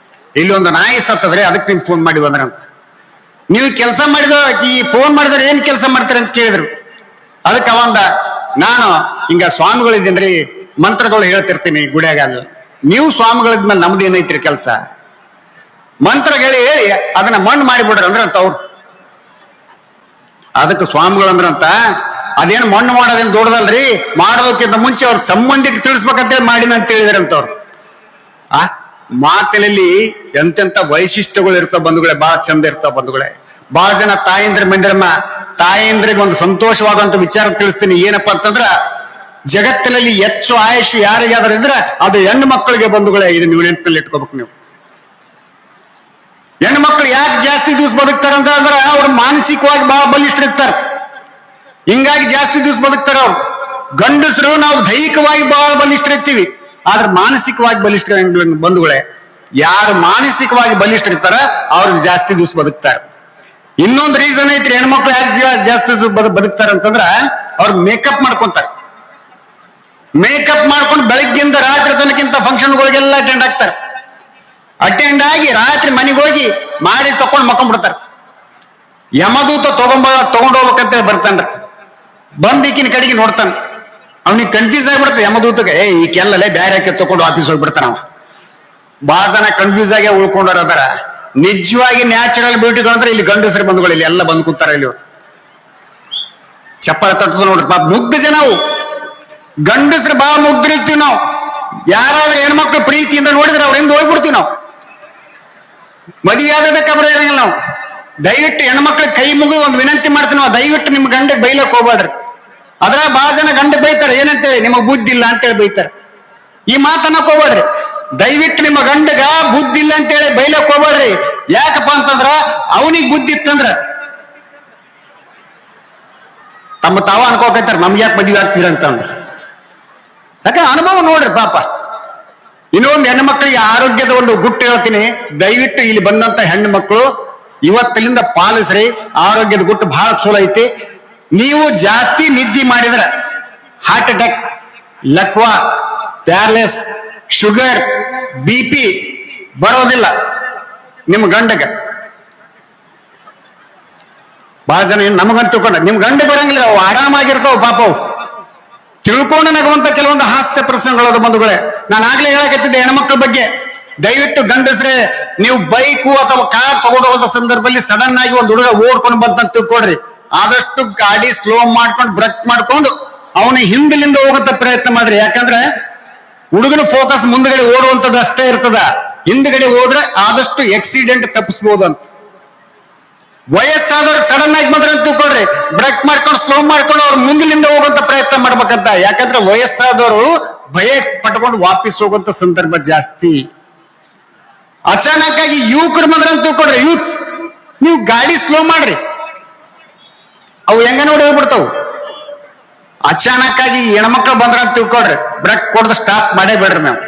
ಇಲ್ಲಿ ಒಂದು ನಾಯಿ ಸತ್ತದ್ರಿ, ಅದಕ್ಕೆ ನಿಮ್ಗೆ ಫೋನ್ ಮಾಡಿ ಬಂದ್ರಂತ. ನೀವು ಕೆಲಸ ಮಾಡಿದ, ಈ ಫೋನ್ ಮಾಡಿದ್ರೆ ಏನ್ ಕೆಲಸ ಮಾಡ್ತಾರೆ ಅಂತ ಕೇಳಿದ್ರು. ಅದಕ್ಕೆ ಅವಂದ, ನಾನು ಹಿಂಗ ಸ್ವಾಮಿಗಳಿದ್ದೀನ್ರಿ, ಮಂತ್ರಗಳು ಹೇಳ್ತಿರ್ತೀನಿ ಗುಡಿಯಾಗ. ನೀವು ಸ್ವಾಮಿಗಳಿದ್ಮೇಲೆ ನಮ್ದು ಏನೈತ್ರಿ ಕೆಲಸ, ಮಂತ್ರ ಹೇಳಿ ಅದನ್ನ ಮಣ್ಣು ಮಾಡಿಬಿಡ್ರಿ ಅಂದ್ರಂತ ಅವ್ರು. ಅದಕ್ಕೆ ಸ್ವಾಮಿಗಳಂದ್ರಂತ, ಅದೇನು ಮಣ್ಣು ಮಾಡೋದೇನು ದೊಡ್ಡದಲ್ರಿ, ಮಾಡೋದಕ್ಕಿಂತ ಮುಂಚೆ ಅವ್ರ ಸಂಬಂಧಿಕ ತಿಳಿಸ್ಬೇಕಂತೇಳಿ ಮಾಡಿನ ಅಂತ ಹೇಳಿದ್ರಂತ ಅವ್ರು. ಆ ಮಾತಿನಲ್ಲಿ ಎಂತೆಂತ ವೈಶಿಷ್ಟ್ಯಗಳು ಇರ್ತಾವ ಬಂಧುಗಳೇ, ಬಹಳ ಚಂದ ಇರ್ತಾವ ಬಂಧುಗಳೇ. ಬಹಳ ಜನ ತಾಯಂದ್ರ ಮಂದಿರಮ್ಮ, ತಾಯಂದ್ರಿಗೆ ಒಂದು ಸಂತೋಷವಾಗುವಂತ ವಿಚಾರ ತಿಳಿಸ್ತೀನಿ. ಏನಪ್ಪಾ ಅಂತಂದ್ರ, ಜಗತ್ತಿನಲ್ಲಿ ಹೆಚ್ಚು ಆಯುಷ್ ಯಾರಿಗಾದ್ರೂ ಇದ್ರೆ ಅದು ಹೆಣ್ಣು ಮಕ್ಕಳಿಗೆ ಬಂಧುಗಳೇ. ಇದು ನೀವು ನೆನಪಿನಲ್ಲಿ ಇಟ್ಕೋಬೇಕು. ನೀವು ಹೆಣ್ಣು ಮಕ್ಕಳು ಯಾಕೆ ಜಾಸ್ತಿ ದಿವಸ ಬದುಕ್ತಾರ ಅಂತ ಅಂದ್ರೆ, ಅವ್ರು ಮಾನಸಿಕವಾಗಿ ಬಹಳ ಬಲಿಷ್ಠರಿರ್ತಾರೆ, ಹಿಂಗಾಗಿ ಜಾಸ್ತಿ ದಿವಸ ಬದುಕ್ತಾರ ಅವ್ರು. ಗಂಡಸರು ನಾವು ದೈಹಿಕವಾಗಿ ಬಹಳ ಬಲಿಷ್ಠರಿರ್ತೀವಿ, ಆದ್ರೆ ಮಾನಸಿಕವಾಗಿ ಬಲಿಷ್ಠ ಬಂಧುಗಳೇ. ಯಾರು ಮಾನಸಿಕವಾಗಿ ಬಲಿಷ್ಠರಿರ್ತಾರ ಅವ್ರಿಗೆ ಜಾಸ್ತಿ ದಿವಸ ಬದುಕ್ತಾರೆ. ಇನ್ನೊಂದು ರೀಸನ್ ಐತ್ರಿ, ಹೆಣ್ಮಕ್ಳು ಯಾಕೆ ಜಾಸ್ತಿ ಬದುಕ್ತಾರ ಅಂತಂದ್ರ, ಅವ್ರು ಮೇಕಪ್ ಮಾಡ್ಕೊಂತಾರೆ. ಮೇಕಪ್ ಮಾಡ್ಕೊಂಡು ಬೆಳಗ್ಗಿಂದ ರಾತ್ರಿ ತನಕಿಂತ ಫಂಕ್ಷನ್ಗಳಿಗೆಲ್ಲ ಅಟೆಂಡ್ ಆಗ್ತಾರೆ. ಅಟೆಂಡ್ ಆಗಿ ರಾತ್ರಿ ಮನೆಗೆ ಹೋಗಿ ಮಾಡಿ ತಕೊಂಡ್ ಮಕ್ಕೊಂಡ್ಬಿಡ್ತಾರೆ. ಯಮದೂತ ತಗೊಂಡ್ ಹೋಗ್ಬೇಕಂತೇಳಿ ಬರ್ತಾನ್ರಿ. ಬಂದ್ ಈಕಿನ ಕಡೆಗೆ ನೋಡ್ತಾನ, ಅವ್ನಿಗೆ ಕನ್ಫ್ಯೂಸ್ ಆಗ್ಬಿಡ್ತದೆ ಯಮದೂತಗೆ. ಈಕೆಲ್ಲೇ ಬ್ಯಾರೆ ಹಾಕಿ ತಕೊಂಡು ಆಫೀಸ್ ಹೋಗ್ಬಿಡ್ತಾನ ಅವ. ಬಹಳ ಜನ ಕನ್ಫ್ಯೂಸ್ ಆಗಿ ಉಳ್ಕೊಂಡಾರ ಅದಾರ. ನಿಜವಾಗಿ ನ್ಯಾಚುರಲ್ ಬ್ಯೂಟಿಗಳಂದ್ರೆ ಇಲ್ಲಿ ಗಂಡಸರು ಬಂಧುಗಳು ಇಲ್ಲಿ ಎಲ್ಲ ಬಂದು ಕೂತಾರ. ಇಲ್ಲಿ ಚಪ್ಪಳ ತಟ್ಟದ ನೋಡ್ರಿ, ಪಾಪ ಮುಗ್ಧ ಜನ ಅವು. ಗಂಡಸರು ಬಹಳ ಮುಗ್ಧರಿರ್ತೀವಿ ನಾವು. ಯಾರಾದ್ರೂ ಹೆಣ್ಮಕ್ಳು ಪ್ರೀತಿಯಿಂದ ನೋಡಿದ್ರೆ ಅವ್ರಿಂದ ಹೋಗ್ಬಿಡ್ತೀವಿ ನಾವು. ಮದುವೆ ಆದ ಕಬರ ಇರಂಗಿಲ್ಲ ನಾವು. ದಯವಿಟ್ಟು ಹೆಣ್ಮಕ್ಳು ಕೈ ಮುಗಿದು ಒಂದು ವಿನಂತಿ ಮಾಡ್ತೀವಿ ನಾವು, ದಯವಿಟ್ಟು ನಿಮ್ ಗಂಡಗೆ ಬೈಲಕ್ ಹೋಗ್ಬೇಡ್ರಿ. ಅದ್ರ ಬಹಳ ಜನ ಗಂಡ ಬೈತಾರೆ, ಏನಂತೇಳಿ ನಿಮಗ್ ಬುದ್ಧಿ ಇಲ್ಲ ಅಂತೇಳಿ ಬೈತಾರೆ. ಈ ಮಾತನ್ನಕ್ ಹೋಗ್ಬೇಡ್ರಿ. ದಯವಿಟ್ಟು ನಿಮ್ಮ ಗಂಡಗ ಬುದ್ಧಿ ಇಲ್ಲ ಅಂತೇಳಿ ಬೈಲಕ್ ಹೋಗ್ಬೇಡ್ರಿ. ಯಾಕಪ್ಪ ಅಂತಂದ್ರ ಅವನಿಗೆ ಬುದ್ಧಿ ಇತ್ತಂದ್ರ ತಮ್ಮ ತಾವ ಅನ್ಕೋಕೈತಾರ, ನಮ್ಗೆ ಯಾಕೆ ಮದುವೆ ಆಗ್ತೀರ ಅಂತಂದ್ರ. ಯಾಕೆ ಅನುಭವ ನೋಡ್ರಿ ಪಾಪ. ಇನ್ನೊಂದು ಹೆಣ್ಣು ಮಕ್ಕಳಿಗೆ ಆರೋಗ್ಯದ ಒಂದು ಗುಟ್ಟು ಹೇಳ್ತೀನಿ, ದಯವಿಟ್ಟು ಇಲ್ಲಿ ಬಂದಂತ ಹೆಣ್ಣು ಮಕ್ಕಳು ಇವತ್ತಲಿಂದ ಪಾಲಿಸ್ರಿ. ಆರೋಗ್ಯದ ಗುಟ್ಟು ಬಹಳ ಚಲೋ ಐತಿ. ನೀವು ಜಾಸ್ತಿ ನಿದ್ದೆ ಮಾಡಿದ್ರೆ ಹಾರ್ಟ್ ಅಟ್ಯಾಕ್, ಲಕ್ವಾ, ಪ್ಯಾರಲೈಸ್, ಶುಗರ್, BP ಬರೋದಿಲ್ಲ ನಿಮ್ ಗಂಡಗ. ಬಹಳ ಜನ ನಮಗಂತ ತಿಳ್ಕೊಂಡ ನಿಮ್ ಗಂಡ ಬರಂಗಿಲ್ಲ, ಅವು ಆರಾಮಾಗಿರ್ತಾವ ಪಾಪ. ಅವು ತಿಳ್ಕೊಂಡು ನಗುವಂತ ಕೆಲವೊಂದು ಹಾಸ್ಯ ಪ್ರಸಂಗಗಳದ ಬಂಧುಗಳೇ. ನಾನು ಆಗ್ಲೇ ಹೇಳಕತ್ತಿದ್ದೆ ಹೆಣ್ಮಕ್ಳ ಬಗ್ಗೆ. ದಯವಿಟ್ಟು ಗಂಡಸ್ರೆ ನೀವು ಬೈಕು ಅಥವಾ ಕಾರ್ ತಗೊಂಡು ಹೋದ ಸಂದರ್ಭದಲ್ಲಿ ಸಡನ್ ಆಗಿ ಒಂದು ಹುಡುಗ ಓಡ್ಕೊಂಡು ಬಂತಂತ ತಿಳ್ಕೊಡ್ರಿ, ಆದಷ್ಟು ಗಾಡಿ ಸ್ಲೋ ಮಾಡ್ಕೊಂಡು ಬ್ರೇಕ್ ಮಾಡ್ಕೊಂಡು ಅವನ ಹಿಂದಿಲಿಂದ ಹೋಗಂತ ಪ್ರಯತ್ನ ಮಾಡ್ರಿ. ಯಾಕಂದ್ರೆ ಹುಡುಗನ ಫೋಕಸ್ ಮುಂದ್ಗಡೆ ಓಡುವಂತದ್ದು ಅಷ್ಟೇ ಇರ್ತದ, ಹಿಂದ್ಗಡೆ ಹೋದ್ರೆ ಆದಷ್ಟು ಆಕ್ಸಿಡೆಂಟ್ ತಪ್ಪಿಸ್ಬೋದು ಅಂತ. ವಯಸ್ಸಾದವ್ರಿಗೆ ಸಡನ್ ಆಗಿ ಬಂದ್ರೆ ಅಂತ ತಿಳ್ಕೊಳ್ರಿ, ಬ್ರೇಕ್ ಮಾಡ್ಕೊಂಡು ಸ್ಲೋ ಮಾಡ್ಕೊಂಡು ಅವ್ರ ಮುಂದಿನಿಂದ ಹೋಗುವಂತ ಪ್ರಯತ್ನ ಮಾಡ್ಬೇಕಂತ. ಯಾಕಂದ್ರೆ ವಯಸ್ಸಾದವರು ಭಯ ಪಟ್ಕೊಂಡು ವಾಪಸ್ ಹೋಗುವಂತ ಸಂದರ್ಭ ಜಾಸ್ತಿ. ಅಚಾನಕ್ ಆಗಿ ಯುವಕರು ಬಂದ್ರೆ ಅಂತ ತಿಳ್ಕೊಳ್ರಿ, ಯೂತ್ಸ್ ನೀವು ಗಾಡಿ ಸ್ಲೋ ಮಾಡ್ರಿ, ಅವು ಹೆಂಗ ನೋಡಿ ಹೋಗ್ಬಿಡ್ತಾವು. ಅಚಾನಕ್ ಆಗಿ ಹೆಣ್ಮಕ್ಳು ಬಂದ್ರ ಅಂತ ತಿಳ್ಕೊಳ್ರಿ, ಬ್ರೇಕ್ ಕೊಡದ ಸ್ಟಾಪ್ ಮಾಡೇ ಬಿಡ್ರಿ. ನಾವು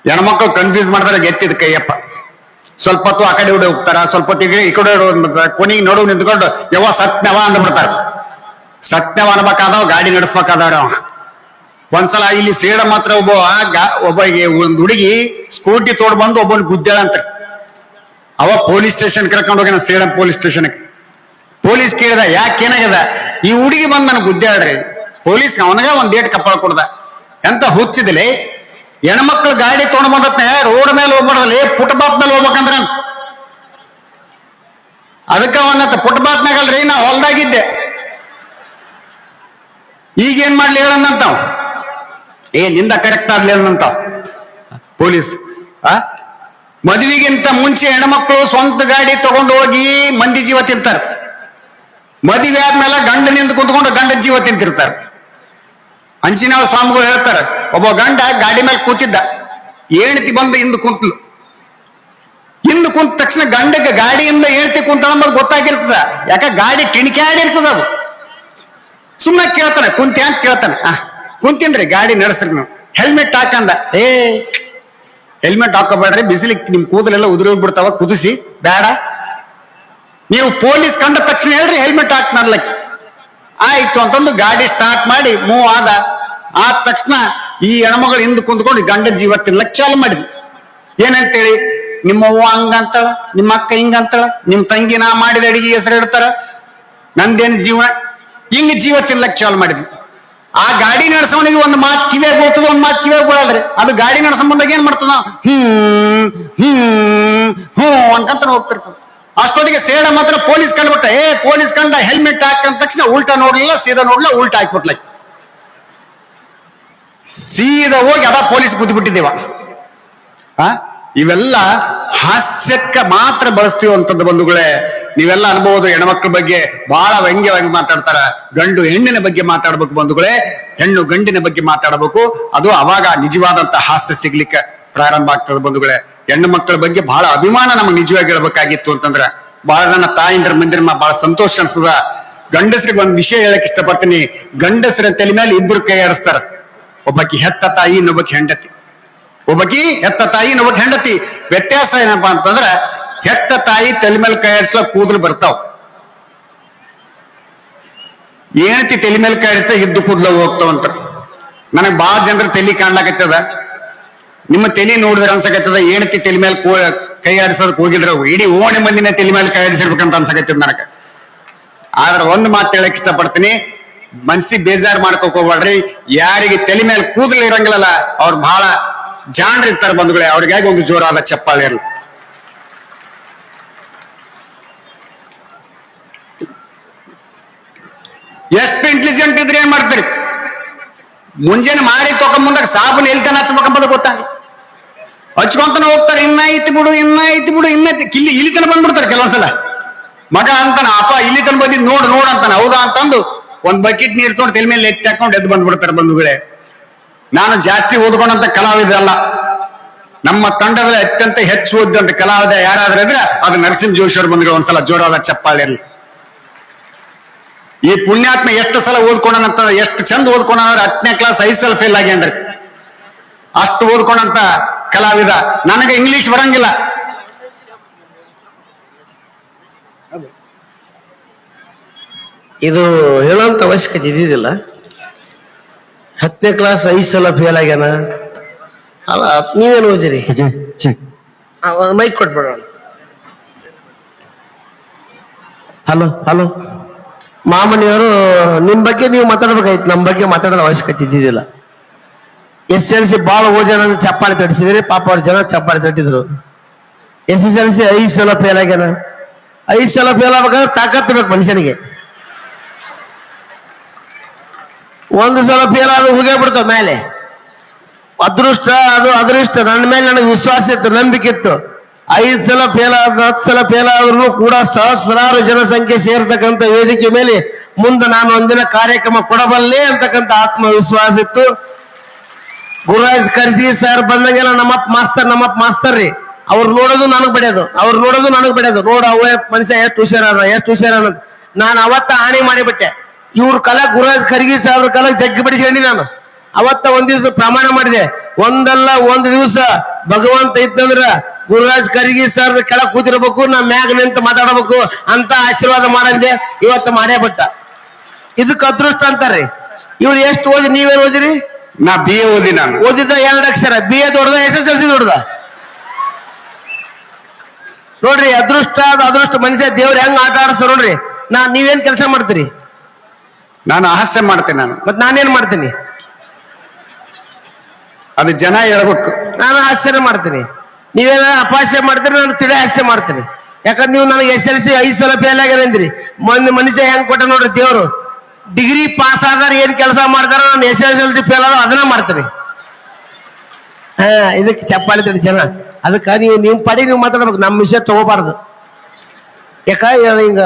ಹೆಣ್ಮಕ್ಳು ಕನ್ಫ್ಯೂಸ್ ಮಾಡ್ತಾರೆ, ಗೆತ್ತಿದ ಕೈಯಪ್ಪ. ಸ್ವಲ್ಪ ಹೊತ್ತು ಆ ಕಡೆ ಹುಡಿ ಹೋಗ್ತಾರ, ಸ್ವಲ್ಪ ಹೊತ್ತಿಗೆ ಈ ಕಡೆ ಕೊನೆಗೆ ನಡು ನಿಂತ್ಕೊಂಡು ಯಾವ ಸತ್ನವ ಅಂದ್ಬಿಡ್ತಾರ. ಸತ್ನವ ಅನ್ಬೇಕಾದವ್ ಗಾಡಿ ನಡೆಸ್ಬೇಕಾದವ್ರ. ಒಂದ್ಸಲ ಇಲ್ಲಿ ಸೇಡ ಮಾತ್ರ ಒಬ್ಬಗೆ ಒಂದ್ ಹುಡುಗಿ ಸ್ಕೂಟಿ ತೋಡ್ ಬಂದು ಒಬ್ಬನ್ ಗುದ್ದಾಳ ಅಂತ. ಅವ ಪೊಲೀಸ್ ಸ್ಟೇಷನ್ ಕರ್ಕೊಂಡು ಹೋಗಿ ಸೇಡಂ ಪೊಲೀಸ್ ಸ್ಟೇಷನ್. ಪೊಲೀಸ್ ಕೇಳಿದ ಯಾಕೆ ಏನಾಗ್ಯದ, ಈ ಹುಡುಗಿ ಬಂದ್ ನನ್ ಗುದ್ದಾಡ್ರಿ. ಪೊಲೀಸ್ ಅವನಿಗ ಒಂದ್ ಏಟ್ ಕಪ್ಪಳ ಕೊಡ್ದ. ಎಂತ ಹುಚ್ಚಿದಿಲೆ, ಹೆಣ್ಮಕ್ಳು ಗಾಡಿ ತೊಗೊಂಡ್ ಬಂದತ್ನ ರೋಡ್ ಮೇಲೆ ಹೋಗ್ಬಾರ್ದಲ್ಲಿ ಫುಟ್ಪಾತ್ ಮೇಲೆ ಹೋಗ್ಬೇಕಂದ್ರ ಅಂತ. ಅದಕ್ಕ ಅವನತ್ತ ಫುಟ್ಪಾತ್ನಾಗಲ್ರಿ ನಾ ಹೊಲ್ದಾಗಿದ್ದೆ, ಈಗೇನ್ ಮಾಡ್ಲಿ ಹೇಳಂದಂತಾವ್. ನಿಂದ ಕರೆಕ್ಟ್ ಆಗ್ಲಿ ಅಂದಂತ ಪೊಲೀಸ್. ಮದುವೆಗಿಂತ ಮುಂಚೆ ಹೆಣ್ಮಕ್ಳು ಸ್ವಂತ ಗಾಡಿ ತಗೊಂಡು ಹೋಗಿ ಮಂದಿ ಜೀವ ತಿಂತಾರ. ಮದುವೆ ಆದ್ಮೇಲೆ ಗಂಡನಿಂದ ಕುಂತ್ಕೊಂಡು ಗಂಡನ ಜೀವ ತಿಂತಿರ್ತಾರ. ಅಂಚಿನಾಳ ಸ್ವಾಮಿಗಳು ಹೇಳ್ತಾರ, ಒಬ್ಬ ಗಂಡ ಗಾಡಿ ಮೇಲೆ ಕೂತಿದ್ದ, ಹೆಂಡತಿ ಬಂದು ಹಿಂದ್ ಕುಂತ್ಲು. ಹಿಂದ್ ಕುಂತ ತಕ್ಷಣ ಗಂಡಗೆ ಗಾಡಿಯಿಂದ ಹೆಂಡತಿ ಕುಂತ ಅಂಬದು ಗೊತ್ತಾಗಿರ್ತದ. ಯಾಕ ಗಾಡಿ ಟಿಣಿಕ್ಯಾಡಿರ್ತದ. ಅದು ಸುಮ್ಮನೆ ಕೇಳ್ತಾನೆ, ಕುಂತಿ ಅಂತ ಕೇಳ್ತಾನೆ. ಕುಂತೀನ್ರಿ, ಗಾಡಿ ನಡೆಸ್ರಿ ನೀವು, ಹೆಲ್ಮೆಟ್ ಹಾಕಂದ. ಹೆಲ್ಮೆಟ್ ಹಾಕೋಬೇಡ್ರಿ, ಬಿಸಿಲಿಗೆ ನಿಮ್ ಕೂದಲೆಲ್ಲ ಉದುರಿ ಹೋಗ್ಬಿಡ್ತಾವ, ಕುದಿಸಿ ಬೇಡ. ನೀವು ಪೊಲೀಸ್ ಕಂಡ ತಕ್ಷಣ ಹೇಳ್ರಿ ಹೆಲ್ಮೆಟ್ ಹಾಕ್ನರ್ಲಕ್. ಆಯ್ತು ಅಂತಂದು ಗಾಡಿ ಸ್ಟಾರ್ಟ್ ಮಾಡಿ ಮೂವ್ ಆದ ತಕ್ಷಣ ಈ ಹೆಣ್ಮಗಳು ಹಿಂದ್ ಕುಂತ್ಕೊಂಡು ಗಂಡನ ಜೀವ ತಿನ್ಲಕ್ ಚಾಲು ಮಾಡಿದ್ವಿ. ಏನಂತೇಳಿ, ನಿಮ್ಮ ಅವ್ವ ಹಂಗಂತಾಳ, ನಿಮ್ಮ ಅಕ್ಕ ಹಿಂಗಂತಾಳ, ನಿಮ್ ತಂಗಿ ನಾ ಮಾಡಿದ ಅಡಿಗೆ ಹೆಸರು ಇಡ್ತಾರ, ನಂದೇನು ಜೀವ, ಹಿಂಗ್ ಜೀವ ತಿನ್ಲಕ್ ಚಾಲು ಮಾಡಿದ್ವಿ. ಆ ಗಾಡಿ ನಡೆಸೋನಿಗೆ ಒಂದು ಮಾತು ಕಿವಿಯಾಗ ಹೋಗ್ತದ, ಒಂದ್ ಮಾತು ಕಿವಿಯಾಗ ಬೀಳಲ್ರಿ. ಅದು ಗಾಡಿ ನಡೆಸೋ ಬಂದಾಗ ಏನ್ ಮಾಡ್ತದ, ಅನ್ಕಂತ ಹೋಗ್ತಿರ್ತದ. ಅಷ್ಟೊತ್ತಿಗೆ ಸೇಡ ಮಾತ್ರ ಪೊಲೀಸ್ ಕಂಡ್ಬಿಟ್ಟ. ಪೊಲೀಸ್ ಕಂಡ ಹೆಲ್ಮೆಟ್ ಹಾಕಂದ ತಕ್ಷಣ ಉಲ್ಟಾ ನೋಡ್ಲಿಲ್ಲ, ಸೀದಾ ನೋಡ್ಲಿಲ್ಲ, ಉಲ್ಟಾ ಹಾಕ್ಬಿಟ್ಲ. ಸೀದಾ ಹೋಗಿ ಪೊಲೀಸ್ ಕೂತ್ಬಿಟ್ಟಿದ್ದೇವ. ಇವೆಲ್ಲ ಹಾಸ್ಯಕ್ಕ ಮಾತ್ರ ಬಳಸ್ತೀವಂತದ್ದು ಬಂಧುಗಳೇ. ನೀವೆಲ್ಲ ಅನ್ಬಹುದು. ಹೆಣ್ಮಕ್ಳ ಬಗ್ಗೆ ಬಹಳ ವ್ಯಂಗ್ಯವಾಗಿ ಮಾತಾಡ್ತಾರ. ಗಂಡು ಹೆಣ್ಣಿನ ಬಗ್ಗೆ ಮಾತಾಡ್ಬೇಕು ಬಂಧುಗಳೇ, ಹೆಣ್ಣು ಗಂಡಿನ ಬಗ್ಗೆ ಮಾತಾಡಬೇಕು. ಅದು ಅವಾಗ ನಿಜವಾದಂತ ಹಾಸ್ಯ ಸಿಗ್ಲಿಕ್ಕೆ ಪ್ರಾರಂಭ ಆಗ್ತದೆ ಬಂಧುಗಳೇ. ಹೆಣ್ಣು ಮಕ್ಕಳ ಬಗ್ಗೆ ಬಹಳ ಅಭಿಮಾನ ನಮ್ಗೆ ನಿಜವಾಗಿ ಹೇಳ್ಬೇಕಾಗಿತ್ತು ಅಂತಂದ್ರ ಬಹಳ ಜನ ತಾಯಿಂದ್ರ ಮಂದಿರ ಬಹಳ ಸಂತೋಷ ಅನ್ಸದ. ಗಂಡಸರಿಗೆ ಒಂದ್ ವಿಷಯ ಹೇಳಕ್ ಇಷ್ಟಪಡ್ತೀನಿ. ಗಂಡಸರ ತಲೆ ಮೇಲೆ ಇಬ್ರು ಕೈ ಆಡಿಸ್ತಾರ. ಒಬ್ಬಾಕಿ ಹೆತ್ತ ತಾಯಿ, ಇನ್ನೊಬ್ಬಕಿ ಹೆಂಡತಿ. ಒಬ್ಬಕಿ ಹೆತ್ತ ತಾಯಿ, ಇನ್ನೊಬ್ಬಕಿ ಹೆಂಡತಿ. ವ್ಯತ್ಯಾಸ ಏನಪ್ಪಾ ಅಂತಂದ್ರ, ಹೆತ್ತ ತಾಯಿ ತಲೆ ಮೇಲೆ ಕೈ ಆಡಿಸ್ಲಕ್ ಕೂದಲು ಬರ್ತಾವ್. ಹೆಂಡತಿ ತಲೆ ಮೇಲೆ ಕೈ ಆಡಿಸ್ತಾ ಇದ್ದು ಕೂದಲು ಹೋಗ್ತಾವಂತ. ನನಗ್ ಬಹಳ ಜನರ ತಲೆ ಕಾಣ್ಲಾಕತ್ತದ. ನಿಮ್ಮ ತಲೆ ನೋಡಿದ್ರೆ ಅನ್ಸಕತ್ತದ ಹೆಂಡತಿ ತಲೆ ಮೇಲೆ ಕೈ ಆಡಿಸೋದಕ್ ಹೋಗಿದ್ರ ಇಡೀ ಓಣಿ ಮಂದಿನ ತಲೆ ಮೇಲೆ ಕೈ ಆಡಿಸಿರ್ಬೇಕಂತ ಅನ್ಸಕತ್ತದ ನನಗ. ಆದ್ರೆ ಒಂದ್ ಮಾತು ಹೇಳಕ್ ಇಷ್ಟಪಡ್ತೀನಿ, ಮನ್ಸಿಗೆ ಬೇಜಾರ್ ಮಾಡ್ಕೋಕ್ ಹೋಗ್ಬೇಡ್ರಿ. ಯಾರಿಗೆ ತಲೆ ಮೇಲೆ ಕೂದಲು ಇರಂಗಿಲ್ಲಲ್ಲ ಅವ್ರು ಬಹಳ ಜಾಣ್ರಿರ್ತಾರೆ ಬಂಧುಗಳೇ. ಅವ್ರಿಗಾಗಿ ಒಂದು ಜೋರಾದ ಚಪ್ಪಾಳೆ ಇರಲಿ. ಎಷ್ಟು ಇಂಟೆಲಿಜೆಂಟ್ ಇದ್ರೆ ಏನ್ ಮಾಡ್ತೀರಿ, ಮುಂಜಾನೆ ಮಾಡಿ ತಕೊಂಡ್ ಮುಂದಾಗ ಸಾಬನ್ ಎಲ್ತಾನ ಹಚ್ಬೇಕಂಬದು ಗೊತ್ತಾಗ ಹಚ್ಕೊಂತಾನೆ ಹೋಗ್ತಾರೆ. ಇನ್ನ ಐತಿ ಬಿಡು, ಇನ್ನ ಐತಿ ಬಿಡು, ಇಲ್ಲಿ ತನ ಬಂದ್ಬಿಡ್ತಾರೆ. ಕೆಲವೊಂದ್ಸಲ ಮಗ ಅಂತಾನ, ಅಪ್ಪ ಇಲ್ಲಿ ತನ ಬಂದಿದ್ ನೋಡ್ ಅಂತಾನ. ಹೌದಾ ಅಂತಂದು ಒಂದ್ ಬಕೆಟ್ ನೀರ್ ತೊಗೊಂಡು ತಲೆ ಮೇಲೆ ಎತ್ತಿ ಹಾಕೊಂಡು ಎದ್ದು ಬಂದ್ಬಿಡ್ತಾರೆ ಬಂಧುಗಳೇ. ನಾನು ಜಾಸ್ತಿ ಓದ್ಕೊಂಡಂತ ಕಲಾವಿದ ಅಲ್ಲ. ನಮ್ಮ ತಂಡದಲ್ಲಿ ಅತ್ಯಂತ ಹೆಚ್ಚು ಓದಿದಂತ ಕಲಾವಿದ ಯಾರಾದ್ರೂ ಇದ್ರೆ ಅದು ನರಸಿಂಹ ಜೋಶಿ ಅವ್ರ ಬಂಧುಗಳು. ಒಂದ್ಸಲ ಜೋರಾದ ಚಪ್ಪಾಳೆ ಇರಲಿ. ಈ ಪುಣ್ಯಾತ್ಮ ಎಷ್ಟು ಸಲ ಓದ್ಕೊಂಡಂತ, ಎಷ್ಟು ಚಂದ ಓದ್ಕೊಂಡ್ರೆ 10ನೇ ಕ್ಲಾಸ್ 5 ಸಲ ಫೇಲ್ ಆಗ್ಯಾನ್ರಿ. ಅಷ್ಟು ಓದ್ಕೊಂಡಂತ ಕಲಾವಿದ. ನನಗೆ ಇಂಗ್ಲಿಷ್ ಬರಂಗಿಲ್ಲ. ಇದು ಹೇಳುವಂತ ಅವಶ್ಯಕತೆ ಇದ್ದಿದ್ದಿಲ್ಲ. 10ನೇ ಕ್ಲಾಸ್ 5 ಸಲ ಫೇಲ್ ಆಗ್ಯಾನ ಅಲ್ಲ. ನೀವೇನು ಓದಿರಿ? ಮೈಕ್ ಕೊಟ್ಬೇಡ. ಹಲೋ ಮಾಮನಿಯವರು, ನಿಮ್ ಬಗ್ಗೆ ನೀವು ಮಾತಾಡ್ಬೇಕಾಯ್ತು, ನಮ್ ಬಗ್ಗೆ ಮಾತಾಡೋದ ಅವಶ್ಯಕತೆ ಇದ್ದಿದ್ದಿಲ್ಲ. SSLC ಬಾಳ ಓದ್ಯಾನ ಚಪ್ಪಾಳಿ ತಟ್ಟಿಸಿದ್ರಿ, ಪಾಪ ಅವ್ರ ಜನ ಚಪ್ಪಾಳಿ ತಟ್ಟಿದ್ರು. SSLC 5 ಸಲ ಫೇಲ್ ಆಗ್ಯಾನ. 5 ಸಲ ಫೇಲ್ ಆಗ್ಬೇಕಾದ್ರೆ ತಾಕತ್ ಬೇಕು ಮನುಷ್ಯನಿಗೆ. 1 ಸಲ ಫೇಲ್ ಆದ್ರೂ ಹೋಗೇ ಬಿಡ್ತಾವ ಮೇಲೆ. ಅದೃಷ್ಟ, ಅದು ಅದೃಷ್ಟ. ನನ್ನ ಮೇಲೆ ನನಗೆ ವಿಶ್ವಾಸ ಇತ್ತು, ನಂಬಿಕೆ ಇತ್ತು. 5 ಸಲ ಫೇಲ್ ಆದ, 10 ಸಲ ಫೇಲ್ ಆದ್ರೂ ಕೂಡ ಸಹಸ್ರಾರು ಜನಸಂಖ್ಯೆ ಸೇರ್ತಕ್ಕಂಥ ವೇದಿಕೆ ಮೇಲೆ ಮುಂದೆ ನಾನು ಒಂದಿನ ಕಾರ್ಯಕ್ರಮ ಕೊಡಬಲ್ಲೆ ಅಂತಕ್ಕಂಥ ಆತ್ಮವಿಶ್ವಾಸ ಇತ್ತು. ಗುರುರಾಜ್ ಕರ್ಜಿ ಸರ್ ಬಂದಂಗೆಲ್ಲ ನಮ್ಮಪ್ಪ ಮಾಸ್ತರ್ ರೀ, ಅವ್ರು ನೋಡೋದು ನನಗ್ ಬಿಡೋದು, ನೋಡ ಅವ ಮನುಷ್ಯ ಎಷ್ಟು ಹುಷಾರ. ನಾನು ಅವತ್ತ ಆಣೆ ಮಾಡಿಬಿಟ್ಟೆ, ಇವ್ರ ಕಲಾ ಗುರುರಾಜ್ ಖರ್ಗಿ ಸಾಹೇಬ್ರ ಕಲಾ ಜಗ್ಗಿ ಬಿಡಿಸ್ಕೊಂಡಿ. ನಾನು ಅವತ್ತ ಒಂದ್ ದಿವ್ಸ ಪ್ರಮಾಣ ಮಾಡಿದೆ, ಒಂದಲ್ಲ ಒಂದು ದಿವಸ ಭಗವಂತ ಇತ್ತಂದ್ರ ಗುರುರಾಜ್ ಖರ್ಗಿ ಸರ್ ಕೆಳಗ್ ಕೂತಿರ್ಬೇಕು, ನಾ ಮ್ಯಾಗ ನಿಂತ ಮಾತಾಡಬೇಕು ಅಂತ ಆಶೀರ್ವಾದ ಮಾಡಂದೆ. ಇವತ್ತು ಮಾಡೇ ಬಿಟ್ಟ. ಇದಕ್ಕೆ ಅದೃಷ್ಟ ಅಂತಾರ್ರಿ. ಇವ್ರು ಎಷ್ಟು ಓದಿ, ನೀವೇನು ಓದಿರಿ? ನಾ BA ಓದಿ. ನಾನು ಓದಿದ್ದ 2 ಅಕ್ಷರ. BA ದೊಡ್ಡದ, SSLC ದೊಡ್ಡದ? ನೋಡ್ರಿ, ಅದೃಷ್ಟ ಮನುಷ್ಯ ದೇವ್ರ ಹೆಂಗ್ ಆಟ ಆಡಿಸ್ತಾರ ನೋಡ್ರಿ. ನೀವೇನ್ ಕೆಲಸ ಮಾಡ್ತೀರಿ? ನಾನು ಹಾಸ್ಯ ಮಾಡ್ತೇನೆ. ಮತ್ ನಾನೇನ್ ಮಾಡ್ತೀನಿ? ಅದು ಜನ ಹೇಳ್ಬೇಕು. ನಾನು ಹಾಸ್ಯ ಮಾಡ್ತೀನಿ, ನೀವೇನ ಅಪಹಾಸ್ಯ ಮಾಡ್ತೀರಿ, ನಾನು ತಿಳಿ ಹಾಸ್ಯ ಮಾಡ್ತೀನಿ. ಯಾಕಂದ್ರೆ ನೀವು ನನಗೆ SSLC 5 ಸಲ ಫೇಲ್ ಆಗ್ಯಾರಂದ್ರಿ. ಮನುಷ್ಯ ಹೆಂಗ್ ಕೊಟ್ಟ ನೋಡ್ರಿ ದೇವ್ರು. ಡಿಗ್ರಿ ಪಾಸ್ ಆದಾರ ಏನ್ ಕೆಲಸ ಮಾಡ್ತಾರ, ನಾನು SSLC ಫೇಲ್ ಆದ ಅದನ್ನ ಮಾಡ್ತೀನಿ. ಇದಕ್ಕೆ ಚಪ್ಪಾಳಿ ತಡಿ ಜನ. ಅದಕ್ಕ ನೀವು ಪಡಿ ನೀವು ಮಾತಾಡ್ಬೇಕು, ನಮ್ಮ ವಿಷಯ ತಗೋಬಾರ್ದು. ಯಾಕ ಹಿಂಗ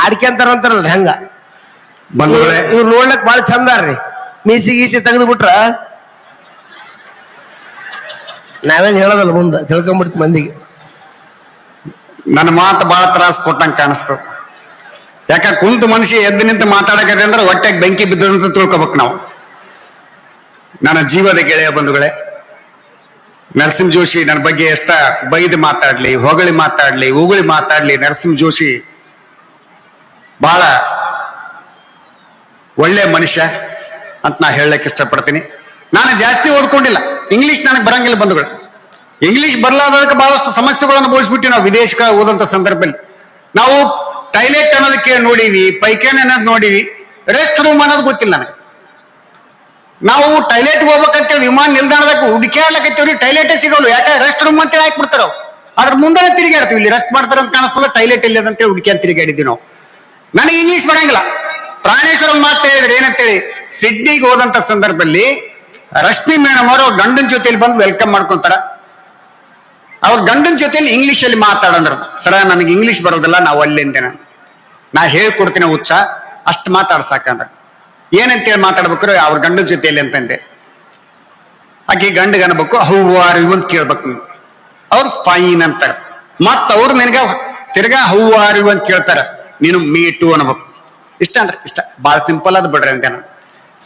ಆಡ್ಕೊಂತಾರಂತಾರಲ್ರಿ ಹಂಗ. ಇವ್ರು ನೋಡ್ಲಕ್ ಬಾಳ ಚಂದಾರ್ರಿ. ಮೀಸಿ ಗೀಸಿ ತೆಗೆದು ಬಿಟ್ರ ನಾವೇನ್ ಹೇಳೋದಲ್ಲ, ಮುಂದೆ ತಿಳ್ಕೊಂಡ್ಬಿಡ್ತಿ ಮಂದಿಗೆ. ನನ್ನ ಮಾತು ಬಹಳ ತ್ರಾಸ ಕೊಟ್ಟಂಗ ಕಾಣಿಸ್ತದ. ಯಾಕ ಕುಂತು ಮನುಷ್ಯ ಎದ್ದು ನಿಂತು ಮಾತಾಡಕತ್ತೆ ಅಂದ್ರೆ ಹೊಟ್ಟೆಗೆ ಬೆಂಕಿ ಬಿದ್ದು ಅಂತ ತಿಳ್ಕೊಬೇಕು ನಾವು. ನನ್ನ ಜೀವದ ಗೆಳೆಯ ಬಂಧುಗಳೇ, ನರಸಿಂಹ ಜೋಶಿ ನನ್ನ ಬಗ್ಗೆ ಎಷ್ಟ ಬೈದು ಮಾತಾಡ್ಲಿ, ಹೊಗಳಿ ಮಾತಾಡ್ಲಿ, ಉಗುಳಿ ಮಾತಾಡ್ಲಿ, ನರಸಿಂಹ ಜೋಶಿ ಬಹಳ ಒಳ್ಳೆ ಮನುಷ್ಯ ಅಂತ ನಾ ಹೇಳಕ್ ಇಷ್ಟಪಡ್ತೀನಿ. ನಾನು ಜಾಸ್ತಿ ಓದ್ಕೊಂಡಿಲ್ಲ, ಇಂಗ್ಲಿಷ್ ನನಗೆ ಬರಂಗಿಲ್ಲ ಬಂಧುಗಳು. ಇಂಗ್ಲಿಷ್ ಬರಲಾದಕ್ಕೆ ಬಹಳಷ್ಟು ಸಮಸ್ಯೆಗಳನ್ನು ಅನುಭವಿಸ್ಬಿಟ್ಟು ನಾವು ವಿದೇಶಕ್ಕೆ ಹೋದಂತ ಸಂದರ್ಭದಲ್ಲಿ ನಾವು ಟೈಲೆಟ್ ಅನ್ನೋದಕ್ಕೆ ನೋಡಿವಿ, ಪೈಖಾನೆ ಅನ್ನೋದು ನೋಡಿವಿ, ರೆಸ್ಟ್ ರೂಮ್ ಅನ್ನೋದು ಗೊತ್ತಿಲ್ಲ ನನಗೆ. ನಾವು ಟೈಲೆಟ್ ಹೋಗ್ಬೇಕಂತೇಳಿ ವಿಮಾನ ನಿಲ್ದಾಣದಾಗ ಹುಡುಕ್ಯಾಡ್ಲಕತ್ತೀವ್ರಿ, ಟೈಲೆಟೇ ಸಿಗೋಲ್ಲ. ಯಾಕೆ ರೆಸ್ಟ್ ರೂಮ್ ಅಂತೇಳಿ ಹಾಕ್ಬಿಡ್ತಾರ. ಅದ್ರ ಮುಂದೆ ತಿರುಗಾಡ್ತೀವಿ, ಇಲ್ಲಿ ರೆಸ್ಟ್ ಮಾಡ್ತಾರ ಅಂತ ಕಾಣಿಸ್ತಲ್ಲ, ಟೈಲೆಟ್ ಇಲ್ಲ ಅಂತೇಳಿ ಹುಡುಕ್ಯಾನ್ ತಿರುಗಾಡಿದ್ವಿ ನಾವು. ನನಗೆ ಇಂಗ್ಲಿಷ್ ಬರಂಗಿಲ್ಲ. ಪ್ರಾಣೇಶ್ವರ ಮಾತು ಹೇಳಿದ್ರೆ ಏನಂತೇಳಿ, ಸಿಡ್ನಿಗೆ ಹೋದಂತ ಸಂದರ್ಭದಲ್ಲಿ ರಶ್ಮಿ ಮೇಡಮ್ ಅವರು ಅವ್ರ ಗಂಡನ ಜೊತೆಲಿ ಬಂದು ವೆಲ್ಕಮ್ ಮಾಡ್ಕೊಂತಾರ. ಅವ್ರ ಗಂಡನ ಜೊತೆಲಿ ಇಂಗ್ಲಿಷ್ ಅಲ್ಲಿ ಮಾತಾಡಂದ್ರು. ಸರ ನನಗೆ ಇಂಗ್ಲಿಷ್ ಬರೋದಿಲ್ಲ, ನಾವು ಅಲ್ಲಿಂದ ನಾ ಹೇಳ್ಕೊಡ್ತೀನಿ ಹುಚ್ಚ, ಅಷ್ಟು ಮಾತಾಡ್ಸಾಕಂದ್ರ. ಏನಂತೇಳಿ ಮಾತಾಡ್ಬೇಕ್ರೆ ಅವ್ರ ಗಂಡನ ಜೊತೆಯಲ್ಲಿ ಅಂತಂದೆ. ಆಕೆ ಗಂಡಗ ಅನ್ಬೇಕು ಹೌ ಆರ್ ಯು ಅಂತ ಕೇಳ್ಬೇಕು ನೀವು. ಅವ್ರು ಫೈನ್ ಅಂತಾರ. ಮತ್ತ ಅವ್ರು ನಿನಗ ತಿರ್ಗಾ ಹೌ ಆರ್ ಯು ಅಂತ ಕೇಳ್ತಾರ, ನೀನು ಮೀ ಟು ಅನ್ಬೇಕು. ಇಷ್ಟ ಅಂದ್ರೆ ಇಷ್ಟ, ಬಾಳ ಸಿಂಪಲ್ ಅದ್ ಬಿಡ್ರಿ ಅಂತ. ನಾನು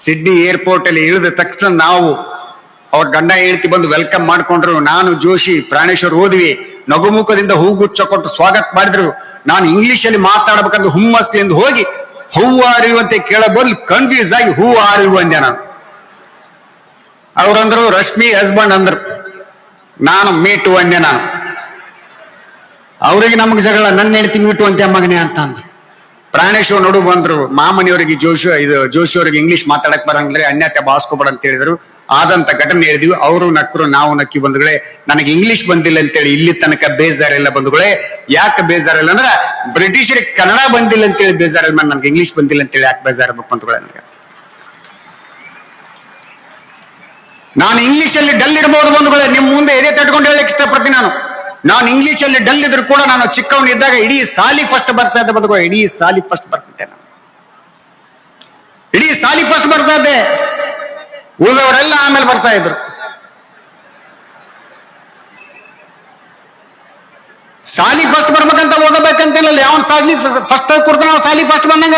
ಸಿಡ್ನಿ ಏರ್ಪೋರ್ಟ್ ಅಲ್ಲಿ ಇಳಿದ ತಕ್ಷಣ ನಾವು ಅವ್ರ ಗಂಡ ಹೇಳ್ತಿ ಬಂದು ವೆಲ್ಕಮ್ ಮಾಡ್ಕೊಂಡ್ರು. ನಾನು ಜೋಶಿ ಪ್ರಾಣೇಶ್ವರ್ ಹೋದ್ವಿ, ನಗುಮುಖದಿಂದ ಹೂಗುಚ್ಚ ಕೊಟ್ಟು ಸ್ವಾಗತ ಮಾಡಿದ್ರು. ನಾನು ಇಂಗ್ಲಿಷ್ ಅಲ್ಲಿ ಮಾತಾಡ್ಬೇಕಂದ್ರೆ ಹುಮ್ಮಸ್ಲಿಂದ ಹೋಗಿ ಹೂ ಆರ್ ಯು ಅಂತ ಕೇಳೋ ಬದಲು ಕನ್ಫ್ಯೂಸ್ ಆಗಿ ಹೂ ಆರ್ ಯು ಅಂದೆ ನಾನು. ಅವ್ರಂದ್ರು ರಶ್ಮಿ ಹಸ್ಬೆಂಡ್ ಅಂದ್ರು, ನಾನು ಮೀಟು ಅಂದೆ ನಾನು. ಅವ್ರಿಗೆ ನಮಗ್ ಜಗಳ, ನನ್ನ ಹೆಂಡತಿ ಮೀಟು ಅಂತೆ ಮಗನೇ ಅಂತ ಅಂದ. ಪ್ರಾಣೇಶ್ವರ್ ನೋಡು ಬಂದ್ರು, ಮಾಮನಿಯವರಿಗೆ ಜೋಶಿ ಅವ್ರಿಗೆ ಇಂಗ್ಲಿಷ್ ಮಾತಾಡಕ್ ಬರಂಗಿಲ್ಲ, ಅನ್ಯತೆ ಬಾಸ್ಕೋಬೇಡ ಅಂತ ಹೇಳಿದ್ರು. ಆದಂತ ಘಟನೆ ಹೇಳಿದ್ವಿ. ಅವರು ನಕ್ಕರು, ನಾವು ನಕ್ಕಿ ಬಂಧುಗಳೇ. ನನಗೆ ಇಂಗ್ಲಿಷ್ ಬಂದಿಲ್ಲ ಅಂತೇಳಿ ಇಲ್ಲಿ ತನಕ ಬೇಜಾರಿಲ್ಲ ಬಂಧುಗಳೇ. ಯಾಕೆ ಬೇಜಾರಿಲ್ಲ ಅಂದ್ರೆ ಬ್ರಿಟಿಷರಿಗೆ ಕನ್ನಡ ಬಂದಿಲ್ಲ ಅಂತೇಳಿ ಬೇಜಾರಿಲ್ಲ, ನನಗೆ ಇಂಗ್ಲಿಷ್ ಬಂದಿಲ್ಲ ಅಂತೇಳಿ ಯಾಕೆ ಬೇಜಾರಬೇಕು ಬಂಧುಗಳೇ. ನನಗೆ ನಾನು ಇಂಗ್ಲಿಷ್ ಅಲ್ಲಿ ಡಲ್ ಇರಬಹುದು ಬಂಧುಗಳೇ, ನಿಮ್ ಮುಂದೆ ಎದೆ ತಟ್ಕೊಂಡು ಹೇಳಕ್ ಇಷ್ಟಪಡ್ತೀನಿ. ನಾನು ಇಂಗ್ಲಿಷ್ ಅಲ್ಲಿ ಡಲ್ ಇದ್ರು ಕೂಡ ನಾನು ಚಿಕ್ಕವನಿದ್ದಾಗ ಇಡೀ ಸಾಲಿ ಫಸ್ಟ್ ಬರ್ತಾ ಇದ್ದೆ ಬಂಧುಗಳೇ. ಇಡೀ ಸಾಲಿ ಫಸ್ಟ್ ಬರ್ತಿದ್ದೆ ನಾನು, ಇಡೀ ಸಾಲಿ ಫಸ್ಟ್ ಬರ್ತಾ ಇದ್ದೆ. ಉಳಿದವರೆಲ್ಲ ಆಮೇಲೆ ಬರ್ತಾ ಇದ್ರು. ಸಾಲಿ ಫಸ್ಟ್ ಬರ್ಬೇಕಂತ ಓದಬೇಕಂತಿಲ್ಲ, ಯಾವನ್ ಸಾಲಿ ಫಸ್ಟ್ ಕೊಡ್ತಾನ ಅವ್ನು ಸಾಲಿ ಫಸ್ಟ್ ಬಂದಂಗ.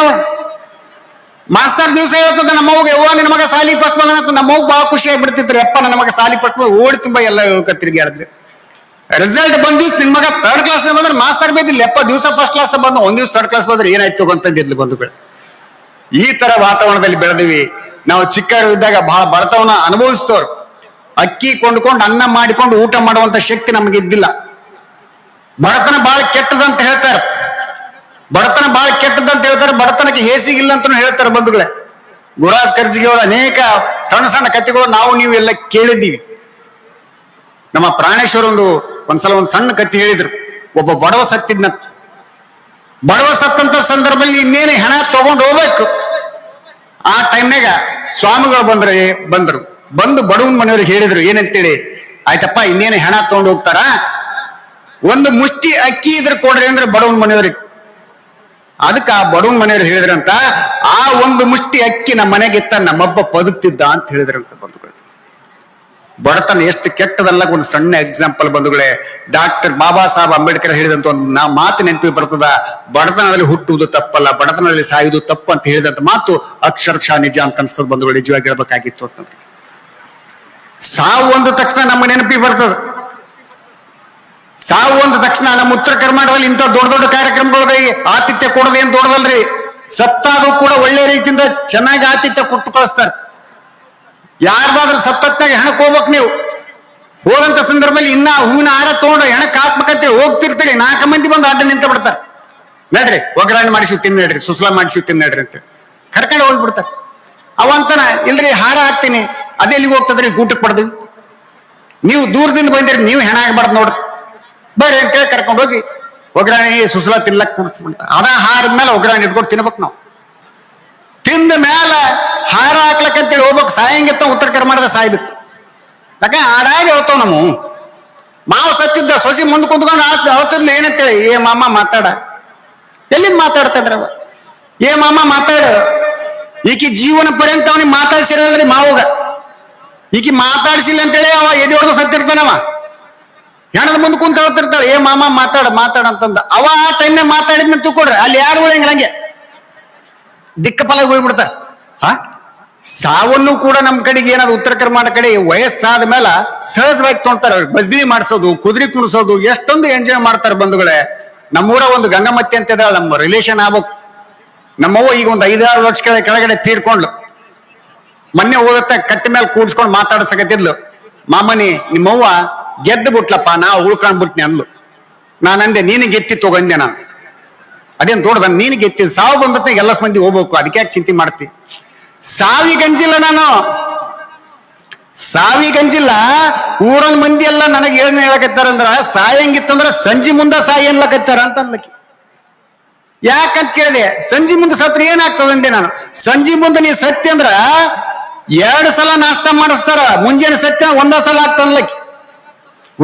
ಮಾಸ್ತರ್ ದಿವಸ ಹೇಳ್ತದ ನಮ್ಮವ್ಗೆ, ಓ ನಿನ್ನ ಮಗ ಸಾಲಿ ಫಸ್ಟ್ ಬಂದ. ನಮ್ಮವ್ಗ ಬಹಳ ಖುಷಿ ಆಗ್ಬಿಡ್ತಿದ್ರು. ಯಪ್ಪ ನನ್ನ ಮಗ ಸಾಲಿ ಫಸ್ಟ್ ಓಡಿ ತುಂಬಾ ಎಲ್ಲ ತಿರುಗಾಡಿದ್ವಿ. ರಿಸಲ್ಟ್ ಬಂದ್ ದಿವ್ಸ ನಿನ್ ಮಗ 3rd ಕ್ಲಾಸ್ ಬಂದ್ರೆ ಮಾಸ್ತರ್ ಬೇದಿಲ್ಲ. ಯಪ್ಪ ದಿವಸ ಫಸ್ಟ್ ಕ್ಲಾಸ್ ಬಂದು ಒಂದ್ ದಿವ್ಸ 3rd ಕ್ಲಾಸ್ ಬಂದ್ರೆ ಏನಾಯ್ತು ಅಂತಂದಿದ್ಲು ಬಂಧುಗಳು. ಈ ತರ ವಾತಾವರಣದಲ್ಲಿ ಬೆಳೆದಿವಿ ನಾವು. ಚಿಕ್ಕವರು ಇದ್ದಾಗ ಬಹಳ ಬಡತವನ ಅನುಭವಿಸ್ತವ್ರು. ಅಕ್ಕಿ ಕೊಂಡ್ಕೊಂಡು ಅನ್ನ ಮಾಡಿಕೊಂಡು ಊಟ ಮಾಡುವಂತ ಶಕ್ತಿ ನಮಗೆ ಇದ್ದಿಲ್ಲ. ಬಡತನ ಬಹಳ ಕೆಟ್ಟದಂತ ಹೇಳ್ತಾರೆ, ಬಡತನ ಬಹಳ ಕೆಟ್ಟದಂತ ಹೇಳ್ತಾರೆ. ಬಡತನಕ್ಕೆ ಹೇಸಿಗಿಲ್ಲ ಅಂತ ಹೇಳ್ತಾರೆ ಬಂಧುಗಳೇ. ಗುರುರಾಜ್ ಕರ್ಜಿಗೆ ಅವರ ಅನೇಕ ಸಣ್ಣ ಸಣ್ಣ ಕಥೆಗಳು ನಾವು ನೀವು ಎಲ್ಲ ಕೇಳಿದ್ದೀವಿ. ನಮ್ಮ ಪ್ರಾಣೇಶ್ವರ ಒಂದ್ಸಲ ಒಂದು ಸಣ್ಣ ಕಥೆ ಹೇಳಿದ್ರು. ಒಬ್ಬ ಬಡವ ಸತ್ತಿದ್ನ. ಬಡವ ಸತ್ತಂತ ಸಂದರ್ಭದಲ್ಲಿ ಇನ್ನೇನು ಹೆಣ ತಗೊಂಡು ಹೋಗ್ಬೇಕು. ಆ ಟೈಮ್ನಾಗ ಸ್ವಾಮಿಗಳು ಬಂದ್ರು ಬಂದು ಬಡವನ್ ಮನೆಯವ್ರಿಗೆ ಹೇಳಿದ್ರು ಏನಂತೇಳಿ, ಆಯ್ತಪ್ಪ ಇನ್ನೇನು ಹೆಣ ತಗೊಂಡು ಹೋಗ್ತಾರ, ಒಂದು ಮುಷ್ಟಿ ಅಕ್ಕಿ ಇದ್ರೆ ಕೊಡ್ರಿ ಅಂದ್ರೆ ಬಡವನ್ ಮನೆಯವ್ರಿಗೆ. ಅದಕ್ಕೆ ಆ ಬಡವನ್ ಮನೆಯವ್ರು ಹೇಳಿದ್ರಂತ, ಆ ಒಂದು ಮುಷ್ಟಿ ಅಕ್ಕಿ ನಮ್ಮ ಮನೆಗಿತ್ತ ನಮ್ಮಬ್ಬ ಬದುಕ್ತಿದ್ದ ಅಂತ ಹೇಳಿದ್ರಂತ ಬಂಧುಗಳು. ಬಡತನ ಎಷ್ಟು ಕೆಟ್ಟದಲ್ಲ ಒಂದು ಸಣ್ಣ ಎಕ್ಸಾಂಪಲ್ ಬಂಧುಗಳೇ. ಡಾಕ್ಟರ್ ಬಾಬಾ ಸಾಹೇಬ್ ಅಂಬೇಡ್ಕರ್ ಹೇಳಿದಂತ ಒಂದು ಮಾತು ನೆನಪಿ ಬರ್ತದ, ಬಡತನದಲ್ಲಿ ಹುಟ್ಟುವುದು ತಪ್ಪಲ್ಲ, ಬಡತನದಲ್ಲಿ ಸಾಯುವುದು ತಪ್ಪು ಅಂತ ಹೇಳಿದಂತ ಮಾತು ಅಕ್ಷರಶಃ ನಿಜ ಅಂತ ಅನ್ಸ್ತದ ಬಂಧುಗಳು. ನಿಜವಾಗಿ ಹೇಳ್ಬೇಕಾಗಿತ್ತು ಅಂತ. ಸಾವು ಒಂದು ತಕ್ಷಣ ನಮ್ಮ ನೆನಪಿ ಬರ್ತದ. ಸಾವು ಒಂದ ತಕ್ಷಣ ನಮ್ಮ ಉತ್ತರ ಕರ್ನಾಟಕದಲ್ಲಿ ಇಂಥ ದೊಡ್ಡ ದೊಡ್ಡ ಕಾರ್ಯಕ್ರಮಗಳು ಆತಿಥ್ಯ ಕೊಡೋದು ಏನ್ ದೊಡ್ಡದಲ್ರಿ. ಸತ್ತಾಗೂ ಕೂಡ ಒಳ್ಳೆ ರೀತಿಯಿಂದ ಚೆನ್ನಾಗಿ ಆತಿಥ್ಯ ಕೊಟ್ಟು ಕಳಿಸ್ತಾರೆ. ಯಾರ್ದಾದ್ರೂ ಸತ್ತತ್ನಾಗ ಹೆಣಕ್ ಹೋಗ್ಬೇಕು. ನೀವು ಹೋಗಂತ ಸಂದರ್ಭದಲ್ಲಿ ಇನ್ನ ಹೂವಿನ ಹಾರ ತಗೊಂಡು ಹೆಣಕ್ ಹಾಕ್ಬೇಕಂತ ಹೋಗ್ತಿರ್ತೀರಿ, 4 ಮಂದಿ ಬಂದು ಅಡ್ಡ ನಿಂತ ಬಿಡ್ತಾರೆ. ನಡ್ರಿ ಒಗ್ಗರಣೆ ಮಾಡಿಸಿ ತಿನ್ ನಡ್ರಿ, ಸುಸ್ಲಾ ಮಾಡಿಸಿ ತಿನ್ ನಡ್ರಿ ಅಂತ ಕರ್ಕೊಂಡು ಹೋಗ್ಬಿಡ್ತಾರೆ. ಅವಂತನ ಇಲ್ರಿ ಹಾರ ಹಾಕ್ತೀನಿ, ಅದೆಲ್ಲಿಗೆ ಹೋಗ್ತದ್ರಿ, ಊಟಕ್ಕೆ ಪಡೆದ್ವಿ. ನೀವು ದೂರದಿಂದ ಬಂದಿರಿ, ನೀವು ಹೆಣ ಆಗ್ಬಾರ್ದು ನೋಡ್ರಿ, ಬರ್ರಿ ಅಂತೇಳಿ ಕರ್ಕೊಂಡು ಹೋಗಿ ಒಗ್ಗರಣೆ ಸುಸ್ಲಾ ತಿನ್ಲಕ್ ಕುಡಿಸ್ಬಿಡ್ತಾರೆ. ಅದ ಹಾರದ ಮೇಲೆ ಒಗ್ಗರಣೆ ಇಟ್ಕೊಂಡು ತಿನ್ಬೇಕು. ನಾವು ತಿಂದ ಮೇಲೆ ಹಾರ ಹಾಕ್ಲಕ್ಕಂತೇಳಿ ಹೋಗ್ಬೇಕು. ಸಾಯಂಗಿತ್ತ ಉತ್ತರ ಕರ್ನಾಟಕದ ಸಾಯ್ಬೇಕು. ಯಾಕೆ ಆಡಾಗಿ ಹೇಳ್ತಾವ ನಮ್ಮ ಮಾವು ಸತ್ತಿದ್ದ ಸೊಸಿ ಮುಂದೆ ಕುಂತ್ಕೊಂಡು ಹೇಳ್ತಿದ್ಲು ಏನಂತೇಳಿ, ಏ ಮಾಮ ಮಾತಾಡ, ಎಲ್ಲಿಂದ ಮಾತಾಡ್ತಾಡ್ರವ, ಏ ಮಾಮ ಮಾತಾಡ, ಈಕಿ ಜೀವನ ಪರ್ಯಂತ ಅವನಿಗೆ ಮಾತಾಡ್ಸಿರಲ್ರಿ ಮಾವುಗ, ಈಕಿ ಮಾತಾಡ್ಸಿಲ್ಲ ಅಂತೇಳಿ ಅವ ಎದೆ ಹೊಡೆದು ಸತ್ತಿರ್ತಾನವ. ಹೆಣದ ಮುಂದೆ ಕುಂತ ಹೇಳ್ತಿರ್ತಾಳೆ, ಏ ಮಾಮ ಮಾತಾಡ ಮಾತಾಡ ಅಂತಂದ. ಅವ ಆ ಟೈಮ್ನಾಗ ಮಾತಾಡಿದ್ನ ತಿಳ್ಕೊಡ್ರಿ, ಅಲ್ಲಿ ಯಾರು ಹೆಂಗೆ ದಿಕ್ಕಫಲ ಹೋಗ್ಬಿಡ್ತಾರೆ. ಸಾವನ್ನು ಕೂಡ ನಮ್ಮ ಕಡೆಗೆ ಏನಾದ್ರು ಉತ್ತರ ಕರ್ನಾಟಕ ಕಡೆ ವಯಸ್ಸಾದ ಮೇಲೆ ಸಹಜವಾಗಿ ತೊಗೊಂತಾರೆ. ಅವ್ರಿಗೆ ಬಜ್ರಿ ಮಾಡಿಸೋದು, ಕುದುರೆ ಕುಣಿಸೋದು ಎಷ್ಟೊಂದು ಎಂಜಾಯ್ ಮಾಡ್ತಾರೆ ಬಂಧುಗಳೇ. ನಮ್ಮೂರ ಒಂದು ಗಂಗಮ್ಮತ್ತಿ ಅಂತ ಇದ್ದಾಳೆ, ನಮ್ಮ ರಿಲೇಷನ್ ಆಗ್ಬೇಕು. ನಮ್ಮವ್ವ ಈಗ ಒಂದು 5-6 ವರ್ಷ ಕೆಳಗಡೆ ತೀರ್ಕೊಂಡ್ಲು. ಮೊನ್ನೆ ಓದತ್ತ ಕಟ್ಟಿ ಮೇಲೆ ಕೂಡ್ಸ್ಕೊಂಡು ಮಾತಾಡ್ಸಕತ್ತಿದ್ಲು. ಮಾಮನಿ ನಿಮ್ಮವ್ವ ಗೆದ್ದು ಬಿಟ್ಲಪ್ಪ, ನಾ ಉಳ್ಕೊಂಡ್ಬಿಟ್ನಿ ಅಂದ್ಲು. ನಾನಂದೆ ನೀನು ಗೆತ್ತಿ ತಗೊಂಡೆ. ನಾನು ಅದೇನ್ ದೊಡ್ಡದ, ನೀನು ಗೆತ್ತಿದ್ ಸಾವು ಬಂದತ್ತ ಎಲ್ಲ ಮಂದಿ ಹೋಗ್ಬೇಕು, ಅದಕ್ಕೆ ಯಾಕೆ ಚಿಂತೆ ಮಾಡ್ತಿ. ಸಾವಿಗಂಜಿಲ್ಲ ನಾನು, ಸಾವಿಗಂಜಿಲ್ಲ. ಊರನ್ ಮಂದಿ ಎಲ್ಲ ನನಗೆ ಏನ್ ಹೇಳಕತ್ತಾರಂದ್ರ, ಸಾಯಂಗಿತ್ತಂದ್ರ ಸಂಜೆ ಮುಂದ ಸಾಯಿ ಅನ್ಲಕತ್ತಾರ ಅಂತ ಅನ್ಲಕ್ಕಿ. ಯಾಕಂತ ಕೇಳಿದೆ, ಸಂಜೆ ಮುಂದೆ ಸತ್ರ ಏನಾಗ್ತದ ಅಂದೆ ನಾನು. ಸಂಜೆ ಮುಂದೆ ನೀ ಸತ್ಯ ಅಂದ್ರ 2 ಸಲ ನಾಷ್ಟ ಮಾಡಿಸ್ತಾರ, ಮುಂಜಾನೆ ಸತ್ಯ 1 ಸಲ ಆಗ್ತನ್ಲಕ್ಕಿ.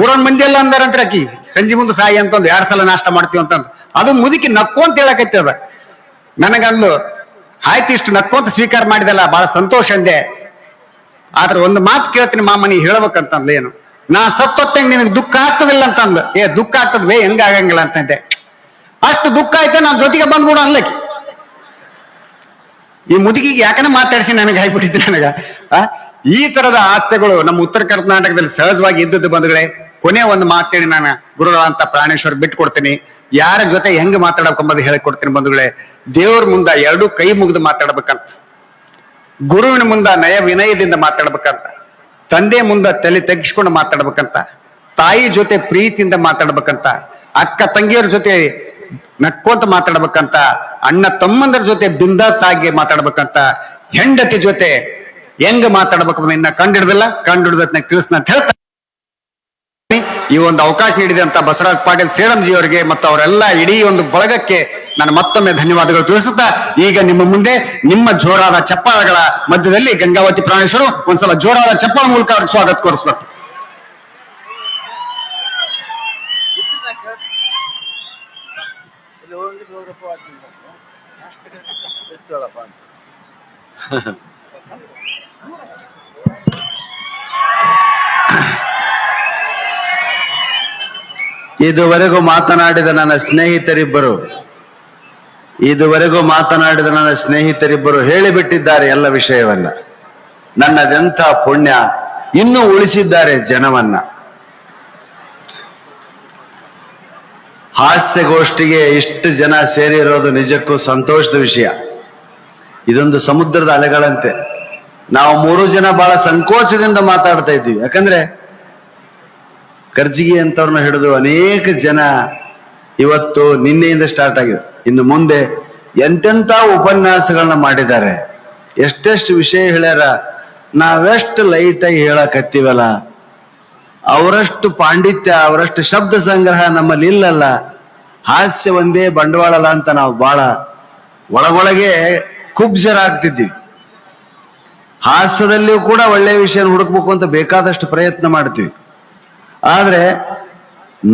ಊರನ್ ಮಂದಿ ಎಲ್ಲ ಅಂದಾರಂತ್ರ ಆಕಿ ಸಂಜೆ ಮುಂದೆ ಸಾಯಿ ಅಂತಂದು 2 ಸಲ ನಾಷ್ಟ ಮಾಡ್ತೀವಿ ಅಂತಂದು. ಅದು ಮುದುಕಿ ನಕ್ಕು ಅಂತ ಹೇಳಕತ್ತದ. ನನಗಂದ್ಲು, ಆಯ್ತು ಇಷ್ಟು ನಕ್ಕೊಂತ ಸ್ವೀಕಾರ ಮಾಡಿದಲ್ಲ, ಬಹಳ ಸಂತೋಷ ಅಂದೆ. ಆದ್ರೆ ಒಂದು ಮಾತು ಕೇಳ್ತೀನಿ ಮಾಮ, ನೀ ಹೇಳ್ಬೇಕಂತಂದ್ಲು. ಏನು, ನಾ ಸತ್ತೊತ್ತಂಗೆ ನಿನಗೆ ದುಃಖ ಆಗ್ತದಿಲ್ಲ ಅಂತಂದ್ಲು. ದುಃಖ ಆಗ್ತದ್ವೇ, ಹೆಂಗ ಆಗಂಗಿಲ್ಲ ಅಂತಂದೆ. ಅಷ್ಟು ದುಃಖ ಆಯ್ತಾ ನಾನು ಜೊತೆಗೆ ಬಂದ್ಬಿಡು ಅನ್ಲಕ್ಕಿ. ಈ ಮುದುಕಿಗೆ ಯಾಕನ ಮಾತಾಡಿಸಿ ನನಗೆ ಆಗ್ಬಿಟ್ಟಿದ್ದು ನನಗ. ಈ ತರದ ಹಾಸ್ಯಗಳು ನಮ್ಮ ಉತ್ತರ ಕರ್ನಾಟಕದಲ್ಲಿ ಸಹಜವಾಗಿ ಇದ್ದದ್ದು ಬಂಧುಗಳೇ. ಕೊನೆ ಒಂದು ಮಾತೇಳಿ ನಾನು ಗುರುಗಳಂತ ಪ್ರಾಣೇಶ್ವರ್ ಬಿಟ್ಟು ಕೊಡ್ತೀನಿ. ಯಾರ ಜೊತೆ ಹೆಂಗ್ ಮಾತಾಡಬೇಕಂಬುದು ಹೇಳಿಕೊಡ್ತೀನಿ ಬಂಧುಗಳೇ. ದೇವ್ರ ಮುಂದ 2 ಕೈ ಮುಗಿದು ಮಾತಾಡ್ಬೇಕಂತ, ಗುರುವಿನ ಮುಂದ ನಯ ವಿನಯದಿಂದ ಮಾತಾಡ್ಬೇಕಂತ, ತಂದೆ ಮುಂದ ತಲೆ ತಗ್ಗಿಸ್ಕೊಂಡು ಮಾತಾಡ್ಬೇಕಂತ, ತಾಯಿ ಜೊತೆ ಪ್ರೀತಿಯಿಂದ ಮಾತಾಡ್ಬೇಕಂತ, ಅಕ್ಕ ತಂಗಿಯರ ಜೊತೆ ನಕ್ಕೊಂತ ಮಾತಾಡ್ಬೇಕಂತ, ಅಣ್ಣ ತಮ್ಮಂದರ ಜೊತೆ ಬಿಂದಾಸ್ ಆಗಿ ಮಾತಾಡ್ಬೇಕಂತ, ಹೆಂಡತಿ ಜೊತೆ ಹೆಂಗ್ ಮಾತಾಡ್ಬೇಕು ಇನ್ನ ಕಂಡಿಡ್ದತ್ನ ತಿಳಿಸ್ನ ಅಂತ ಹೇಳ್ತಾ ಈ ಒಂದು ಅವಕಾಶ ನೀಡಿದಂತ ಬಸವರಾಜ್ ಪಾಟೀಲ್ ಸೇಡಂಜಿ ಅವರಿಗೆ ಮತ್ತು ಅವರೆಲ್ಲ ಇಡೀ ಒಂದು ಬಳಗಕ್ಕೆ ನಾನು ಮತ್ತೊಮ್ಮೆ ಧನ್ಯವಾದಗಳು ತಿಳಿಸುತ್ತಾ, ಈಗ ನಿಮ್ಮ ಮುಂದೆ ನಿಮ್ಮ ಜೋರಾದ ಚಪ್ಪಾಳಗಳ ಮಧ್ಯದಲ್ಲಿ ಗಂಗಾವತಿ ಪ್ರಾಣೇಶ್ವರು ಒಂದ್ಸಲ ಜೋರಾದ ಚಪ್ಪಾಳ ಮೂಲಕ ಅವ್ರಿಗೆ ಸ್ವಾಗತ ಕೋರಿಸ್ಬೇಕು. ಇದುವರೆಗೂ ಮಾತನಾಡಿದ ನನ್ನ ಸ್ನೇಹಿತರಿಬ್ಬರು ಹೇಳಿಬಿಟ್ಟಿದ್ದಾರೆ ಎಲ್ಲ ವಿಷಯವನ್ನ. ನನ್ನದೆಂಥ ಪುಣ್ಯ, ಇನ್ನೂ ಉಳಿಸಿದ್ದಾರೆ ಜನವನ್ನ. ಹಾಸ್ಯಗೋಷ್ಠಿಗೆ ಇಷ್ಟು ಜನ ಸೇರಿರೋದು ನಿಜಕ್ಕೂ ಸಂತೋಷದ ವಿಷಯ. ಇದೊಂದು ಸಮುದ್ರದ ಅಲೆಗಳಂತೆ. ನಾವು 3 ಜನ ಬಹಳ ಸಂಕೋಚದಿಂದ ಮಾತಾಡ್ತಾ ಇದ್ದೀವಿ. ಯಾಕಂದ್ರೆ ಕರ್ಜಿಗಿ ಅಂತವ್ರನ್ನ ಹಿಡಿದು ಅನೇಕ ಜನ ಇವತ್ತು ನಿನ್ನೆಯಿಂದ ಸ್ಟಾರ್ಟ್ ಆಗಿದೆ. ಇನ್ನು ಮುಂದೆ ಎಂತೆಂಥ ಉಪನ್ಯಾಸಗಳನ್ನ ಮಾಡಿದ್ದಾರೆ. ಎಷ್ಟೆಷ್ಟು ವಿಷಯ ಹೇಳ್ಯಾರ, ನಾವೆಷ್ಟು ಲೈಟಾಗಿ ಹೇಳಕತ್ತೀವಲ್ಲ. ಅವರಷ್ಟು ಪಾಂಡಿತ್ಯ, ಅವರಷ್ಟು ಶಬ್ದ ಸಂಗ್ರಹ ನಮ್ಮಲ್ಲಿ ಇಲ್ಲಲ್ಲ. ಹಾಸ್ಯ ಒಂದೇ ಬಂಡವಾಳಲ್ಲ ಅಂತ ನಾವು ಬಹಳ ಒಳಗೊಳಗೆ ಕುಬ್ಜರಾಗ್ತಿದ್ದೀವಿ. ಹಾಸ್ಯದಲ್ಲಿಯೂ ಕೂಡ ಒಳ್ಳೆಯ ವಿಷಯ ಹುಡುಕ್ಬೇಕು ಅಂತ ಬೇಕಾದಷ್ಟು ಪ್ರಯತ್ನ ಮಾಡ್ತೀವಿ. ಆದ್ರೆ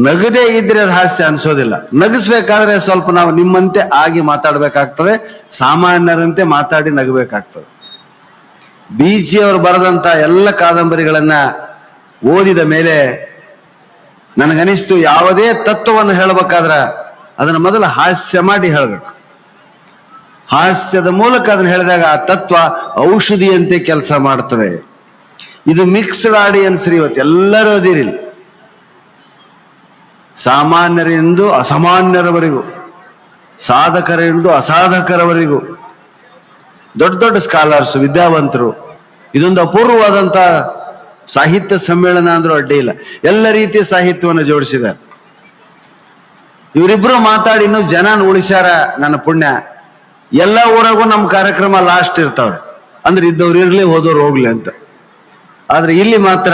ನಗದೇ ಇದ್ರೆ ಅದು ಹಾಸ್ಯ ಅನ್ಸೋದಿಲ್ಲ. ನಗಿಸ್ಬೇಕಾದ್ರೆ ಸ್ವಲ್ಪ ನಾವು ನಿಮ್ಮಂತೆ ಆಗಿ ಮಾತಾಡ್ಬೇಕಾಗ್ತದೆ, ಸಾಮಾನ್ಯರಂತೆ ಮಾತಾಡಿ ನಗಬೇಕಾಗ್ತದೆ. ಬೀಚಿಯವರು ಬರೆದಂತ ಎಲ್ಲ ಕಾದಂಬರಿಗಳನ್ನ ಓದಿದ ಮೇಲೆ ನನಗನಿಸ್ತು, ಯಾವುದೇ ತತ್ವವನ್ನು ಹೇಳಬೇಕಾದ್ರ ಅದನ್ನ ಮೊದಲು ಹಾಸ್ಯ ಮಾಡಿ ಹೇಳಬೇಕು. ಹಾಸ್ಯದ ಮೂಲಕ ಅದನ್ನ ಹೇಳಿದಾಗ ಆ ತತ್ವ ಔಷಧಿಯಂತೆ ಕೆಲಸ ಮಾಡ್ತದೆ. ಇದು ಮಿಕ್ಸ್ಡ್ ಆಡಿಯನ್ಸ್ ರೀ, ಇವತ್ತು ಎಲ್ಲರೂ ಅದಿರಿ, ಸಾಮಾನ್ಯರಿಂದ ಅಸಾಮಾನ್ಯರವರೆಗೂ, ಸಾಧಕರಿಂದ ಅಸಾಧಕರವರೆಗೂ, ದೊಡ್ಡ ದೊಡ್ಡ ಸ್ಕಾಲರ್ಸ್, ವಿದ್ಯಾವಂತರು. ಇದೊಂದು ಅಪೂರ್ವವಾದಂತ ಸಾಹಿತ್ಯ ಸಮ್ಮೇಳನ ಅಂದ್ರೂ ಅಡ್ಡಿ ಇಲ್ಲ. ಎಲ್ಲ ರೀತಿಯ ಸಾಹಿತ್ಯವನ್ನು ಜೋಡಿಸಿದ್ದಾರೆ. ಇವರಿಬ್ರು ಮಾತಾಡಿ ಇನ್ನೂ ಜನ ಉಳಿಸ್ಯಾರ. ನನ್ನ ಪುಣ್ಯ, ಎಲ್ಲ ಊರಾಗೂ ನಮ್ಮ ಕಾರ್ಯಕ್ರಮ ಲಾಸ್ಟ್ ಇರ್ತಾವ್ರೆ, ಅಂದ್ರೆ ಇದ್ದವ್ರು ಇರ್ಲಿ ಹೋದವ್ರು ಹೋಗ್ಲಿ ಅಂತ. ಆದ್ರೆ ಇಲ್ಲಿ ಮಾತ್ರ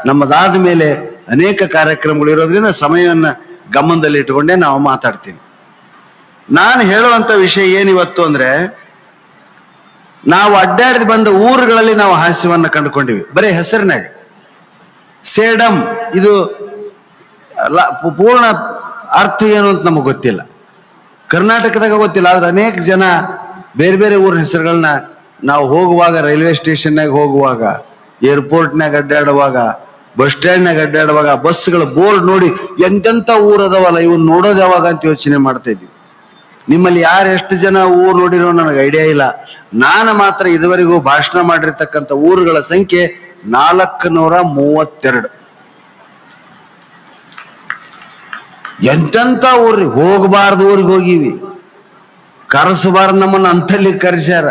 ನಮ್ಮದಾದ ಮೇಲೆ ಅನೇಕ ಕಾರ್ಯಕ್ರಮಗಳು ಇರೋದ್ರಿಂದ ಸಮಯವನ್ನ ಗಮನದಲ್ಲಿ ಇಟ್ಟುಕೊಂಡೇ ನಾವು ಮಾತಾಡ್ತೀನಿ. ನಾನು ಹೇಳುವಂತ ವಿಷಯ ಏನಿವತ್ತು ಅಂದ್ರೆ, ನಾವು ಅಡ್ಡಾಡಿ ಬಂದ ಊರುಗಳಲ್ಲಿ ನಾವು ಹಾಸ್ಯವನ್ನ ಕಂಡುಕೊಂಡಿವಿ. ಬರೀ ಹೆಸರಿನಾಗ ಸೇಡಂ, ಇದು ಪೂರ್ಣ ಅರ್ಥ ಏನು ಅಂತ ನಮಗೆ ಗೊತ್ತಿಲ್ಲ, ಕರ್ನಾಟಕದಾಗ ಗೊತ್ತಿಲ್ಲ. ಆದ್ರೆ ಅನೇಕ ಜನ ಬೇರೆ ಬೇರೆ ಊರಿನ ಹೆಸರುಗಳನ್ನ ನಾವು ಹೋಗುವಾಗ, ರೈಲ್ವೆ ಸ್ಟೇಷನ್ನಾಗ ಹೋಗುವಾಗ, ಏರ್ಪೋರ್ಟ್ನಾಗ ಅಡ್ಡಾಡುವಾಗ, ಬಸ್ ಸ್ಟ್ಯಾಂಡ್ನಾಗ ಅಡ್ಡಾಡುವಾಗ ಬಸ್ಗಳ ಬೋರ್ಡ್ ನೋಡಿ ಎಂತೆಂಥ ಊರು ಅದಾವಲ್ಲ, ಇವನ್ ನೋಡೋದು ಯಾವಾಗ ಅಂತ ಯೋಚನೆ ಮಾಡ್ತಾ ಇದ್ವಿ. ನಿಮ್ಮಲ್ಲಿ ಯಾರು ಎಷ್ಟು ಜನ ಊರು ನೋಡಿರೋ ನನಗೆ ಐಡಿಯಾ ಇಲ್ಲ. ನಾನು ಮಾತ್ರ ಇದುವರೆಗೂ ಭಾಷಣ ಮಾಡಿರ್ತಕ್ಕಂಥ ಊರುಗಳ ಸಂಖ್ಯೆ 432. ಎಂತೆಂಥ ಊರ್ರಿ, ಹೋಗಬಾರ್ದು ಊರಿಗೆ ಹೋಗಿವಿ, ಕರೆಸಬಾರ್ದು ನಮ್ಮನ್ನ ಅಂತಲ್ಲಿ ಕರೆಸ್ಯಾರ.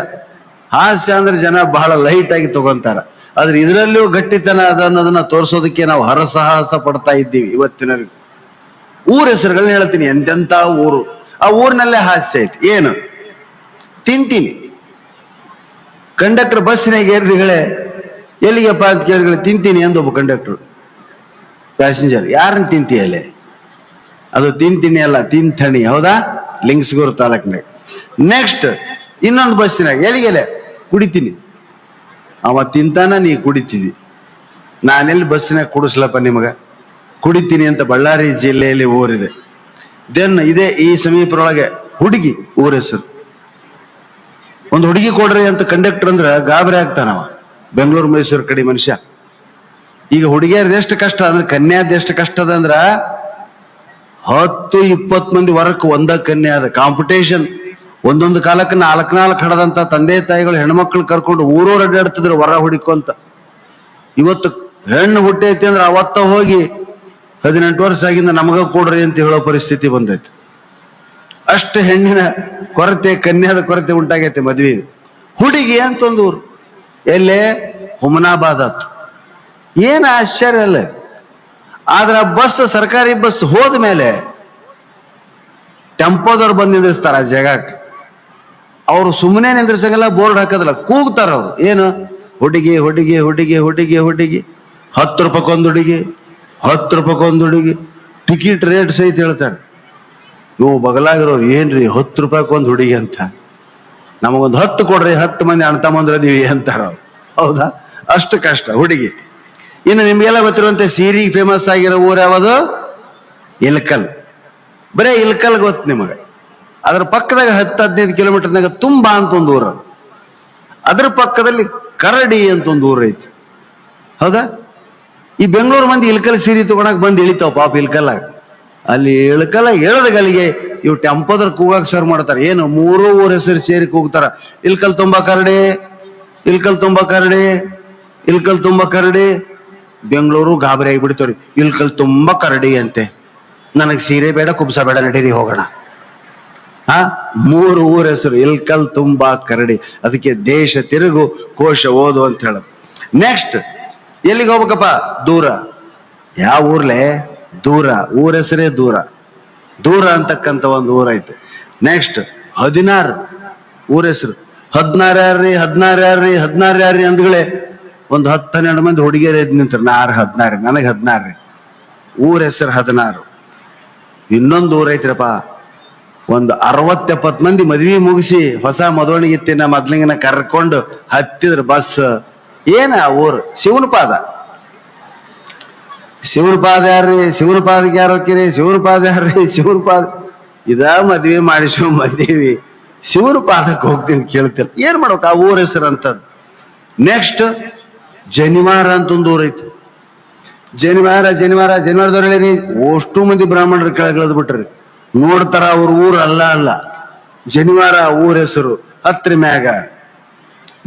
ಹಾಸ್ಯ ಅಂದ್ರೆ ಜನ ಬಹಳ ಲೈಟ್ ಆಗಿ ತಗೊಂತಾರ. ಆದ್ರೆ ಇದರಲ್ಲಿಯೂ ಗಟ್ಟಿತನ ಅದ ಅನ್ನೋದನ್ನ ತೋರಿಸೋದಕ್ಕೆ ನಾವು ಹರಸಾಹಸ ಪಡ್ತಾ ಇದ್ದೀವಿ ಇವತ್ತಿನವರೆಗೂ. ಊರ ಹೆಸರುಗಳನ್ನ ಹೇಳ್ತೀನಿ, ಎಂತೆಂಥ ಊರು. ಆ ಊರಿನಲ್ಲೇ ಹಾಸ್ಯ ಐತಿ. ಏನು ತಿಂತೀನಿ, ಕಂಡಕ್ಟರ್ ಬಸ್ಸಿನಾಗ ಏರಿದಿಗಳೇ ಎಲ್ಲಿಗೆಪ್ಪ ಅಂತ ಕೇಳಿದ್ರೆ ತಿಂತೀನಿ ಅಂದ ಒಬ್ಬ ಕಂಡಕ್ಟರ್. ಪ್ಯಾಸೆಂಜರ್, ಯಾರನ್ನ ತಿಂತೀಯಲ್ಲೇ? ಅದು ತಿಂತೀನಿ ಅಲ್ಲ, ತಿಂತಣಿ. ಹೌದಾ? ಲಿಂಗ್ಸ್ಗೂರು ತಾಲೂಕಿನಾಗ. ನೆಕ್ಸ್ಟ್ ಇನ್ನೊಂದು ಬಸ್ಸಿನಾಗ ಎಲ್ಲಿಗೆಲೆ? ಕುಡಿತೀನಿ. ಅವ ತಿಂತಾನ, ನೀ ಕುಡಿತಿದಿ. ನಾನೆಲ್ಲಿ ಬಸ್ಸಿನಾಗ ಕುಡಿಸ್ಲಪ್ಪ ನಿಮಗ? ಕುಡಿತೀನಿ ಅಂತ ಬಳ್ಳಾರಿ ಜಿಲ್ಲೆಯಲ್ಲಿ ಊರಿದೆ. ದೆನ್ ಇದೇ ಈ ಸಮೀಪರೊಳಗೆ ಹುಡುಗಿ ಊರ ಹೆಸರು. ಒಂದು ಹುಡುಗಿ ಕೊಡ್ರಿ ಅಂತ ಕಂಡಕ್ಟರ್ ಅಂದ್ರ ಗಾಬರಿ ಆಗ್ತಾನವ. ಬೆಂಗಳೂರು ಮೈಸೂರು ಕಡೆ ಮನುಷ್ಯ. ಈಗ ಹುಡುಗಿಯರ್ದು ಎಷ್ಟು ಕಷ್ಟ ಅಂದ್ರೆ, ಕನ್ಯಾದ ಎಷ್ಟು ಕಷ್ಟ ಅದ ಅಂದ್ರ 10-20 ಮಂದಿ ವರ್ಕ್ ಒಂದ ಕನ್ಯಾ ಅದ. ಕಾಂಪಿಟೇಷನ್. ಒಂದೊಂದು ಕಾಲಕ್ಕೆ 4 ಹಡದಂತ ತಂದೆ ತಾಯಿಗಳು ಹೆಣ್ಮಕ್ಳು ಕರ್ಕೊಂಡು ಊರೂರು ಅಡ್ಡಾಡ್ತಿದ್ರು ವರ ಹುಡುಕೊಂತ. ಇವತ್ತು ಹೆಣ್ಣು ಹುಟ್ಟೈತಿ ಅಂದ್ರೆ ಅವತ್ತ ಹೋಗಿ 18 ವರ್ಷ ಆಗಿಂದ ನಮಗ ಕೊಡ್ರಿ ಅಂತ ಹೇಳೋ ಪರಿಸ್ಥಿತಿ ಬಂದೈತಿ. ಅಷ್ಟು ಹೆಣ್ಣಿನ ಕೊರತೆ, ಕನ್ಯಾದ ಕೊರತೆ ಉಂಟಾಗೈತೆ ಮದ್ವೆ. ಹುಡುಗಿ ಅಂತ ಒಂದು ಊರು ಎಲ್ಲೇ ಹುಮನಾಬಾದ್ ಆತು. ಏನ್ ಆಶ್ಚರ್ಯ ಅಲ್ಲ. ಆದ್ರ ಬಸ್, ಸರ್ಕಾರಿ ಬಸ್ ಹೋದ ಮೇಲೆ ಟೆಂಪೋದವ್ರು ಬಂದು ನಿಂದ್ರಿಸ್ತಾರ ಆ ಜಾಗಕ್ಕೆ. ಅವ್ರು ಸುಮ್ಮನೆ ನಿಂದ್ರಿಸಂಗಲ್ಲ, ಬೋರ್ಡ್ ಹಾಕೋದಿಲ್ಲ, ಕೂಗ್ತಾರ ಅವ್ರು. ಏನು? ಹುಡುಗಿ ಹುಡುಗಿ ಹುಡುಗಿ ಹುಡುಗಿ ಹುಡುಗಿ, 10 ರೂಪಾಯಿಗೊಂದು ಹುಡುಗಿ, 10 ರೂಪಾಯಿಗೊಂದು ಹುಡುಗಿ. ಟಿಕೆಟ್ ರೇಟ್ ಸಹಿತ ಹೇಳ್ತಾರೆ. ಇವು ಬಗಲಾಗಿರೋರು, ಏನ್ರಿ 10 ರೂಪಾಯಿಗೊಂದು ಹುಡುಗಿ ಅಂತ? ನಮಗೊಂದು 10 ಕೊಡ್ರಿ, 10 ಮಂದಿ ಅಣ್ಣ ತಮ್ಮಂದ್ರದೀವಿ ಅಂತಾರ ಅವ್ರು. ಹೌದಾ? ಅಷ್ಟು ಕಷ್ಟ ಹುಡುಗಿ. ಇನ್ನು ನಿಮ್ಗೆಲ್ಲ ಗೊತ್ತಿರುವಂತೆ ಸೀರಿ ಫೇಮಸ್ ಆಗಿರೋ ಊರು ಯಾವುದು? ಇಲ್ಕಲ್. ಬರೇ ಇಲ್ಕಲ್ ಗೊತ್ತು ನಿಮಗೆ. ಅದ್ರ ಪಕ್ಕದಾಗ 10-15 ಕಿಲೋಮೀಟರ್ನಾಗ ತುಂಬಾ ಅಂತ ಒಂದು ಊರು ಅದು. ಅದ್ರ ಪಕ್ಕದಲ್ಲಿ ಕರಡಿ ಅಂತ ಒಂದು ಊರು ಐತಿ. ಹೌದಾ? ಈ ಬೆಂಗಳೂರು ಮಂದಿ ಇಲ್ಕಲ್ ಸೀರೆ ತಗೊಳಕ್ ಬಂದು ಇಳಿತಾವ ಪಾಪ ಇಲ್ಕಲ್ಲಾಗ. ಅಲ್ಲಿ ಇಳ್ಕಲ್ಲ, ಹೇಳದ ಗಲಿಗೆ ಇವ್ ಟೆಂಪೋದ್ರ ಕೂಗಾಕ್ ಶುರು ಮಾಡ್ತಾರೆ. ಏನು? 3 ಊರ ಹೆಸರು ಸೇರಿ ಕೂಗ್ತಾರ. ಇಲ್ಕಲ್ ತುಂಬಾ ಕರಡಿ, ಇಲ್ಕಲ್ ತುಂಬಾ ಕರಡಿ, ಇಲ್ಕಲ್ ತುಂಬಾ ಕರಡಿ. ಬೆಂಗಳೂರು ಗಾಬರಿ ಆಗಿಬಿಡ್ತವ್ರಿ. ಇಲ್ಕಲ್ ತುಂಬಾ ಕರಡಿ ಅಂತೆ, ನನಗ್ ಸೀರೆ ಬೇಡ, ಕುಬ್ಸ ಬೇಡ, ನಡೀರಿ ಹೋಗೋಣ. 3 ಊರ ಹೆಸರು, ಇಲ್ಕಲ್ ತುಂಬಾ ಕರಡಿ. ಅದಕ್ಕೆ ದೇಶ ತಿರುಗು ಕೋಶ ಓದು ಅಂತ ಹೇಳೋದು. ನೆಕ್ಸ್ಟ್ ಎಲ್ಲಿಗೆ ಹೋಗ್ಬೇಕಪ್ಪ? ದೂರ. ಯಾವ ಊರ್ಲೆ? ದೂರ. ಊರ ಹೆಸರೇ ದೂರ. ದೂರ ಅಂತಕ್ಕಂಥ ಒಂದು ಊರೈತೆ. ನೆಕ್ಸ್ಟ್ 16 ಊರ ಹೆಸರು. 16 ಯಾರ್ರಿ ಅಂದ್ಗಳೇ ಒಂದು 10-12 ಮಂದಿ ಹುಡುಗಿಯರು ಎದ್ದು ನಿಂತಾರೆ. 16 ನನಗೆ 16 ಊರ ಹೆಸರು 16. ಇನ್ನೊಂದು ಊರ ಐತ್ರಪ್ಪ, ಒಂದು 60-70 ಮಂದಿ ಮದ್ವಿ ಮುಗಿಸಿ ಹೊಸ ಮದುವಣಿಗಿತ್ತಿನ ಮೊದ್ಲಿಂಗನ ಕರ್ಕೊಂಡು ಹತ್ತಿದ್ರ ಬಸ್. ಏನ ಊರು? ಶಿವನಪಾದ ಯಾರ್ರಿ? ಶಿವನಪಾದಕ್ಕೆ ಯಾರು ಹೋಗ್ತೀರಿ? ಶಿವನಪಾದ ಯಾರ್ರಿ? ಶಿವನಪಾದ ಇದ ಮದ್ವಿ ಮಾಡಿಸೋ ಮದ್ವಿ ಶಿವನಪಾದಕ್ಕೆ ಹೋಗ್ತೀನಿ ಕೇಳ್ತೀರ. ಏನ್ ಮಾಡ್ಬೇಕು ಆ ಊರ ಹೆಸರು ಅಂತದ್. ನೆಕ್ಸ್ಟ್ ಜನಿವಾರ ಅಂತ ಒಂದು ಊರ ಐತಿ. ಜನಿವಾರದವ್ರೇನಿ ಅಷ್ಟು ಮಂದಿ ಬ್ರಾಹ್ಮಣರು ಕೆಳಗಿಳಿದ್ ಬಿಟ್ರಿ. ನೋಡ್ತಾರ ಅವ್ರ ಊರು ಅಲ್ಲ ಜನಿವಾರ ಊರ ಹೆಸರು ಹತ್ರ ಮ್ಯಾಗ.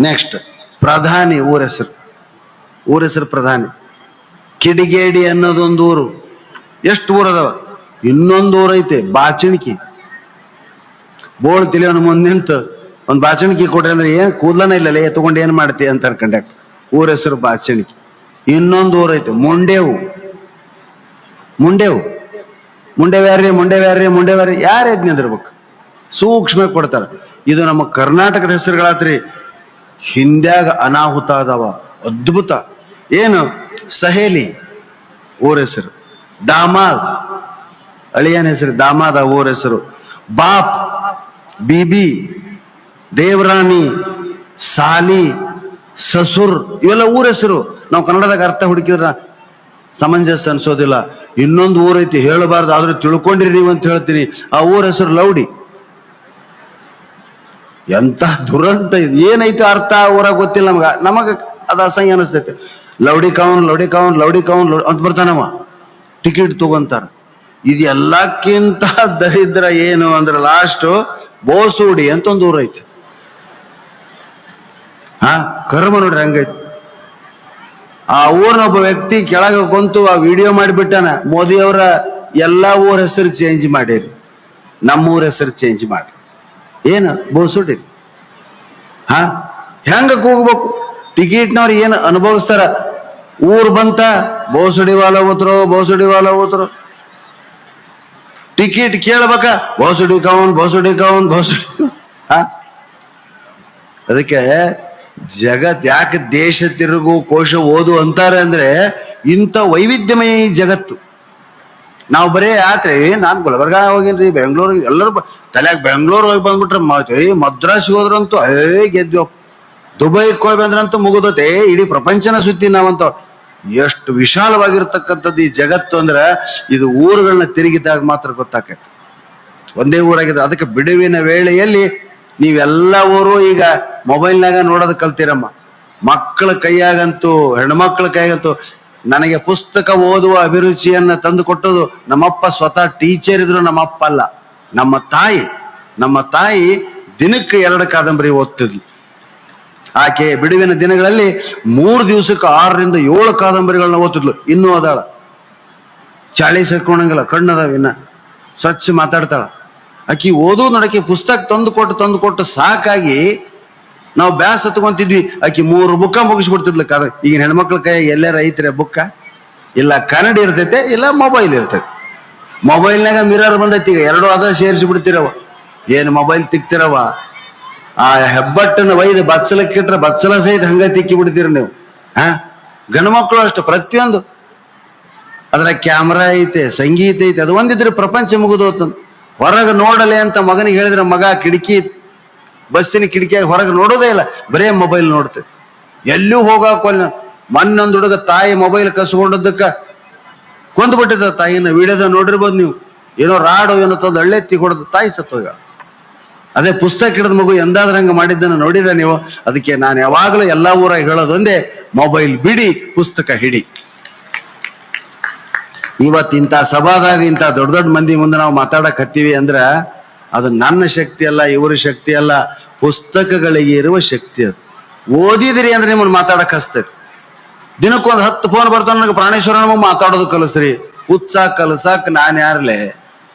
ನೆಕ್ಸ್ಟ್ ಪ್ರಧಾನಿ ಊರ ಹೆಸರು ಪ್ರಧಾನಿ. ಕಿಡಿಗೇಡಿ ಅನ್ನೋದೊಂದು ಊರು. ಎಷ್ಟು ಊರ ಅದಾವ? ಇನ್ನೊಂದು ಊರ ಐತೆ ಬಾಚಣಿಕಿ. ಬೋಳ್ ತಿಳಿಯೋನು ಮುಂದೆ ನಿಂತು ಒಂದು ಬಾಚಣಿಕಿ ಕೊಟ್ರಿ ಅಂದ್ರೆ ಏನ್ ಕೂದ್ಲನ ಇಲ್ಲಲ್ಲ ಎತ್ಕೊಂಡು ಏನ್ ಮಾಡ್ತಿ ಅಂತ ಕಂಡಕ್ಟರ್. ಊರ ಹೆಸರು ಬಾಚಣಿಕಿ. ಇನ್ನೊಂದು ಊರ ಐತೆ ಮುಂಡೇವು ಯಾರು ಎದ್ ನಿಂದಿರ್ಬೇಕು? ಸೂಕ್ಷ್ಮ ಕೊಡ್ತಾರ. ಇದು ನಮ್ಮ ಕರ್ನಾಟಕದ ಹೆಸರುಗಳಾತ್ರಿ. ಹಿಂದ್ಯಾಗ ಅನಾಹುತ ಅದಾವ ಅದ್ಭುತ. ಏನು? ಸಹೇಲಿ ಊರ ಹೆಸರು. ದಾಮಾದ್ ಅಳಿಯನ ಹೆಸರು ದಾಮಾದ ಊರ ಹೆಸರು. ಬಾಪ್, ಬಿಬಿ, ದೇವರಾಣಿ, ಸಾಲಿ, ಸಸುರ್ ಇವೆಲ್ಲ ಊರ ಹೆಸರು. ನಾವು ಕನ್ನಡದಾಗ ಅರ್ಥ ಹುಡುಕಿದ್ರ ಸಮಂಜಸ ಅನ್ಸೋದಿಲ್ಲ. ಇನ್ನೊಂದು ಊರೈತಿ ಹೇಳಬಾರ್ದು, ಆದ್ರೂ ತಿಳ್ಕೊಂಡಿರಿ ನೀವು ಅಂತ ಹೇಳ್ತೀನಿ. ಆ ಊರ ಹೆಸರು ಲೌಡಿ. ಎಂತ ದುರಂತ ಇದು! ಏನೈತಿ ಅರ್ಥ ಊರಾಗ ಗೊತ್ತಿಲ್ಲ ನಮಗ ಅದ ಅಸಹ್ಯ ಅನಿಸ್ತೈತೆ. ಲೌಡಿ ಕೌನ್ ಅಂತ ಬರ್ತಾನವ. ಟಿಕೆಟ್ ತಗೊಂತಾರ. ಇದು ಎಲ್ಲಕ್ಕಿಂತ ದರಿದ್ರ ಏನು ಅಂದ್ರೆ ಲಾಸ್ಟ್ ಬೋಸೂಡಿ ಅಂತ ಒಂದು ಊರ ಐತಿ. ಕರ್ಮ ನೋಡ್ರಿ ಹಂಗೈತಿ. ಆ ಊರ್ನ ಒಬ್ಬ ವ್ಯಕ್ತಿ ಕೆಳಗ ಕುಂತು ಆ ವಿಡಿಯೋ ಮಾಡಿಬಿಟ್ಟಾನ. ಮೋದಿ ಅವರ ಎಲ್ಲಾ ಊರ ಹೆಸರು ಚೇಂಜ್ ಮಾಡಿರಿ, ನಮ್ಮ ಊರ ಹೆಸರು ಚೇಂಜ್ ಮಾಡಿ. ಏನ ಬೋಸುಡಿ? ಹೆಂಗ ಕೂಗ್ಬೇಕು? ಟಿಕೆಟ್ನವ್ರು ಏನು ಅನುಭವಿಸ್ತಾರ? ಊರ್ ಬಂತ ಬೋಸುಡಿ ವಾಲ ಹೋದ್ರು. ಟಿಕೆಟ್ ಕೇಳ್ಬೇಕ ಬೋಸುಡಿ ಕೌನ್. ಅದಕ್ಕೆ ಜಗತ್ ಯಾಕೆ ದೇಶ ತಿರುಗು ಕೋಶ ಓದು ಅಂತಾರೆ ಅಂದ್ರೆ ಇಂಥ ವೈವಿಧ್ಯಮಯ ಜಗತ್ತು. ನಾವು ಬರೇ ಯಾತ್ರೆ, ನಾನ್ ಗುಲ್ಬರ್ಗಾ ಹೋಗಿನ್ರಿ, ಬೆಂಗಳೂರು, ಎಲ್ಲರೂ ತಲೆಯಾಗ ಬೆಂಗಳೂರು ಹೋಗಿ ಬಂದ್ಬಿಟ್ರೆ ಮದ್ರಾಸಿಗೆ ಹೋದ್ರಂತೂ ಗೆದ್ವಿ. ದುಬೈಗೆ ಹೋಗಿ ಬಂದ್ರಂತೂ ಮುಗಿದತೆ. ಇಡೀ ಪ್ರಪಂಚನ ಸುತ್ತಿ ನಾವಂತ. ಎಷ್ಟು ವಿಶಾಲವಾಗಿರ್ತಕ್ಕಂಥದ್ದು ಈ ಜಗತ್ತು ಅಂದ್ರೆ ಇದು ಊರುಗಳನ್ನ ತಿರುಗಿದಾಗ ಮಾತ್ರ ಗೊತ್ತಾಕೈತಿ. ಒಂದೇ ಊರಾಗಿದೆ. ಅದಕ್ಕೆ ಬಿಡುವಿನ ವೇಳೆಯಲ್ಲಿ ನೀವೆಲ್ಲ ಊರು ಈಗ ಮೊಬೈಲ್ನಾಗ ನೋಡೋದು ಕಲ್ತಿರಮ್ಮ. ಮಕ್ಕಳ ಕೈಯಾಗಂತೂ, ಹೆಣ್ಮಕ್ಳ ಕೈಯಾಗಂತೂ. ನನಗೆ ಪುಸ್ತಕ ಓದುವ ಅಭಿರುಚಿಯನ್ನ ತಂದು ಕೊಟ್ಟದು ನಮ್ಮಪ್ಪ. ಸ್ವತಃ ಟೀಚರ್ ಇದ್ರು ನಮ್ಮಪ್ಪ ಅಲ್ಲ, ನಮ್ಮ ತಾಯಿ ದಿನಕ್ಕೆ 2 ಕಾದಂಬರಿ ಓದ್ತಿದ್ಲು. ಆಕೆ ಬಿಡುವಿನ ದಿನಗಳಲ್ಲಿ 3 ದಿವಸಕ್ಕೆ 6ರಿಂದ 7 ಕಾದಂಬರಿಗಳನ್ನ ಓದ್ತಿದ್ಲು. ಇನ್ನೂ ಅದಾಳ, ಚಾಳಿ ಸೇರ್ಕೊಂಡಂಗಿಲ್ಲ, ಕಣ್ಣದಾವ, ಇನ್ನ ಸ್ವಚ್ಛ ಮಾತಾಡ್ತಾಳ. ಆಕಿ ಓದು ನೋಡಕ್ಕೆ ಪುಸ್ತಕ ತಂದು ಕೊಟ್ಟು ಸಾಕಾಗಿ ನಾವು ಬ್ಯಾಸ್ ಹತ್ಕೊಂತಿದ್ವಿ. ಆಕಿ 3 ಬುಕ್ಕ ಮುಗಿಸ್ಬಿಡ್ತಿದ್ಲು. ಈಗಿನ ಹೆಣ್ಮಕ್ಳ ಕೈ ಎಲ್ಲಾರ ಐತ್ರೆ ಬುಕ್ಕ? ಇಲ್ಲ ಕನ್ನಡ ಇರ್ತೈತೆ, ಇಲ್ಲ ಮೊಬೈಲ್ ಇರ್ತೈತೆ. ಮೊಬೈಲ್ನಾಗ ಮಿರರ್ ಬಂದೈತಿ. ಈಗ 2 ಅದ ಸೇರಿಸಿ ಬಿಡ್ತಿರವ. ಏನು ಮೊಬೈಲ್ ತಿಕ್ತಿರವ? ಆ ಹೆಬ್ಬಟ್ಟನ ಒಯ್ದು ಬಚ್ಚಲಕ್ಕಿಟ್ರೆ ಬಚ್ಚಲ ಸಹಿತ ಹಂಗ ತಿಕ್ಕಿ ಬಿಡ್ತೀರಿ ನೀವು. ಗಂಡು ಮಕ್ಕಳು ಅಷ್ಟು ಪ್ರತಿಯೊಂದು ಅದ್ರ ಕ್ಯಾಮ್ರಾ ಐತೆ, ಸಂಗೀತ ಐತೆ. ಅದು ಒಂದಿದ್ರೆ ಪ್ರಪಂಚ ಮುಗಿದೋತ. ಹೊರಗೆ ನೋಡಲೆ ಅಂತ ಮಗನಿಗೆ ಹೇಳಿದ್ರೆ ಮಗ ಬಸ್ಸಿನ ಕಿಟಕಿಯಾಗಿ ಹೊರಗೆ ನೋಡೋದೇ ಇಲ್ಲ, ಬರೇ ಮೊಬೈಲ್ ನೋಡ್ತೇವೆ. ಎಲ್ಲೂ ಹೋಗಾಕೋಲ್ಲ. ಮೊನ್ನೊಂದು ಹುಡುಗ ತಾಯಿ ಮೊಬೈಲ್ ಕಸ್ಕೊಂಡದ್ದಕ್ಕ ಕೊಂದ್ಬಿಟ್ಟಿದ ತಾಯಿನ. ವಿಡಿಯೋದ ನೋಡಿರ್ಬೋದು ನೀವು. ಏನೋ ರಾಡು ಏನೋ ತಂದು ಹಳ್ಳೆತ್ತಿ ಕೊಡೋದು, ತಾಯಿ ಸತ್ತೋಗ. ಅದೇ ಪುಸ್ತಕ ಹಿಡಿದ ಮಗು ಎಂದಾದ್ರೂ ಹಂಗ ಮಾಡಿದ್ದನ್ನು ನೋಡಿದ್ರೆ ನೀವು. ಅದಕ್ಕೆ ನಾನು ಯಾವಾಗಲೂ ಎಲ್ಲಾ ಊರಾಗ ಹೇಳೋದೊಂದೇ, ಮೊಬೈಲ್ ಬಿಡಿ, ಪುಸ್ತಕ ಹಿಡಿ. ಇವತ್ತು ಇಂಥ ಸಭಾದಾಗ ಇಂಥ ದೊಡ್ಡ ಮಂದಿ ಮುಂದೆ ನಾವು ಮಾತಾಡಕ್ ಹತ್ತೀವಿ ಅಂದ್ರ ಅದು ನನ್ನ ಶಕ್ತಿ ಅಲ್ಲ, ಇವರ ಶಕ್ತಿ ಅಲ್ಲ, ಪುಸ್ತಕಗಳಿಗೆ ಇರುವ ಶಕ್ತಿ ಅದು. ಓದಿದ್ರಿ ಅಂದ್ರೆ ನಿಮ್ಮನ್ನು ಮಾತಾಡಕ್ ಹಚ್ತೇವೆ. ದಿನಕ್ಕೊಂದು 10 ಫೋನ್ ಬರ್ತಾವ. ನನಗೆ ಪ್ರಾಣೇಶ್ವರ ನಮಗೆ ಮಾತಾಡೋದು ಕಲಿಸ್ರಿ. ಹುಚ್ಚಾಕ್ ಕಲ್ಸಾಕ್ ನಾನ್ ಯಾರ್ಲೆ?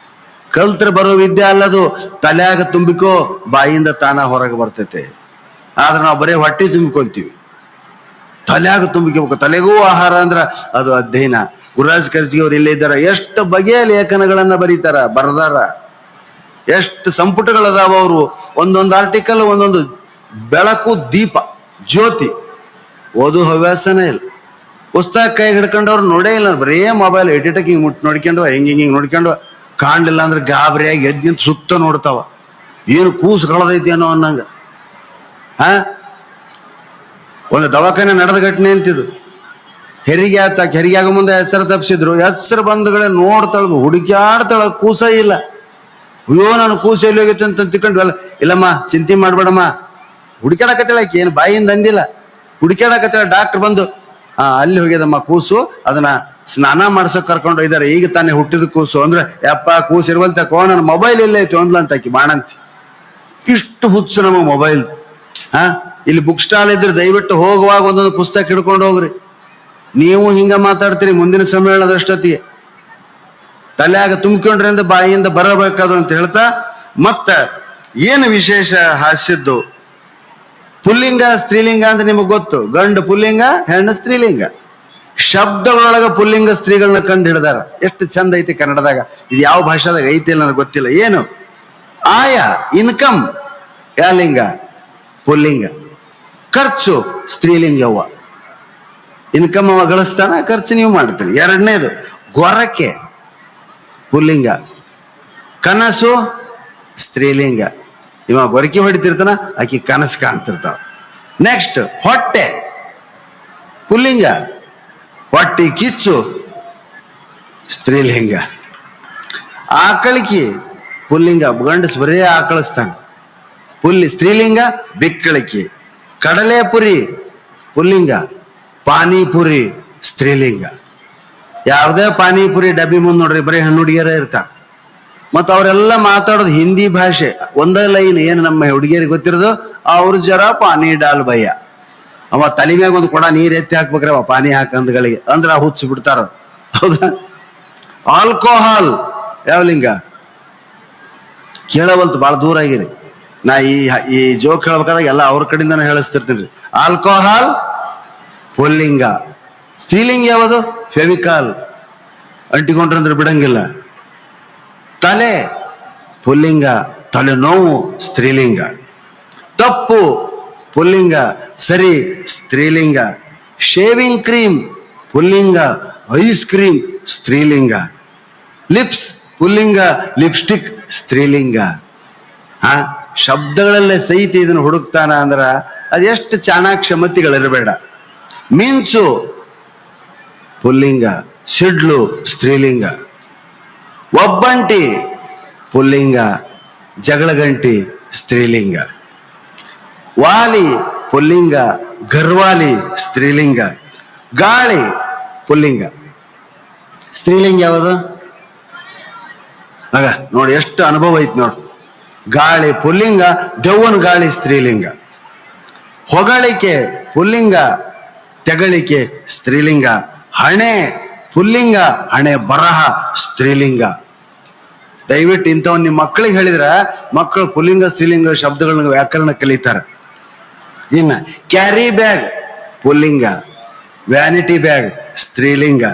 ಕಲ್ತ್ರ ಬರೋ ವಿದ್ಯೆ ಅಲ್ಲದು. ತಲೆಯಾಗ ತುಂಬಿಕೋ, ಬಾಯಿಂದ ತಾನ ಹೊರಗೆ ಬರ್ತೈತೆ. ಆದ್ರೆ ನಾವು ಬರೀ ಹೊಟ್ಟೆ ತುಂಬಿಕೊಂತೀವಿ. ತಲೆಯಾಗ ತುಂಬಿಕೋಬೇಕು. ತಲೆಗೂ ಆಹಾರ ಅಂದ್ರ ಅದು ಅಧ್ಯಯನ. ಗುರುರಾಜ್ ಕರ್ಜಿಗೆ ಅವ್ರು ಇಲ್ಲೇ ಇದ್ದಾರ. ಎಷ್ಟು ಬಗೆಯ ಲೇಖನಗಳನ್ನ ಬರ್ದಾರ. ಎಷ್ಟು ಸಂಪುಟಗಳದಾವ. ಅವರು ಒಂದೊಂದು ಆರ್ಟಿಕಲ್ ಒಂದೊಂದು ಬೆಳಕು, ದೀಪ, ಜ್ಯೋತಿ. ಓದು ಹವ್ಯಾಸನೇ ಇಲ್ಲ. ಪುಸ್ತಕ ಕೈ ಹಿಡ್ಕೊಂಡವ್ರು ನೋಡೇ ಇಲ್ಲ, ಬರೇ ಮೊಬೈಲ್ ಎಡಿಟಕ್ ಹಿಂಗ್ ನೋಡ್ಕೊಂಡು ಹಿಂಗ್ ನೋಡ್ಕೊಂಡು ಕಾಣ್ಲಿಲ್ಲ ಅಂದ್ರೆ ಗಾಬರಿಯಾಗಿ ಎದ್ದು ನಿಂತು ಸುತ್ತ ನೋಡ್ತಾವ. ಏನು ಕೂಸು ಕಳೆದೈತೇನೋ ಅನ್ನಂಗ. ಒಂದು ದವಾಖಾನೆ ನಡೆದ ಘಟನೆ ಅಂತಿದ್ದು. ಹೆರಿಗೆ ಆತಾಕ, ಹೆರಿಗೆ ಆಗ ಮುಂದೆ ಹೆಸರು ತಪ್ಪಿಸಿದ್ರು. ಹೆಸರು ಬಂಧುಗಳೇ ನೋಡ್ತಾಳ, ಹುಡುಕ್ಯಾಡ್ತಾಳ, ಕೂಸ ಇಲ್ಲ. ಅಯ್ಯೋ ನಾನು ಕೂಸು ಎಲ್ಲಿ ಹೋಗಿತ್ತು ಅಂತ ತಿಳ್ಕೊಂಡು, ಇಲ್ಲಮ್ಮ ಚಿಂತೆ ಮಾಡ್ಬೇಡಮ್ಮ, ಹುಡುಕ್ಯಾಡಕತ್ತಾಳ. ಆಕೆ ಏನು ಬಾಯಿಂದ ಅಂದಿಲ್ಲ, ಹುಡುಕ್ಯಾಡಕತ್ತಾಳ. ಡಾಕ್ಟರ್ ಬಂದು ಅಲ್ಲಿ ಹೋಗ್ಯದಮ್ಮ ಕೂಸು, ಅದನ್ನ ಸ್ನಾನ ಮಾಡ್ಸೋಕ್ ಕರ್ಕೊಂಡು ಹೋಗಿದ್ದಾರೆ, ಈಗ ತಾನೇ ಹುಟ್ಟಿದ ಕೂಸು. ಅಂದ್ರೆ ಯಪ್ಪ ಕೂಸು ಇರುವಲ್ತಕೋ, ನನ್ನ ಮೊಬೈಲ್ ಎಲ್ಲ ಐತಿ ಒಂದ್ಲ ಅಂತಾಕಿ ಬಾಣಂತಿ. ಇಷ್ಟು ಹುಚ್ಚು ನಮಗ್ ಮೊಬೈಲ್. ಇಲ್ಲಿ ಬುಕ್ ಸ್ಟಾಲ್ ಇದ್ರೆ ದಯವಿಟ್ಟು ಹೋಗುವಾಗ ಒಂದೊಂದು ಪುಸ್ತಕ ಹಿಡ್ಕೊಂಡು ಹೋಗ್ರಿ. ನೀವು ಹಿಂಗ ಮಾತಾಡ್ತೀರಿ ಮುಂದಿನ ಸಮ್ಮೇಳನದಷ್ಟೊತ್ತಿಗೆ ತಲೆಯಾಗ ತುಂಬಿಕೊಂಡ್ರಿ ಅಂದ್ರೆ ಬಾಯಿಯಿಂದ ಬರಬೇಕಾದ್ರು ಅಂತ ಹೇಳ್ತಾ, ಮತ್ತ ಏನು ವಿಶೇಷ ಹಾಸ್ಯದ್ದು, ಪುಲ್ಲಿಂಗ ಸ್ತ್ರೀಲಿಂಗ ಅಂತ ನಿಮಗ್ ಗೊತ್ತು. ಗಂಡು ಪುಲ್ಲಿಂಗ, ಹೆಣ್ಣು ಸ್ತ್ರೀಲಿಂಗ. ಶಬ್ದಗಳೊಳಗ ಪುಲ್ಲಿಂಗ ಸ್ತ್ರೀಗಳನ್ನ ಕಂಡು ಹಿಡಿದಾರ. ಎಷ್ಟು ಚಂದ ಐತಿ ಕನ್ನಡದಾಗ. ಇದು ಯಾವ ಭಾಷಾದಾಗ ಐತಿ ಇಲ್ಲ ನನಗೆ ಗೊತ್ತಿಲ್ಲ. ಏನು ಆಯ, ಇನ್ಕಮ್ ಯಾಲಿಂಗ ಪುಲ್ಲಿಂಗ, ಖರ್ಚು ಸ್ತ್ರೀಲಿಂಗವ್ವ. ಇನ್ಕಮ್ ಅವ ಗಳಿಸ್ತಾನ, ಖರ್ಚು ನೀವು ಮಾಡ್ತೀರಿ. ಎರಡನೇದು ಗೊರಕೆ ಪುಲ್ಲಿಂಗ, ಕನಸು ಸ್ತ್ರೀಲಿಂಗ. ಇವ ಗೊರಕೆ ಹೊಡಿತಿರ್ತಾನ, ಆಕಿ ಕನಸು ಕಾಣ್ತಿರ್ತಾವ. ನೆಕ್ಸ್ಟ್ ಹೊಟ್ಟೆ ಪುಲ್ಲಿಂಗ, ಹೊಟ್ಟಿ ಕಿಚ್ಚು ಸ್ತ್ರೀಲಿಂಗ. ಆಕಳಿಕೆ ಪುಲ್ಲಿಂಗ, ಗಂಡಸು ಬರೇ ಆಕಳಿಸ್ತಾನ. ಸ್ತ್ರೀಲಿಂಗ ಬಿಕ್ಕಳಿಕೆ. ಕಡಲೆಪುರಿ ಪುಲ್ಲಿಂಗ, ಪಾನಿಪುರಿ ಸ್ತ್ರೀಲಿಂಗ. ಯಾವುದೇ ಪಾನಿಪುರಿ ಡಬ್ಬಿ ಮುಂದೆ ನೋಡ್ರಿ ಬರೀ ಹೆಣ್ಣು ಹುಡುಗಿಯರೇ ಇರ್ತಾರ. ಮತ್ತು ಅವರೆಲ್ಲ ಮಾತಾಡೋದು ಹಿಂದಿ ಭಾಷೆ. ಒಂದೇ ಲೈನ್ ಏನು ನಮ್ಮ ಹುಡುಗಿಯರಿಗೆ ಗೊತ್ತಿರೋದು, ಅವ್ರ ಜರ ಪಾನಿ ಡಾಲ್ ಭಯ್ಯ. ಅವ ತಲೆ ಮ್ಯಾಗ ಒಂದು ಕೊಡ ನೀರ್ ಎತ್ತಿ ಹಾಕ್ಬೇಕ್ರಿ ಅವ ಪಾನಿ ಹಾಕಂದ್ಗಳಿಗೆ, ಅಂದ್ರೆ ಹುಚ್ಚು ಬಿಡ್ತಾರ. ಹೌದಾ? ಆಲ್ಕೋಹಾಲ್ ಯಾವ ಲಿಂಗ? ಕೇಳವಲ್ತು, ಭಾಳ ದೂರ ಆಗಿರಿ. ನಾ ಈ ಜೋಕ್ ಹೇಳ್ಬೇಕಾದಾಗ ಎಲ್ಲ ಅವ್ರ ಕಡೆಯಿಂದಾನೆ ಹೇಳಿಸ್ತಿರ್ತೀನಿ. ಆಲ್ಕೋಹಾಲ್ ಪುಲ್ಲಿಂಗ. ಸ್ತ್ರೀಲಿಂಗ ಯಾವುದು? ಫೆವಿಕಾಲ್, ಅಂಟಿಕೊಂಡ್ರಂದ್ರೆ ಬಿಡಂಗಿಲ್ಲ. ತಲೆ ಪುಲ್ಲಿಂಗ, ತಲೆನೋವು ಸ್ತ್ರೀಲಿಂಗ. ತಪ್ಪು ಪುಲ್ಲಿಂಗ, ಸರಿ ಸ್ತ್ರೀಲಿಂಗ. ಶೇವಿಂಗ್ ಕ್ರೀಮ್ ಪುಲ್ಲಿಂಗ, ಐಸ್ ಕ್ರೀಮ್ ಸ್ತ್ರೀಲಿಂಗ. ಲಿಪ್ಸ್ ಪುಲ್ಲಿಂಗ, ಲಿಪ್ಸ್ಟಿಕ್ ಸ್ತ್ರೀಲಿಂಗ. ಶಬ್ದಗಳಲ್ಲೇ ಸಹಿತ ಇದನ್ನು ಹುಡುಕ್ತಾನ ಅಂದ್ರ ಅದೆಷ್ಟು ಚಾಣಾಕ್ಷಮತಿಗಳಿರಬೇಡ. ಮಿಂಚು ಪುಲ್ಲಿಂಗ, ಸಿಡ್ಲು ಸ್ತ್ರೀಲಿಂಗ. ಒಬ್ಬಂಟಿ ಪುಲ್ಲಿಂಗ, ಜಗಳಗಂಟಿ ಸ್ತ್ರೀಲಿಂಗ. ವಾಲಿ ಪುಲ್ಲಿಂಗ, ಗರ್ವಾಲಿ ಸ್ತ್ರೀಲಿಂಗ. ಗಾಳಿ ಪುಲ್ಲಿಂಗ, ಸ್ತ್ರೀಲಿಂಗ ಯಾವುದು? ಆಗ ನೋಡಿ ಎಷ್ಟು ಅನುಭವ ಐತಿ ನೋಡಿ. ಗಾಳಿ ಪುಲ್ಲಿಂಗ, ದೆವ್ವನ ಗಾಳಿ ಸ್ತ್ರೀಲಿಂಗ. ಹೊಗಳಿಕೆ ಪುಲ್ಲಿಂಗ, ತೆಗಳಿಕೆ ಸ್ತ್ರೀಲಿಂಗ. ಹಣೆ ಪುಲ್ಲಿಂಗ, ಹಣೆ ಬರಹ ಸ್ತ್ರೀಲಿಂಗ. ದಯವಿಟ್ಟು ಇಂಥವ್ ನಿಮ್ಮ ಮಕ್ಕಳಿಗೆ ಹೇಳಿದ್ರ ಮಕ್ಕಳು ಪುಲ್ಲಿಂಗ ಸ್ತ್ರೀಲಿಂಗ ಶಬ್ದಗಳನ್ನ ವ್ಯಾಕರಣ ಕಲಿತಾರೆ. ಇನ್ನ ಕ್ಯಾರಿ ಬ್ಯಾಗ್ ಪುಲ್ಲಿಂಗ, ವ್ಯಾನಿಟಿ ಬ್ಯಾಗ್ ಸ್ತ್ರೀಲಿಂಗ.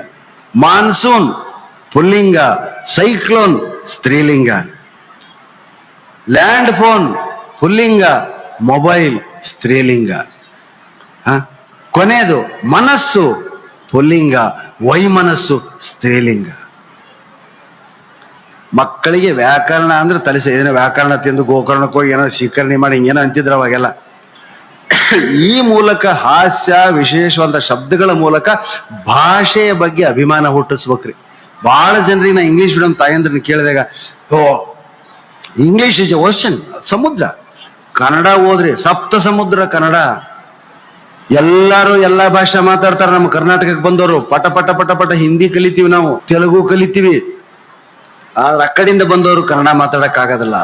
ಮಾನ್ಸೂನ್ ಪುಲ್ಲಿಂಗ, ಸೈಕ್ಲೋನ್ ಸ್ತ್ರೀಲಿಂಗ. ಲ್ಯಾಂಡ್ ಫೋನ್ ಪುಲ್ಲಿಂಗ, ಮೊಬೈಲ್ ಸ್ತ್ರೀಲಿಂಗ. ಕೊನೆಯದು ಮನಸ್ಸು ಪುಲ್ಲಿಂಗ, ವೈಮನಸ್ಸು ಸ್ತ್ರೀಲಿಂಗ. ಮಕ್ಕಳಿಗೆ ವ್ಯಾಕರಣ ಅಂದ್ರೆ ತಲೆಸ, ಏನೋ ವ್ಯಾಕರಣ ತಿಂದು ಗೋಕರ್ಣಕ್ಕೆ ಹೋಗಿ ಏನೋ ಸ್ವೀಕರಣೆ ಮಾಡಿ ಹಿಂಗೇನೋ ಅಂತಿದ್ರು ಅವಾಗೆಲ್ಲ. ಈ ಮೂಲಕ ಹಾಸ್ಯ ವಿಶೇಷವಾದ ಶಬ್ದಗಳ ಮೂಲಕ ಭಾಷೆಯ ಬಗ್ಗೆ ಅಭಿಮಾನ ಹುಟ್ಟಿಸ್ಬೇಕ್ರಿ. ಬಹಳ ಜನರಿಗೆ ನಾ ಇಂಗ್ಲಿಷ್ ಮೀಡಿಯಂ ತಾಯಂದ್ರನ್ನ ಕೇಳಿದಾಗ, ಓ ಇಂಗ್ಲಿಷ್ ಇಸ್ ಓಷನ್, ಸಮುದ್ರ. ಕನ್ನಡ ಓದ್ರಿ, ಸಪ್ತ ಸಮುದ್ರ ಕನ್ನಡ. ಎಲ್ಲಾರು ಎಲ್ಲಾ ಭಾಷೆ ಮಾತಾಡ್ತಾರ. ನಮ್ಮ ಕರ್ನಾಟಕಕ್ಕೆ ಬಂದವರು ಪಟ ಪಟ ಪಟ ಪಟ ಹಿಂದಿ ಕಲಿತೀವಿ, ನಾವು ತೆಲುಗು ಕಲಿತೀವಿ. ಆದ್ರೆ ಆ ಕಡೆಯಿಂದ ಬಂದವರು ಕನ್ನಡ ಮಾತಾಡಕ್ ಆಗೋದಿಲ್ಲ.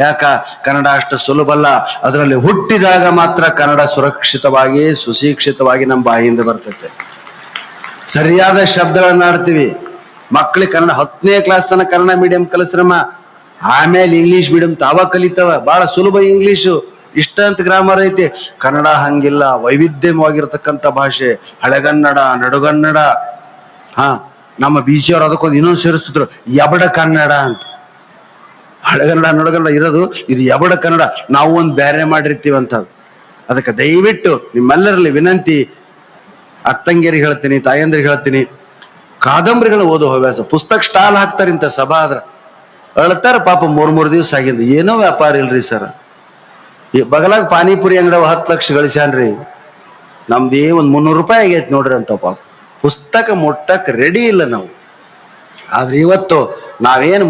ಯಾಕ? ಕನ್ನಡ ಅಷ್ಟು ಸುಲಭ ಅಲ್ಲ. ಅದರಲ್ಲಿ ಹುಟ್ಟಿದಾಗ ಮಾತ್ರ ಕನ್ನಡ ಸುರಕ್ಷಿತವಾಗಿ ಸುಶಿಕ್ಷಿತವಾಗಿ ನಮ್ಮ ಬಾಯಿಯಿಂದ ಬರ್ತೈತೆ. ಸರಿಯಾದ ಶಬ್ದಗಳನ್ನ ಆಡ್ತೀವಿ. ಮಕ್ಕಳಿಗೆ ಕನ್ನಡ 10ನೇ ಕ್ಲಾಸ್ ತನಕ ಕನ್ನಡ ಮೀಡಿಯಂ ಕಲಿಸ್ರಮ್ಮ, ಆಮೇಲೆ ಇಂಗ್ಲಿಷ್ ಮೀಡಿಯಂ ತಾವ ಕಲಿತಾವ. ಬಹಳ ಸುಲಭ ಇಂಗ್ಲಿಷು, ಇಷ್ಟ ಅಂತ ಗ್ರಾಮರ್ ಐತಿ. ಕನ್ನಡ ಹಂಗಿಲ್ಲ, ವೈವಿಧ್ಯವಾಗಿರ್ತಕ್ಕಂಥ ಭಾಷೆ. ಹಳೆಗನ್ನಡ, ನಡುಗನ್ನಡ. ನಮ್ಮ ಬೀಚಿಯವ್ರು ಅದಕ್ಕೊಂದು ಇನ್ನೊಂದು ಸೇರಿಸ್ತಿದ್ರು, ಯಬಡ ಕನ್ನಡ ಅಂತ. ಹಳೆಗನ್ನಡ ನಡುಗನ್ನಡ ಇರೋದು ಇದು ಯಬಡ ಕನ್ನಡ. ನಾವು ಒಂದು ಬೇರೆ ಮಾಡಿರ್ತೀವಂತ. ಅದಕ್ಕೆ ದಯವಿಟ್ಟು ನಿಮ್ಮೆಲ್ಲರಲ್ಲಿ ವಿನಂತಿ, ಅತ್ತಂಗಿಯರಿಗೆ ಹೇಳ್ತೀನಿ, ತಾಯಂದ್ರಿಗೆ ಹೇಳ್ತೀನಿ, ಕಾದಂಬರಿಗಳು ಓದೋ ಹವ್ಯಾಸ. ಪುಸ್ತಕ ಸ್ಟಾಲ್ ಹಾಕ್ತಾರೆ ಇಂಥ ಸಭಾ ಆದ್ರ, ಅಳ್ತಾರ ಪಾಪ 3 ದಿವಸ ಆಗಿಂದ. ಏನೋ ವ್ಯಾಪಾರ ಇಲ್ರಿ ಸರ್. ಈ ಬಗಲಾಗ ಪಾನಿಪುರಿ ಅಂಗಡಿ 10 ಲಕ್ಷ ಗಳಿಸ್ಯಾನ್ರಿ, ನಮ್ದೇ ಒಂದು 300 ರೂಪಾಯಿ ಆಗೈತಿ ನೋಡ್ರಿ ಅಂತ ಪಾಪ. ಪುಸ್ತಕ ಮುಟ್ಟಕ್ ರೆಡಿ ಇಲ್ಲ ನಾವು. ಆದ್ರೆ ಇವತ್ತು ನಾವೇನು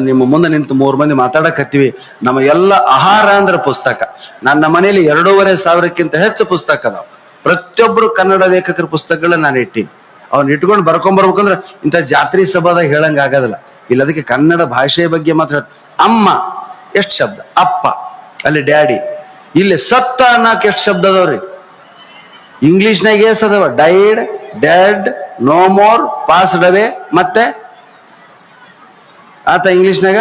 ನಿಮ್ಮ ಮುಂದೆ ನಿಂತು 3 ಮಂದಿ ಮಾತಾಡಕತ್ತೀವಿ. ನಮ್ಮ ಎಲ್ಲ ಆಹಾರ ಅಂದ್ರೆ ಪುಸ್ತಕ. ನನ್ನ ಮನೇಲಿ 2,500ಕ್ಕಿಂತ ಹೆಚ್ಚು ಪುಸ್ತಕ ಅದಾವ. ಪ್ರತಿಯೊಬ್ಬರು ಕನ್ನಡ ಲೇಖಕರ ಪುಸ್ತಕಗಳನ್ನ ನಾನು ಇಟ್ಟೀನಿ. ಅವ್ನ ಇಟ್ಕೊಂಡು ಬರ್ಕೊಂಡ್ಬರ್ಬೇಕಂದ್ರೆ ಇಂಥ ಜಾತ್ರಿ ಸಭಾದಾಗ ಹೇಳಂಗ ಆಗೋದಿಲ್ಲ. ಇಲ್ಲ, ಅದಕ್ಕೆ ಕನ್ನಡ ಭಾಷೆಯ ಬಗ್ಗೆ ಮಾತ್ರ. ಅಮ್ಮ ಎಷ್ಟು ಶಬ್ದ, ಅಪ್ಪ ಅಲ್ಲಿ ಡ್ಯಾಡಿ, ಇಲ್ಲಿ ಸತ್ತ ಅನ್ನಕ್ ಎಷ್ಟು ಶಬ್ದ ಅದಾವ್ರಿ. ಇಂಗ್ಲಿಷ್ನಾಗ ಏಸ್ ಅದಾವ? Died, dead, no more, passed away, ಮತ್ತೆ ಆತ ಇಂಗ್ಲಿಷ್ನಾಗ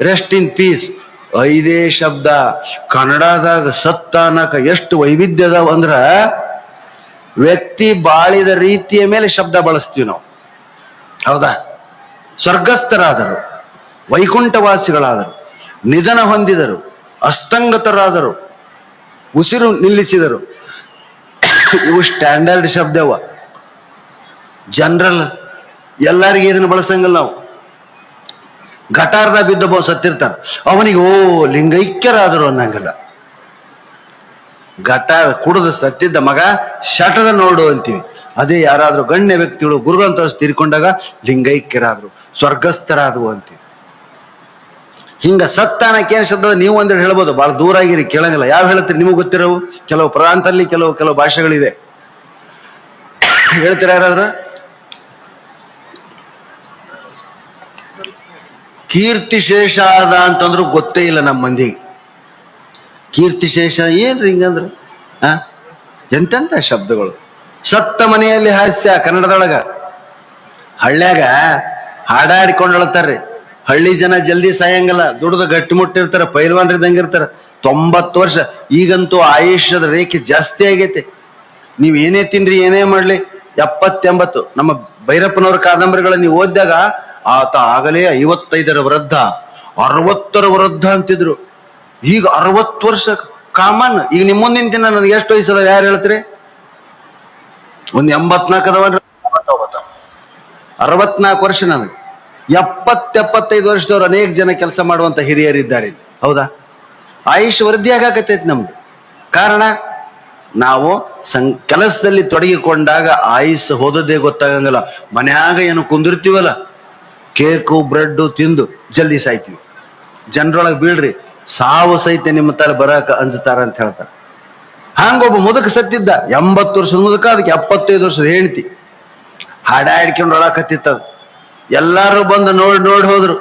ರೆಸ್ಟ್ ಇನ್ ಪೀಸ್. 5 ಶಬ್ದ. ಕನ್ನಡದಾಗ ಸತ್ತ ಅನ್ನಕ ಎಷ್ಟು ವೈವಿಧ್ಯ ಅದಾವ ಅಂದ್ರ, ವ್ಯಕ್ತಿ ಬಾಳಿದ ರೀತಿಯ ಮೇಲೆ ಶಬ್ದ ಬಳಸ್ತೀವಿ ನಾವು. ಹೌದಾ? ಸ್ವರ್ಗಸ್ಥರಾದರು, ವೈಕುಂಠವಾಸಿಗಳಾದರು, ನಿಧನ ಹೊಂದಿದರು, ಅಸ್ತಂಗತರಾದರು, ಉಸಿರು ನಿಲ್ಲಿಸಿದರು. ಇವು ಸ್ಟ್ಯಾಂಡರ್ಡ್ ಶಬ್ದವ. ಜನರಲ್ ಎಲ್ಲರಿಗೂ ಇದನ್ನು ಬಳಸಂಗಿಲ್ಲ ನಾವು. ಘಟಾರ್ದ ಬಿದ್ದೊಬ್ಬ ಸತ್ತಿರ್ತಾನ, ಅವನಿಗೆ ಲಿಂಗೈಕ್ಯರಾದರು ಅನ್ನಂಗಿಲ್ಲ. ಘಟ ಕುಡಿದು ಸತ್ತಿದ್ದ ಮಗ ಶಟದ ನೋಡು ಅಂತೀವಿ. ಅದೇ ಯಾರಾದ್ರೂ ಗಣ್ಯ ವ್ಯಕ್ತಿಗಳು ಗುರುಗಳಂತ ತೀರ್ಕೊಂಡಾಗ ಲಿಂಗೈಕ್ಯರಾದ್ರು, ಸ್ವರ್ಗಸ್ಥರಾದವು ಅಂತೀವಿ. ಹಿಂಗ ಸತ್ತಾನಕ್ಕೆ ಏನ್ ಶಬ್ದ ನೀವು ಅಂದ್ರೆ ಹೇಳ್ಬೋದು, ಬಹಳ ದೂರ ಆಗಿರಿ, ಕೇಳಂಗಿಲ್ಲ. ಯಾವ ಹೇಳ್ತೀರಿ ನಿಮಗೆ ಗೊತ್ತಿರೋವು? ಕೆಲವು ಪ್ರಾಂತಲ್ಲಿ ಕೆಲವು ಭಾಷೆಗಳಿದೆ. ಹೇಳ್ತೀರ ಯಾರಾದ್ರೂ? ಕೀರ್ತಿಶೇಷ ಆದ ಅಂತಂದ್ರು ಗೊತ್ತೇ ಇಲ್ಲ ನಮ್ಮ ಮಂದಿಗೆ. ಕೀರ್ತಿಶೇಷ ಏನ್ರಿ ಹಿಂಗಂದ್ರೆ? ಎಂತೆಂತ ಶಬ್ದಗಳು. ಸತ್ತ ಮನೆಯಲ್ಲಿ ಹಾಸ್ಯ ಕನ್ನಡದೊಳಗ. ಹಳ್ಳ್ಯಾಗ ಹಾಡಾಡಿಕೊಂಡು ಹೇಳ್ತಾರ್ರಿ. ಹಳ್ಳಿ ಜನ ಜಲ್ದಿ ಸಾಯಂಗಲ್ಲ, ದುಡ್ದು ಗಟ್ಟಿಮುಟ್ಟಿರ್ತಾರ, ಪೈಲ್ವಾನ್ರಿದ್ದಂಗಿರ್ತಾರ. 90 ವರ್ಷ. ಈಗಂತೂ ಆಯುಷ್ಯದ ರೇಖೆ ಜಾಸ್ತಿ ಆಗೈತೆ. ನೀವ್ ಏನೇ ತಿನ್ರಿ, ಏನೇ ಮಾಡ್ಲಿ, 70-80. ನಮ್ಮ ಭೈರಪ್ಪನವ್ರ ಕಾದಂಬರಿಗಳ ನೀವು ಓದಿದಾಗ ಆತ ಆಗಲೇ 55ರ ವೃದ್ಧ, 60ರ ವೃದ್ಧ ಅಂತಿದ್ರು. ಈಗ 60 ವರ್ಷ ಕಾಮನ್. ಈಗ ನಿಮ್ಮ ಮುಂದಿನ ದಿನ ನನಗೆ ಎಷ್ಟು ವಯಸ್ಸದ ಯಾರು ಹೇಳ್ತೀರಿ? ಒಂದು 84 ಅದಾವನ್ರಿ, 64 ವರ್ಷ ನನಗೆ. 70-75 ವರ್ಷದವ್ರು ಅನೇಕ ಜನ ಕೆಲಸ ಮಾಡುವಂತ ಹಿರಿಯರಿದ್ದಾರೆ ಇಲ್ಲಿ. ಹೌದಾ? ಆಯುಷ್ ವೃದ್ಧಿ ಆಗಾಕತ್ತೈತಿ ನಮ್ದು. ಕಾರಣ ನಾವು ಕೆಲಸದಲ್ಲಿ ತೊಡಗಿಕೊಂಡಾಗ ಆಯುಷ್ ಹೋದದ್ದೇ ಗೊತ್ತಾಗಂಗಿಲ್ಲ. ಮನ್ಯಾಗ ಏನು ಕುಂದಿರ್ತೀವಲ್ಲ, ಕೇಕು ಬ್ರೆಡ್ ತಿಂದು ಜಲ್ದಿ ಸಾಯ್ತೀವಿ. ಜನರೊಳಗೆ ಬೀಳ್ರಿ, ಸಾವು ಸಹಿತ ನಿಮ್ಮ ತಲೆ ಬರಕ ಅನ್ಸ್ತಾರ ಅಂತ ಹೇಳ್ತಾರೆ. ಹಂಗೊಬ್ಬ ಮುದುಕ ಸತ್ತಿದ್ದ, 80 ವರ್ಷದ ಮುದುಕ, ಅದಕ್ಕೆ 75 ವರ್ಷದ ಹೆಂಡತಿ ಹಾಡಾಡ್ಕೊಂಡು ಒಳಕತ್ತಿತ್ತದ. ಎಲ್ಲಾರು ಬಂದು ನೋಡಿ ಹೋದ್ರು.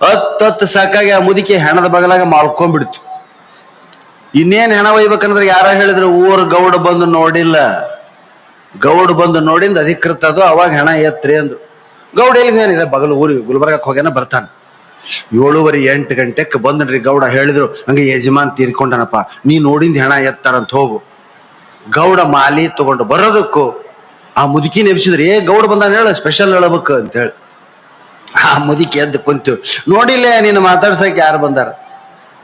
ಹತ್ತು ಸಾಕಾಗಿ ಆ ಮುದುಕಿ ಹೆಣದ ಬಗಲಾಗ ಮಾಡ್ಕೊಂಡ್ಬಿಡ್ತು. ಇನ್ನೇನ್ ಹೆಣ ಒಯ್ಬೇಕಂದ್ರೆ ಯಾರ ಹೇಳಿದ್ರು, ಊರ್ ಗೌಡ ಬಂದು ನೋಡಿಲ್ಲ. ಗೌಡ ಬಂದು ನೋಡಿಂದ ಅಧಿಕೃತ ಅದು, ಅವಾಗ ಹೆಣ ಎತ್ರಿ ಅಂದ್ರು. ಗೌಡ ಏನಿಲ್ಲ, ಬಗಲು ಊರಿಗೆ ಗುಲ್ಬರ್ಗಕ್ಕೆ ಹೋಗ್ಯಾನ, ಬರ್ತಾನ. 7:30-8 ಗಂಟೆಗೆ ಬಂದನ್ರಿ ಗೌಡ. ಹೇಳಿದ್ರು, ಹಂಗೆ ಯಜಮಾನ್ ತೀರ್ಕೊಂಡನಪ್ಪ, ನೀ ನೋಡಿಂದ ಹೆಣ ಎತ್ತಾರಂತ ಹೋಗು. ಗೌಡ ಮಾಲಿ ತಗೊಂಡು ಬರೋದಕ್ಕೂ ಆ ಮುದುಕಿ ನೆಬ್ಸಿದ್ರಿ, ಗೌಡ ಬಂದಾನ ಹೇಳ, ಸ್ಪೆಷಲ್ ಹೇಳಬೇಕು ಅಂತ ಹೇಳಿ. ಆ ಮುದುಕಿ ಎದ್ದು ಕುಂತು, ನೋಡಿಲ್ಲ ನೀನು ಮಾತಾಡ್ಸಕ್ ಯಾರು ಬಂದಾರ?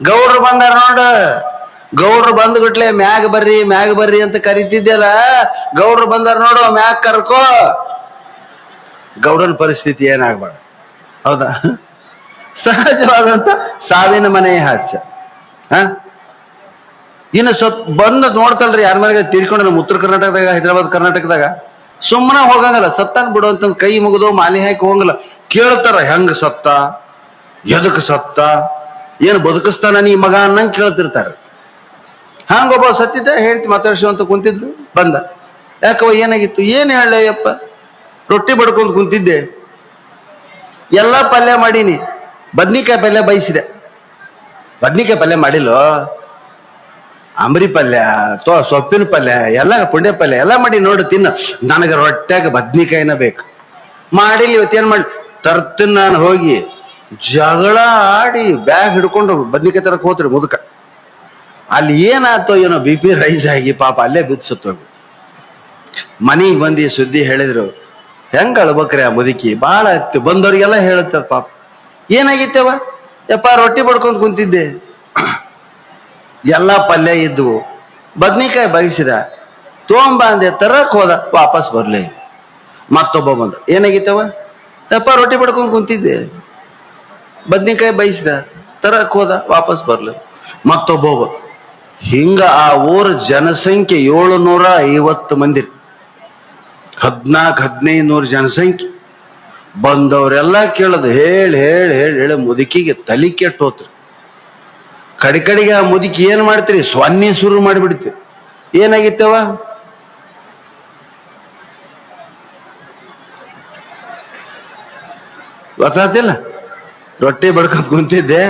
ಗೌಡ್ರು ಬಂದಾರ ನೋಡ. ಗೌಡ್ರು ಬಂದ್ಬಿಟ್ಲೆ ಮ್ಯಾಗ ಬರ್ರಿ ಅಂತ ಕರಿತಿದ್ಯಲ್ಲ, ಗೌಡ್ರು ಬಂದಾರ ನೋಡು, ಮ್ಯಾಗ ಕರ್ಕೋ. ಗೌಡನ ಪರಿಸ್ಥಿತಿ ಏನಾಗ್ಬೇಡ. ಹೌದಾ? ಸಹಜವಾದಂತ ಸಾವಿನ ಮನೆಯ ಹಾಸ್ಯ. ಇನ್ನು ಬಂದು ನೋಡ್ತಲ್ರಿ, ಯಾರ ಮನೆಗೆ ತೀರ್ಕೊಂಡು. ನಮ್ಮ ಉತ್ತರ ಕರ್ನಾಟಕದಾಗ, ಹೈದರಾಬಾದ್ ಕರ್ನಾಟಕದಾಗ ಸುಮ್ಮನೆ ಹೋಗಂಗಲ್ಲ. ಸತ್ತಾನ್ ಬಿಡು ಅಂತಂದ್ ಕೈ ಮುಗಿದು ಮಾಲಿ ಹಾಕಿ ಹೋಗಂಗಿಲ್ಲ. ಕೇಳ್ತಾರ, ಹೆಂಗ ಸತ್ತ, ಎದಕ್ ಸತ್ತ, ಏನ್ ಬದುಕಿಸ್ತಾನ ನೀ ಮಗ ಅನ್ನಂಗ್ ಕೇಳ್ತಿರ್ತಾರ. ಹಂಗೊಬ್ಬ ಸತ್ತಿದ್ದ, ಹೇಳ್ತಿ ಮಾತಾಡ್ಸುವಂತ ಕುಂತಿದ್ರು. ಬಂದ, ಯಾಕವ ಏನಾಗಿತ್ತು? ಏನ್ ಹೇಳಯ್ಯಪ್ಪ, ರೊಟ್ಟಿ ಬಡ್ಕೊಂಡ್ ಕುಂತಿದ್ದೆ, ಎಲ್ಲ ಪಲ್ಯ ಮಾಡೀನಿ, ಬದ್ನಿಕಾಯಿ ಪಲ್ಯ ಬಯಸಿದೆ. ಬದ್ನಿಕಾಯಿ ಪಲ್ಯ ಮಾಡಿಲ್ಲೋ, ಅಂಬರಿ ಪಲ್ಯ, ಸೊಪ್ಪಿನ ಪಲ್ಯ, ಎಲ್ಲ ಪುಂಡೆ ಪಲ್ಯ ಎಲ್ಲ ಮಾಡಿ ನೋಡಿ ತಿನ್ನ. ನನಗೆ ರೊಟ್ಟ್ಯಾಗ ಬದ್ನಿಕಾಯಿನ ಬೇಕು. ಮಾಡಿಲ್ಲ, ಇವತ್ತೇನ್ ಮಾಡಿ ತರ್ತೀನಿ ನಾನು. ಹೋಗಿ ಜಗಳ ಆಡಿ ಬ್ಯಾಗ್ ಹಿಡ್ಕೊಂಡು ಬದ್ನಿಕಾಯಿ ತರಕ್ ಹೋತ್ರಿ ಮುದುಕ. ಅಲ್ಲಿ ಏನಾಯ್ತೋ ಏನೋ BP ರೈಸ್ ಆಗಿ ಪಾಪ ಅಲ್ಲೇ ಬಿದ್ಸುತ್ತೋಗಿ. ಮನೆಗೆ ಬಂದು ಸುದ್ದಿ ಹೇಳಿದ್ರು. ಹೆಂಗ ಅಳ್ಬೇಕ್ರಿ ಆ ಮುದುಕಿ, ಬಾಳ ಹತ್ತು ಬಂದವ್ರಿಗೆಲ್ಲ ಹೇಳುತ್ತ ಪಾಪ. ಏನಾಗಿತ್ತವ? ಯಪ್ಪ ರೊಟ್ಟಿ ಬಡ್ಕೊಂಡ್ ಕುಂತಿದ್ದೆ. ಎಲ್ಲ ಪಲ್ಯ ಇದ್ವು, ಬದ್ನಿಕಾಯಿ ಬಯಸಿದ, ತೊಗೊಂಬ ಅಂದೆ, ತರಕ್ ಹೋದ, ವಾಪಸ್ ಬರ್ಲಿ. ಮತ್ತೊಬ್ಬ ಬಂದ, ಏನಾಗಿತ್ತವ? ಯಪ್ಪ ರೊಟ್ಟಿ ಬಡ್ಕೊಂಡು ಕುಂತಿದ್ದೆ, ಬದ್ನಿಕಾಯಿ ಬಯಸಿದ, ತರಕ್ ಹೋದ, ವಾಪಸ್ ಬರ್ಲಿ. ಮತ್ತೊಬ್ಬ ಹಿಂಗ ಆ ಊರ ಜನಸಂಖ್ಯೆ 750 ಮಂದಿ, 1400-1500 ಜನಸಂಖ್ಯೆ. ಬಂದವರೆಲ್ಲ ಕೇಳದು, ಹೇಳಿ ಹೇಳಿ ಹೇಳಿ ಹೇಳಿ ಮುದುಕಿಗೆ ತಲೆ ಕೆಟ್ಟು ಹೋತ್ರಿ. ಕಡೆಗೆ ಆ ಮುದುಕಿ ಏನ್ ಮಾಡ್ತೀರಿ, ಸೊನ್ನೆ ಶುರು ಮಾಡಿಬಿಡ್ತೀವಿ. ಏನಾಗಿತ್ತವ? ಗೊತ್ತಾತಿಲ್ಲ? ರೊಟ್ಟಿ ಬಡ್ಕೊಂತ ಕುಂತಿದ್ದೆ,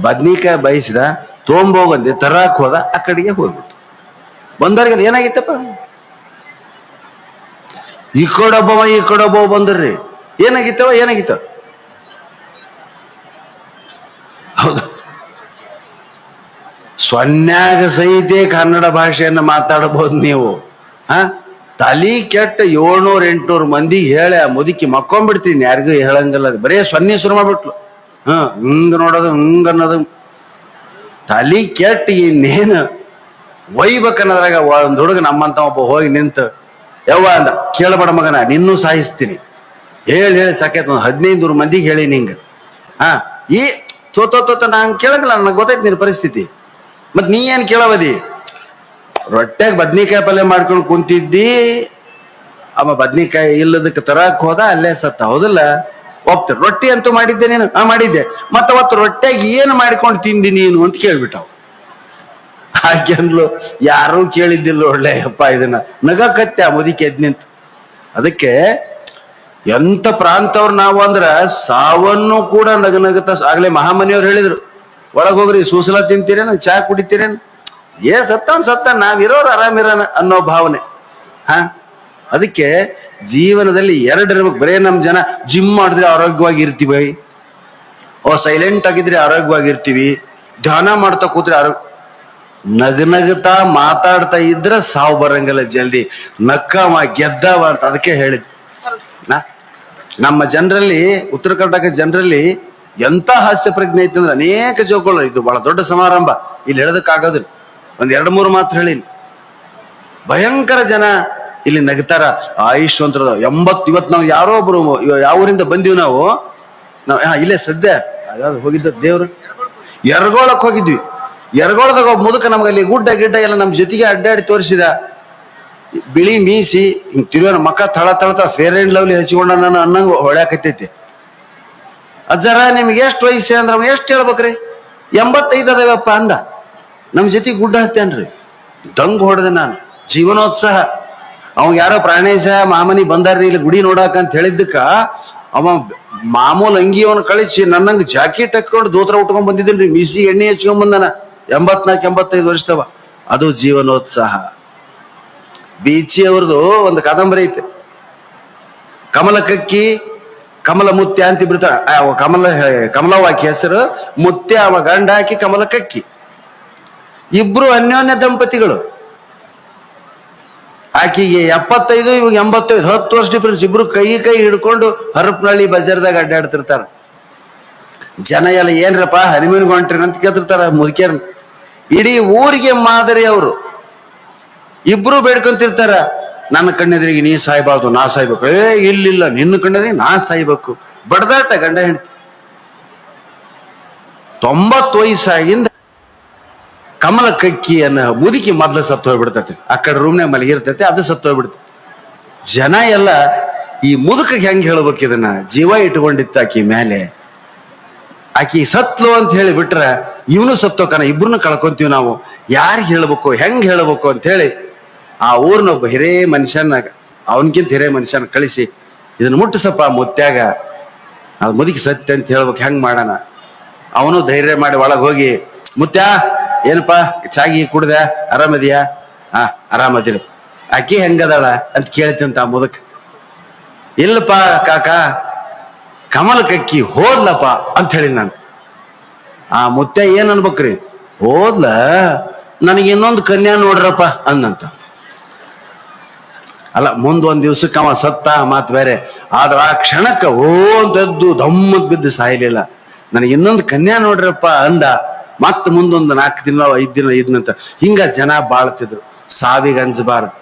ಬದ್ನಿಕಾಯಿ ಬಯಸಿದ, ತೊಗೊಂಬೋಗಂದೆ, ತರಾಕ್ ಹೋದ, ಆ ಕಡೆಗೆ ಹೋಗ್ಬಿಟ್ಟು. ಬಂದವ್ರಿಗೆ ಏನಾಗಿತ್ತಪ್ಪ? ಈ ಕಡೊಬ್ಬ ಬಂದ್ರಿ, ಏನಾಗಿತ್ತವ? ಏನಾಗಿತ್ತ? ಹೌದು, ಸೊನ್ಯಾಗ ಸಹಿತ ಕನ್ನಡ ಭಾಷೆಯನ್ನು ಮಾತಾಡಬಹುದು ನೀವು. ತಲಿ ಕೆಟ್ಟ 700-800 ಮಂದಿ ಹೇಳಿ ಆ ಮುದುಕಿ ಮಕ್ಕೊಂಡ್ಬಿಡ್ತೀನಿ, ಯಾರಿಗೂ ಹೇಳಂಗಿಲ್ಲ. ಬರೇ ಸೊನ್ನೆ ಶುರು ಮಾಡ್ಬಿಟ್ಲು. ಹಿಂಗ ನೋಡೋದು, ಹಿಂಗ ಅನ್ನೋದು, ತಲಿ ಕೆಟ್ಟ. ಇನ್ನೇನು ಒಯ್ಬೇಕನ್ನೋದ್ರಾಗ ಒಂದ್ ಹುಡುಗ ನಮ್ಮಂತ ಒಬ್ಬ ಹೋಗಿ ನಿಂತು, ಯವ್ವ ಅಂದ, ಕೇಳಬೇಡ ಮಗನ, ನಿನ್ನೂ ಸಾಯಿಸ್ತೀನಿ. ಹೇಳಿ ಹೇಳಿ ಸಾಕೈತ್, 1500 ಮಂದಿಗೆ ಹೇಳಿ ನಿಂಗ. ಈ ತೋತ ನಂಗೆ ಕೇಳಂಗಿಲ್ಲ, ನನಗೆ ಗೊತ್ತೈತಿ ನಿನ್ನ ಪರಿಸ್ಥಿತಿ. ಮತ್ ನೀ ಏನ್ ಕೇಳವದಿ? ರೊಟ್ಟ್ಯಾಗ ಬದ್ನಿಕಾಯಿ ಪಲ್ಯ ಮಾಡ್ಕೊಂಡು ಕುಂತಿದ್ದಿ, ಅವ ಬದ್ನಿಕಾಯಿ ಇಲ್ಲದಕ್ಕೆ ತರಕ್ ಹೋದ, ಅಲ್ಲೇ ಸತ್ತ. ಹೌದಲ್ಲ? ಹೋಗ್ತಾರೆ. ರೊಟ್ಟಿ ಅಂತೂ ಮಾಡಿದ್ದೆ ನೀನು? ಮಾಡಿದ್ದೆ. ಮತ್ತ ಅವತ್ತು ರೊಟ್ಟ್ಯಾಗ ಏನು ಮಾಡ್ಕೊಂಡು ತಿಂದಿ ನೀನು ಅಂತ ಕೇಳ್ಬಿಟ್ಟವ್. ಹಾಗೆಂದ್ಲು, ಯಾರೂ ಕೇಳಿದ್ದಿಲ್ಲ. ಒಳ್ಳೆ ಅಪ್ಪ ಇದನ್ನ ನಗಕತ್ತೆ ಆ ಮುದಿಕೆ ಎದ್ ನಿಂತು. ಅದಕ್ಕೆ ಎಂತ ಪ್ರಾಂತವ್ರು ನಾವು ಅಂದ್ರ ಸಾವನ್ನು ಕೂಡ ನಗನಗತ. ಆಗ್ಲೇ ಮಹಾಮನಿಯವ್ರು ಹೇಳಿದ್ರು, ಒಳಗ್ ಹೋಗ್ರಿ, ಸೂಸಲ ತಿಂತೀರೇನು, ಚಾ ಕುಡಿತೀರೇನು, ಸತ್ತ ನಾವಿರೋರು ಆರಾಮಿರೋಣ ಅನ್ನೋ ಭಾವನೆ. ಅದಕ್ಕೆ ಜೀವನದಲ್ಲಿ 2 ಇರ್ಬೇಕು. ಬರೇ ನಮ್ ಜನ ಜಿಮ್ ಮಾಡಿದ್ರೆ ಆರೋಗ್ಯವಾಗಿ ಇರ್ತೀವಿ, ಸೈಲೆಂಟ್ ಆಗಿದ್ರೆ ಆರೋಗ್ಯವಾಗಿರ್ತೀವಿ, ಧ್ಯಾನ ಮಾಡ್ತಾ ಕೂತ್ರೆ ನಗನಗತಾ ಮಾತಾಡ್ತಾ ಇದ್ರೆ ಸಾವು ಬರಂಗಿಲ್ಲ ಜಲ್ದಿ. ನಕ್ಕವ ಗೆದ್ದವ ಅಂತ ಅದಕ್ಕೆ ಹೇಳಿದ್. ನಮ್ಮ ಜನರಲ್ಲಿ, ಉತ್ತರ ಕರ್ನಾಟಕ ಜನರಲ್ಲಿ ಎಂತ ಹಾಸ್ಯ ಪ್ರಜ್ಞೆ ಐತೆ ಅಂದ್ರೆ ಅನೇಕ ಜೋಕುಗಳು. ಇದು ಬಹಳ ದೊಡ್ಡ ಸಮಾರಂಭ, ಇಲ್ಲಿ ಹೇಳೋದಕ್ಕಾಗೋದಿಲ್ಲ. 1-2-3 ಮಾತು ಹೇಳಿನಿ. ಭಯಂಕರ ಜನ ಇಲ್ಲಿ ನಗ್ತಾರ, ಆಯುಷ್ವಂತರ 80. ಇವತ್ತು ನಾವು ಯಾರೋ ಒಬ್ರು, ಯಾವ ಊರಿಂದ ಬಂದೀವಿ ನಾವು ಇಲ್ಲೇ ಸದ್ಯ ಯಾವ್ದು ಹೋಗಿದ್ದ ದೇವ್ರು ಎರಗೋಳಕ್ ಹೋಗಿದ್ವಿ. ಎರಗೋಳದಾಗ ಒಬ್ಬ ಮುದುಕ ನಮ್ಗೆ ಅಲ್ಲಿ ಗುಡ್ಡ ಗಿಡ್ಡ ಎಲ್ಲ ನಮ್ ಜೊತೆಗೆ ಅಡ್ಡಾಡಿ ತೋರಿಸಿದ. ಬಿಳಿ ಮೀಸಿ ಹಿಂಗ್ ತಿರುವ ಮಕ್ಕ ತಳ ಫೇರ್ ಅಂಡ್ ಲವ್ಲಿ ಹಚ್ಕೊಂಡ ನಾನು ಅನ್ನಂಗ ಹೊಳ್ಯಾಕತ್ತೈತಿ. ಅಜ್ಜರ ನಿಮ್ಗೆ ಎಷ್ಟು ವಯಸ್ಸು ಅಂದ್ರ ಎಷ್ಟು ಹೇಳ್ಬೇಕ್ರಿ? 85 ಅದಾವಪ್ಪ ಅಂದ. ನಮ್ ಜೊತೆ ಗುಡ್ಡ ಹತ್ತೇನ್ರಿ. ದಂಗ್ ಹೊಡೆದೆ ನಾನು, ಜೀವನೋತ್ಸಾಹ. ಅವ ಯಾರೋ ಪ್ರಾಣೇಶ ಮಾಮನಿ ಬಂದಾರ್ರಿ ಇಲ್ಲಿ ಗುಡಿ ನೋಡಾಕ ಅಂತ ಹೇಳಿದ್ದಕ್ಕ ಅವ ಮಾಮೂಲ್ ಅಂಗಿಯವನ್ ಕಳಿಸಿ ನನ್ನಂಗ ಜಾಕೆಟ್ ಹಾಕೊಂಡು ದೋತ್ರ ಉಟ್ಕೊಂಡ್ ಬಂದಿದ್ದೇನ್ರಿ. ಮಿಸಿ ಎಣ್ಣೆ ಹಚ್ಕೊಂಡ್ ಬಂದಾನ. 84-85 ವರ್ಷದವ. ಅದು ಜೀವನೋತ್ಸಾಹ. ಬೀಚಿ ಅವ್ರದ್ದು ಒಂದು ಕಾದಂಬರಿ ಐತೆ, ಕಮಲ ಕಕ್ಕಿ ಕಮಲ ಮುತ್ಯ ಅಂತ ಬಿಡ್ತಾರ. ಕಮಲವಾಕಿ ಹೆಸರು ಮುತ್ಯ, ಅವ ಗಂಡ ಹಾಕಿ ಕಮಲ ಕಕ್ಕಿ. ಇಬ್ರು ಅನ್ಯೋನ್ಯ ದಂಪತಿಗಳು. ಆಕಿಗೆ 75, ಇವಾಗ 85, 10 ವರ್ಷ ಡಿಫ್ರೆನ್ಸ್. ಇಬ್ರು ಕೈ ಹಿಡ್ಕೊಂಡು ಹರಪನಹಳ್ಳಿ ಬಜಾರ್ದಾಗ ಅಡ್ಡಾಡ್ತಿರ್ತಾರ. ಜನ ಎಲ್ಲ ಏನ್ರಪ್ಪ ಹನಿಮೂನ್ ಹೊಂಟ್ರಿ ಅಂತ ಕೇಳ್ತಿರ್ತಾರ ಮುದುಕಿಯರ್. ಇಡೀ ಊರಿಗೆ ಮಾದರಿ ಅವರು. ಇಬ್ರು ಬೇಡ್ಕೊಂತಿರ್ತಾರ, ನನ್ನ ಕಣ್ಣೆದ್ರಿಗೆ ನೀ ಸಾಯ್ಬಾರ್ದು, ನಾ ಸಾಯ್ಬೇಕು. ಇಲ್ಲ, ನಿನ್ನ ಕಣ್ಣೆದ್ರಿಗೆ ನಾ ಸಾಯ್ಬೇಕು. ಬಡದಾಟ ಗಂಡ ಹೆಂಡತಿ. 90 ವಯಸ್ಸಾಗಿಂದ ಕಮಲ ಕಕ್ಕಿ ಅನ್ನೋ ಮುದುಕಿ ಮೊದ್ಲು ಸತ್ತು ಹೋಗ್ಬಿಡ್ತೈತಿ. ಆ ಕಡೆ ರೂಮ್ನಾಗ ಮಲಗಿರ್ತೈತಿ, ಅದು ಸತ್ತು ಹೋಗ್ಬಿಡ್ತೈತಿ. ಜನ ಎಲ್ಲ ಈ ಮುದುಕಿಗೆ ಹೆಂಗ್ ಹೇಳ್ಬೇಕು ಇದನ್ನ? ಜೀವ ಇಟ್ಕೊಂಡಿತ್ತು ಆಕಿ ಮೇಲೆ. ಆಕಿ ಸತ್ಲು ಅಂತ ಹೇಳಿ ಬಿಟ್ರ ಇವನು ಸತ್ತೋಕನ, ಇಬ್ರನ್ನ ಕಳ್ಕೊಂತೀವಿ ನಾವು. ಯಾರಿಗೆ ಹೇಳ್ಬೇಕು, ಹೆಂಗ್ ಹೇಳ್ಬೇಕು ಅಂತ ಹೇಳಿ ಆ ಊರ್ನೊಬ್ಬ ಹಿರೇ ಮನುಷ್ಯನ, ಅವನ್ಕಿಂತ ಹಿರೇ ಮನುಷ್ಯನ ಕಳಿಸಿ, ಇದನ್ನ ಮುಟ್ಟಿಸಪ್ಪ ಮುತ್ಯಾಗ, ಅದು ಮುದುಕಿ ಸತ್ಯ ಅಂತ ಹೇಳ್ಬೇಕು, ಹೆಂಗ್ ಮಾಡೋಣ? ಅವನು ಧೈರ್ಯ ಮಾಡಿ ಒಳಗೆ ಹೋಗಿ, ಮುತ್ಯ ಏನಪ್ಪಾ ಚಾಗಿ ಕುಡ್ದ, ಆರಾಮದಿಯಾ? ಆರಾಮದಿರ. ಆಕಿ ಹೆಂಗದಾಳ ಅಂತ ಕೇಳ್ತಂತ ಆ ಮುದಕ್. ಇಲ್ಲಪ್ಪ ಕಾಕ, ಕಮಲ ಕಕ್ಕಿ ಹೋದ್ಲಪ್ಪ ಅಂತ ಹೇಳಿ ನಾನು. ಆ ಮುತ್ಯ ಏನ್ ಅನ್ಬೇಕ್ರಿ? ಹೋದ್ಲ, ನನಗೆ ಇನ್ನೊಂದು ಕನ್ಯಾ ನೋಡ್ರಪ್ಪ ಅಂದಂತ. ಅಲ್ಲ, ಮುಂದೊಂದ್ ದಿವ್ಸಕ್ಕೆ ಅವ ಸತ್ತ ಮಾತು ಬೇರೆ. ಆದ್ರ ಆ ಕ್ಷಣಕ್ಕ ಅಂತದ್ದು ದಮ್ಮದ್ ಬಿದ್ದು ಸಾಯ್ಲಿಲ್ಲ. ನನಗೆ ಇನ್ನೊಂದು ಕನ್ಯಾ ನೋಡ್ರಪ್ಪ ಅಂದ. ಮತ್ ಮುಂದೊಂದು 4 ದಿನ 5 ದಿನ ಇದ್ನಂತ ಹಿಂಗ ಜನ ಬಾಳ್ತಿದ್ರು. ಸಾವಿಗೆ ಅಂಜಬಾರ್ದು.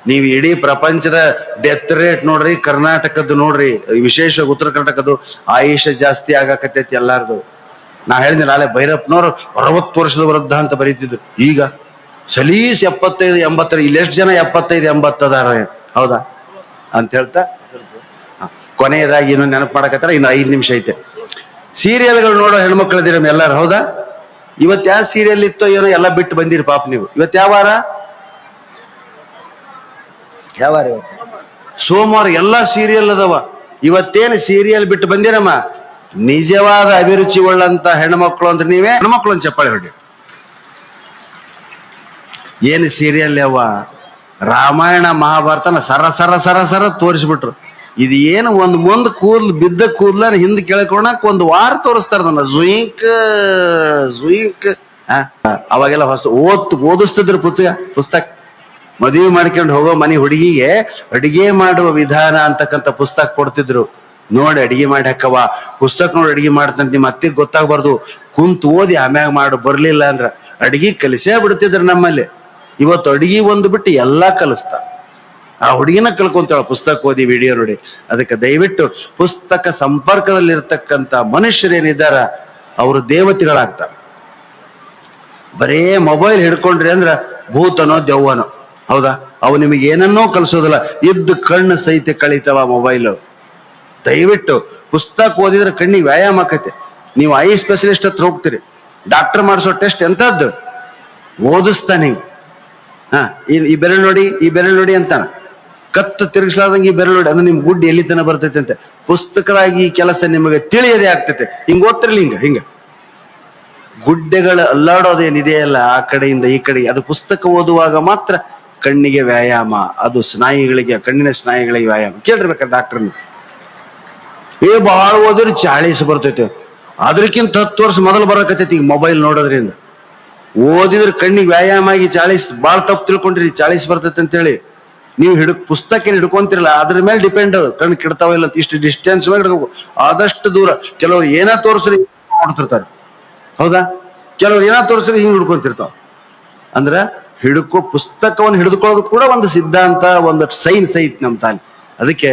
ನೀವು ಇಡೀ ಪ್ರಪಂಚದ ಡೆತ್ ರೇಟ್ ನೋಡ್ರಿ, ಕರ್ನಾಟಕದ್ದು ನೋಡ್ರಿ, ವಿಶೇಷ ಉತ್ತರ ಕರ್ನಾಟಕದ್ದು ಆಯುಷ್ಯ ಜಾಸ್ತಿ ಆಗಾಕತ್ತೈತಿ ಎಲ್ಲಾರ್ದು. ನಾ ಹೇಳಿದ್ನಲ್ಲ ಅಲ್ಲೇ ಭೈರಪ್ಪನವ್ರು 60 ವರ್ಷದ ವೃದ್ಧ ಅಂತ ಬರೀತಿದ್ರು. ಈಗ ಸಲೀಸ್ 75 80 ಇಲ್ಲಿ ಎಷ್ಟು ಜನ 75 80 ಅದಾರ, ಹೌದಾ ಅಂತ ಹೇಳ್ತಾ ಕೊನೆಯದಾಗಿ ಇನ್ನೊಂದು ನೆನಪು ಮಾಡಕತ್ತಾರ. ಇನ್ನು 5 ನಿಮಿಷ ಐತೆ. ಸೀರಿಯಲ್ಗಳು ನೋಡೋ ಹೆಣ್ಮಕ್ಳದಿರ ಎಲ್ಲಾರು, ಹೌದಾ? ಇವತ್ ಯಾವ ಸೀರಿಯಲ್ ಇತ್ತೋ ಏನೋ ಎಲ್ಲ ಬಿಟ್ಟು ಬಂದಿರಿ ಪಾಪ ನೀವು. ಇವತ್ತು ಯಾವ ವಾರ? ಸೋಮವಾರ. ಎಲ್ಲಾ ಸೀರಿಯಲ್ ಅದಾವ. ಇವತ್ತೇನು ಸೀರಿಯಲ್ ಬಿಟ್ಟು ಬಂದಿರಮ್ಮ? ನಿಜವಾದ ಅಭಿರುಚಿ ಉಳ್ಳಂತ ಹೆಣ್ಮಕ್ಳು ಅಂದ್ರೆ ನೀವೇ. ಹೆಣ್ಮಕ್ಳು ಒಂದು ಚಪ್ಪಾಳೆ ಹೊಡಿ. ಏನು ಸೀರಿಯಲ್ ಯಾವ? ರಾಮಾಯಣ ಮಹಾಭಾರತನ ಸರ ಸರ ಸರ ಸರ ತೋರಿಸ್ಬಿಟ್ರು. ಇದು ಏನು ಒಂದು ಮುಂದ್ ಬಿದ್ದ ಕೂದ್ಲ ಹಿಂದ್ ಕೇಳ್ಕೊಳಕ್ 1 ವಾರ ತೋರಿಸ್ತಾರ ನನ್ನ ಜುಯಿಂಕ್. ಅವಾಗೆಲ್ಲ ಹೊಸ ಓದಿಸ್ತಿದ್ರು ಪುಸ್ತಕ. ಮದುವೆ ಮಾಡ್ಕೊಂಡು ಹೋಗೋ ಮನೆ ಹುಡುಗಿಗೆ ಅಡಿಗೆ ಮಾಡುವ ವಿಧಾನ ಅಂತಕ್ಕಂಥ ಪುಸ್ತಕ ಕೊಡ್ತಿದ್ರು. ನೋಡಿ ಅಡಿಗೆ ಮಾಡಿ ಹಾಕವ, ಪುಸ್ತಕ ನೋಡಿ ಅಡಿಗೆ ಮಾಡ್ತಂತ ನಿಮ್ಮ ಅತ್ತಿಗೆ ಗೊತ್ತಾಗ್ಬಾರ್ದು, ಕುಂತ್ ಓದಿ ಆಮ್ಯಾಗ ಮಾಡು, ಬರ್ಲಿಲ್ಲ ಅಂದ್ರ ಅಡಿಗೆ ಕಲಿಸೇ ಬಿಡ್ತಿದ್ರು ನಮ್ಮಲ್ಲಿ. ಇವತ್ತು ಅಡಿಗೆ ಒಂದು ಬಿಟ್ಟು ಎಲ್ಲಾ ಕಲಿಸ್ತಾರ. ಆ ಹುಡುಗಿನ ಕಲ್ಕೊಂತಾಳ ಪುಸ್ತಕ ಓದಿ, ವಿಡಿಯೋ ನೋಡಿ. ಅದಕ್ಕೆ ದಯವಿಟ್ಟು ಪುಸ್ತಕ ಸಂಪರ್ಕದಲ್ಲಿರ್ತಕ್ಕಂಥ ಮನುಷ್ಯರೇನಿದ್ದಾರ ಅವರು ದೇವತೆಗಳಾಗ್ತಾರೆ. ಬರೇ ಮೊಬೈಲ್ ಹಿಡ್ಕೊಂಡ್ರಿ ಅಂದ್ರ ಭೂತನೋ ದೆವ್ವನೋ, ಹೌದಾ? ಅವು ನಿಮಗೆ ಏನನ್ನೋ ಕಲಿಸೋದಿಲ್ಲ. ಇದ್ದು ಕಣ್ಣು ಸಹಿತ ಕಳೀತಾವ ಮೊಬೈಲು. ದಯವಿಟ್ಟು ಪುಸ್ತಕ ಓದಿದ್ರೆ ಕಣ್ಣಿಗೆ ವ್ಯಾಯಾಮ ಆಕೈತೆ. ನೀವು ಐ ಸ್ಪೆಷಲಿಸ್ಟ್ ಹತ್ರ ಹೋಗ್ತೀರಿ, ಡಾಕ್ಟರ್ ಮಾಡಿಸೋ ಟೆಸ್ಟ್ ಎಂತದ್ದು ಓದಿಸ್ತಾನೆ. ಈ ಬೆರಳು ನೋಡಿ, ಈ ಬೆರಳು ನೋಡಿ ಅಂತಾನ. ಕತ್ತು ತಿರುಗಿಸ್ಲಾರ್ದಂಗೆ ಈ ಬೆರಳು ನೋಡಿ, ಅಂದ್ರೆ ನಿಮ್ ಗುಡ್ಡ ಎಲ್ಲಿ ತನ ಬರ್ತೈತೆ ಅಂತ. ಪುಸ್ತಕದಾಗಿ ಈ ಕೆಲಸ ನಿಮಗೆ ತಿಳಿಯದೇ ಆಗ್ತೈತೆ. ಹಿಂಗ ಓದ್ತಿರ್ಲಿ ಹಿಂಗ ಗುಡ್ಡೆಗಳು ಅಲ್ಲಾಡೋದೇನಿದೆಯಲ್ಲ ಆ ಕಡೆಯಿಂದ ಈ ಕಡೆ, ಅದು ಪುಸ್ತಕ ಓದುವಾಗ ಮಾತ್ರ ಕಣ್ಣಿಗೆ ವ್ಯಾಯಾಮ. ಅದು ಸ್ನಾಯುಗಳಿಗೆ, ಕಣ್ಣಿನ ಸ್ನಾಯುಗಳಿಗೆ ವ್ಯಾಯಾಮ. ಕೇಳಿರ್ಬೇಕಾರೆ ಡಾಕ್ಟರ್ ಬಹಳ ಓದಿದ್ರೆ 40 ಬರ್ತೈತೆ. ಅದಕ್ಕಿಂತ 10 ವರ್ಷ ಮೊದಲು ಬರಕತ್ತೈತಿ ಈಗ ಮೊಬೈಲ್ ನೋಡೋದ್ರಿಂದ. ಓದಿದ್ರೆ ಕಣ್ಣಿಗೆ ವ್ಯಾಯಾಮ ಆಗಿ 40 ಬಾಳ ತಪ್ಪು ತಿಳ್ಕೊಂಡ್ರಿ 40 ಬರ್ತೈತೆ ಅಂತೇಳಿ. ನೀವು ಪುಸ್ತಕ ಏನ್ ಹಿಡ್ಕೊಂತಿರಲ್ಲ ಅದ್ರ ಮೇಲೆ ಡಿಪೆಂಡ್. ಕಣ್ಣು ಕೆಡ್ತಾವ ಇಲ್ಲ, ಇಷ್ಟು ಡಿಸ್ಟೆನ್ಸ್ ಮೇಲೆ ಹಿಡ್ಕೋಬೇಕು. ಆದಷ್ಟು ದೂರ. ಕೆಲವ್ರು ಏನ ತೋರಿಸ್ರಿ ನೋಡ್ತಿರ್ತಾರೆ, ಹೌದಾ? ಕೆಲವ್ರು ಏನ ತೋರಿಸ್ರಿ ಹಿಂಗ್ ಹಿಡ್ಕೊಂತಿರ್ತಾವ. ಅಂದ್ರ ಪುಸ್ತಕವನ್ನು ಹಿಡಿದುಕೊಳ್ಳೋದು ಕೂಡ ಒಂದು ಸಿದ್ಧಾಂತ, ಒಂದು ಸೈನ್ಸ್ ಐತಿ ನಮ್ಮ ತಾಲಿ. ಅದಕ್ಕೆ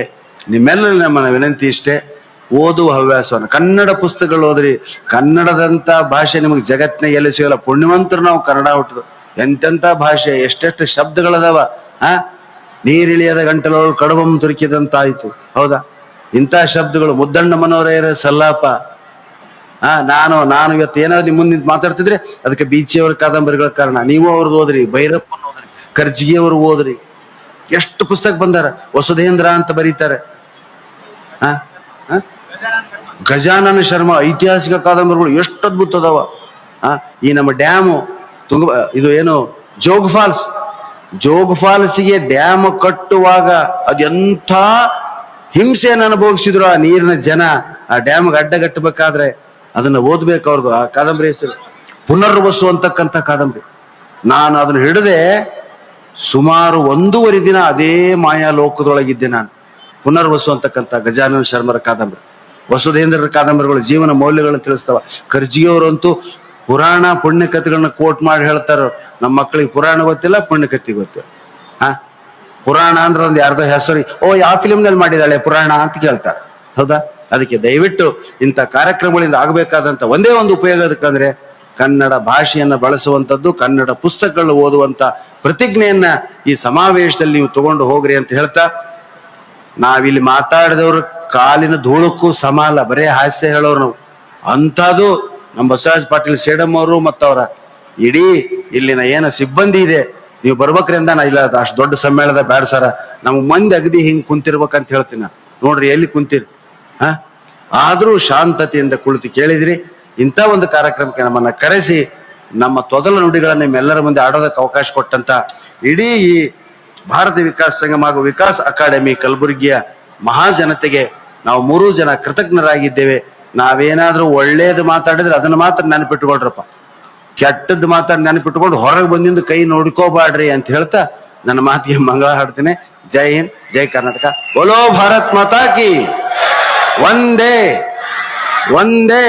ನಿಮ್ಮೆಲ್ಲ ನಮ್ಮ ವಿನಂತಿ ಇಷ್ಟೇ, ಓದುವ ಹವ್ಯಾಸವನ್ನು, ಕನ್ನಡ ಪುಸ್ತಕಗಳು ಓದ್ರಿ. ಕನ್ನಡದಂತ ಭಾಷೆ ನಿಮಗೆ ಜಗತ್ತಿನ ಎಲ್ಲಿ ಸಿಗಲ್ಲ. ಪುಣ್ಯವಂತರು ನಾವು ಕನ್ನಡ ಹುಟ್ಟದು. ಎಂತೆಂತ ಭಾಷೆ, ಎಷ್ಟೆಷ್ಟು ಶಬ್ದಗಳದಾವ. ನೀರಿಳಿಯದ ಗಂಟಲೊಳಗೆ ಕಡಬಂ ತುರುಕಿದಂತಾಯ್ತು, ಹೌದಾ? ಇಂಥ ಶಬ್ದಗಳು. ಮುದ್ದಣ್ಣ ಮನೋಹರ ಸಲ್ಲಾಪ. ನಾನು ಇವತ್ತು ಏನಾದ್ರು ನಿಮ್ ಮುಂದೆ ಮಾತಾಡ್ತಿದ್ರೆ ಅದಕ್ಕೆ ಬೀಚಿಯವರ ಕಾದಂಬರಿಗಳ ಕಾರಣ. ನೀವು ಅವ್ರದ್ದು ಓದ್ರಿ, ಭೈರಪ್ಪನ ಓದ್ರಿ, ಕರ್ಜಿಗಿಯವರು ಓದ್ರಿ. ಎಷ್ಟು ಪುಸ್ತಕ ಬಂದಾರ. ವಸುಧೇಂದ್ರ ಅಂತ ಬರೀತಾರೆ. ಗಜಾನನ ಶರ್ಮಾ ಐತಿಹಾಸಿಕ ಕಾದಂಬರಿಗಳು ಎಷ್ಟು ಅದ್ಭುತ ಅದಾವ. ಈ ನಮ್ಮ ಡ್ಯಾಮು ಇದು ಏನು ಜೋಗ್ ಫಾಲ್ಸ್ಗೆ ಡ್ಯಾಮ್ ಕಟ್ಟುವಾಗ ಅದೆಂಥ ಹಿಂಸೆಯನ್ನು ಅನುಭವಿಸಿದ್ರು ಆ ನೀರಿನ ಜನ. ಆ ಡ್ಯಾಮ್ಗೆ ಅಡ್ಡಗಟ್ಟಬೇಕಾದ್ರೆ ಅದನ್ನ ಓದ್ಬೇಕು. ಅವ್ರದ್ದು ಆ ಕಾದಂಬರಿ ಹೆಸರು ಪುನರ್ವಸು ಅಂತಕ್ಕಂಥ ಕಾದಂಬರಿ. ನಾನು ಅದನ್ನ ಹಿಡದೆ ಸುಮಾರು 1.5 ದಿನ ಅದೇ ಮಾಯಾ ಲೋಕದೊಳಗಿದ್ದೆ ನಾನು. ಪುನರ್ವಸು ಅಂತಕ್ಕಂಥ ಗಜಾನನ ಶರ್ಮರ ಕಾದಂಬರಿ. ವಸುಧೇಂದ್ರರ ಕಾದಂಬರಿಗಳು ಜೀವನ ಮೌಲ್ಯಗಳನ್ನ ತಿಳಿಸ್ತಾವ. ಕರ್ಜಿಯವರಂತೂ ಪುರಾಣ ಪುಣ್ಯಕಥೆಗಳನ್ನ ಕೋಟ್ ಮಾಡಿ ಹೇಳ್ತಾರ. ನಮ್ಮ ಮಕ್ಕಳಿಗೆ ಪುರಾಣ ಗೊತ್ತಿಲ್ಲ, ಪುಣ್ಯಕಥೆ ಗೊತ್ತಿಲ್ಲ. ಪುರಾಣ ಅಂದ್ರೆ ಒಂದು ಯಾರ್ದೋ ಹೆಸರು, ಯಾವ ಫಿಲಿಮ್ನಲ್ಲಿ ಮಾಡಿದಾಳೆ ಪುರಾಣ ಅಂತ ಕೇಳ್ತಾರೆ, ಹೌದಾ? ಅದಕ್ಕೆ ದಯವಿಟ್ಟು ಇಂಥ ಕಾರ್ಯಕ್ರಮಗಳಿಂದ ಆಗಬೇಕಾದಂತ ಒಂದೇ ಒಂದು ಉಪಯೋಗ ಅದಕ್ಕಂದ್ರೆ ಕನ್ನಡ ಭಾಷೆಯನ್ನ ಬಳಸುವಂಥದ್ದು, ಕನ್ನಡ ಪುಸ್ತಕಗಳು ಓದುವಂತ ಪ್ರತಿಜ್ಞೆಯನ್ನ ಈ ಸಮಾವೇಶದಲ್ಲಿ ನೀವು ತಗೊಂಡು ಹೋಗ್ರಿ ಅಂತ ಹೇಳ್ತಾ, ನಾವಿಲ್ಲಿ ಮಾತಾಡಿದವರು ಕಾಲಿನ ಧೂಳಕ್ಕೂ ಸಮ ಅಲ್ಲ. ಬರೇ ಹಾಸ್ಯ ಹೇಳೋರು ನಾವು. ಅಂಥದ್ದು ನಮ್ಮ ಬಸವರಾಜ್ ಪಾಟೀಲ್ ಸೇಡಂ ಅವರು ಮತ್ತವರ ಇಡೀ ಇಲ್ಲಿನ ಏನು ಸಿಬ್ಬಂದಿ ಇದೆ, ನೀವು ಬರ್ಬೇಕ್ರಿ ಅಂದ. ನಾ ಇಲ್ಲ ಅಷ್ಟು ದೊಡ್ಡ ಸಮ್ಮೇಳನದ ಬ್ಯಾಡ ಸರ, ನಮ್ಗೆ ಮಂದಿ ಅಗದಿ ಹಿಂಗ್ ಕುಂತಿರ್ಬೇಕಂತ ಹೇಳ್ತೀನಿ ನಾನು. ನೋಡ್ರಿ ಎಲ್ಲಿ ಕುಂತೀರಿ. ಆದ್ರೂ ಶಾಂತತೆಯಿಂದ ಕುಳಿತು ಕೇಳಿದ್ರಿ. ಇಂಥ ಒಂದು ಕಾರ್ಯಕ್ರಮಕ್ಕೆ ನಮ್ಮನ್ನ ಕರೆಸಿ ನಮ್ಮ ತೊದಲ ನುಡಿಗಳನ್ನ ನಿಮ್ಮೆಲ್ಲರ ಮುಂದೆ ಆಡೋದಕ್ಕೆ ಅವಕಾಶ ಕೊಟ್ಟಂತ ಇಡೀ ಈ ಭಾರತ ವಿಕಾಸ ಸಂಗಮ ಹಾಗೂ ವಿಕಾಸ್ ಅಕಾಡೆಮಿ ಕಲಬುರಗಿಯ ಮಹಾಜನತೆಗೆ ನಾವು 3 ಜನ ಕೃತಜ್ಞರಾಗಿದ್ದೇವೆ. ನಾವೇನಾದ್ರೂ ಒಳ್ಳೇದು ಮಾತಾಡಿದ್ರೆ ಅದನ್ನ ಮಾತ್ರ ನೆನಪಿಟ್ಕೊಳ್ರಪ್ಪ. ಕೆಟ್ಟದ್ದು ಮಾತಾಡಿ ನೆನಪಿಟ್ಕೊಂಡು ಹೊರಗೆ ಬಂದಿಂದ ಕೈ ನೋಡ್ಕೋಬಾಡ್ರಿ ಅಂತ ಹೇಳ್ತಾ ನನ್ನ ಮಾತಿಗೆ ಮಂಗಳ ಹಾಡ್ತೇನೆ. ಜೈ ಹಿಂದ್, ಜೈ ಕರ್ನಾಟಕ, ಬೋಲೋ ಭಾರತ್ ಮಾತಾ ಕಿ ವಂದೇ ವಂದೇ.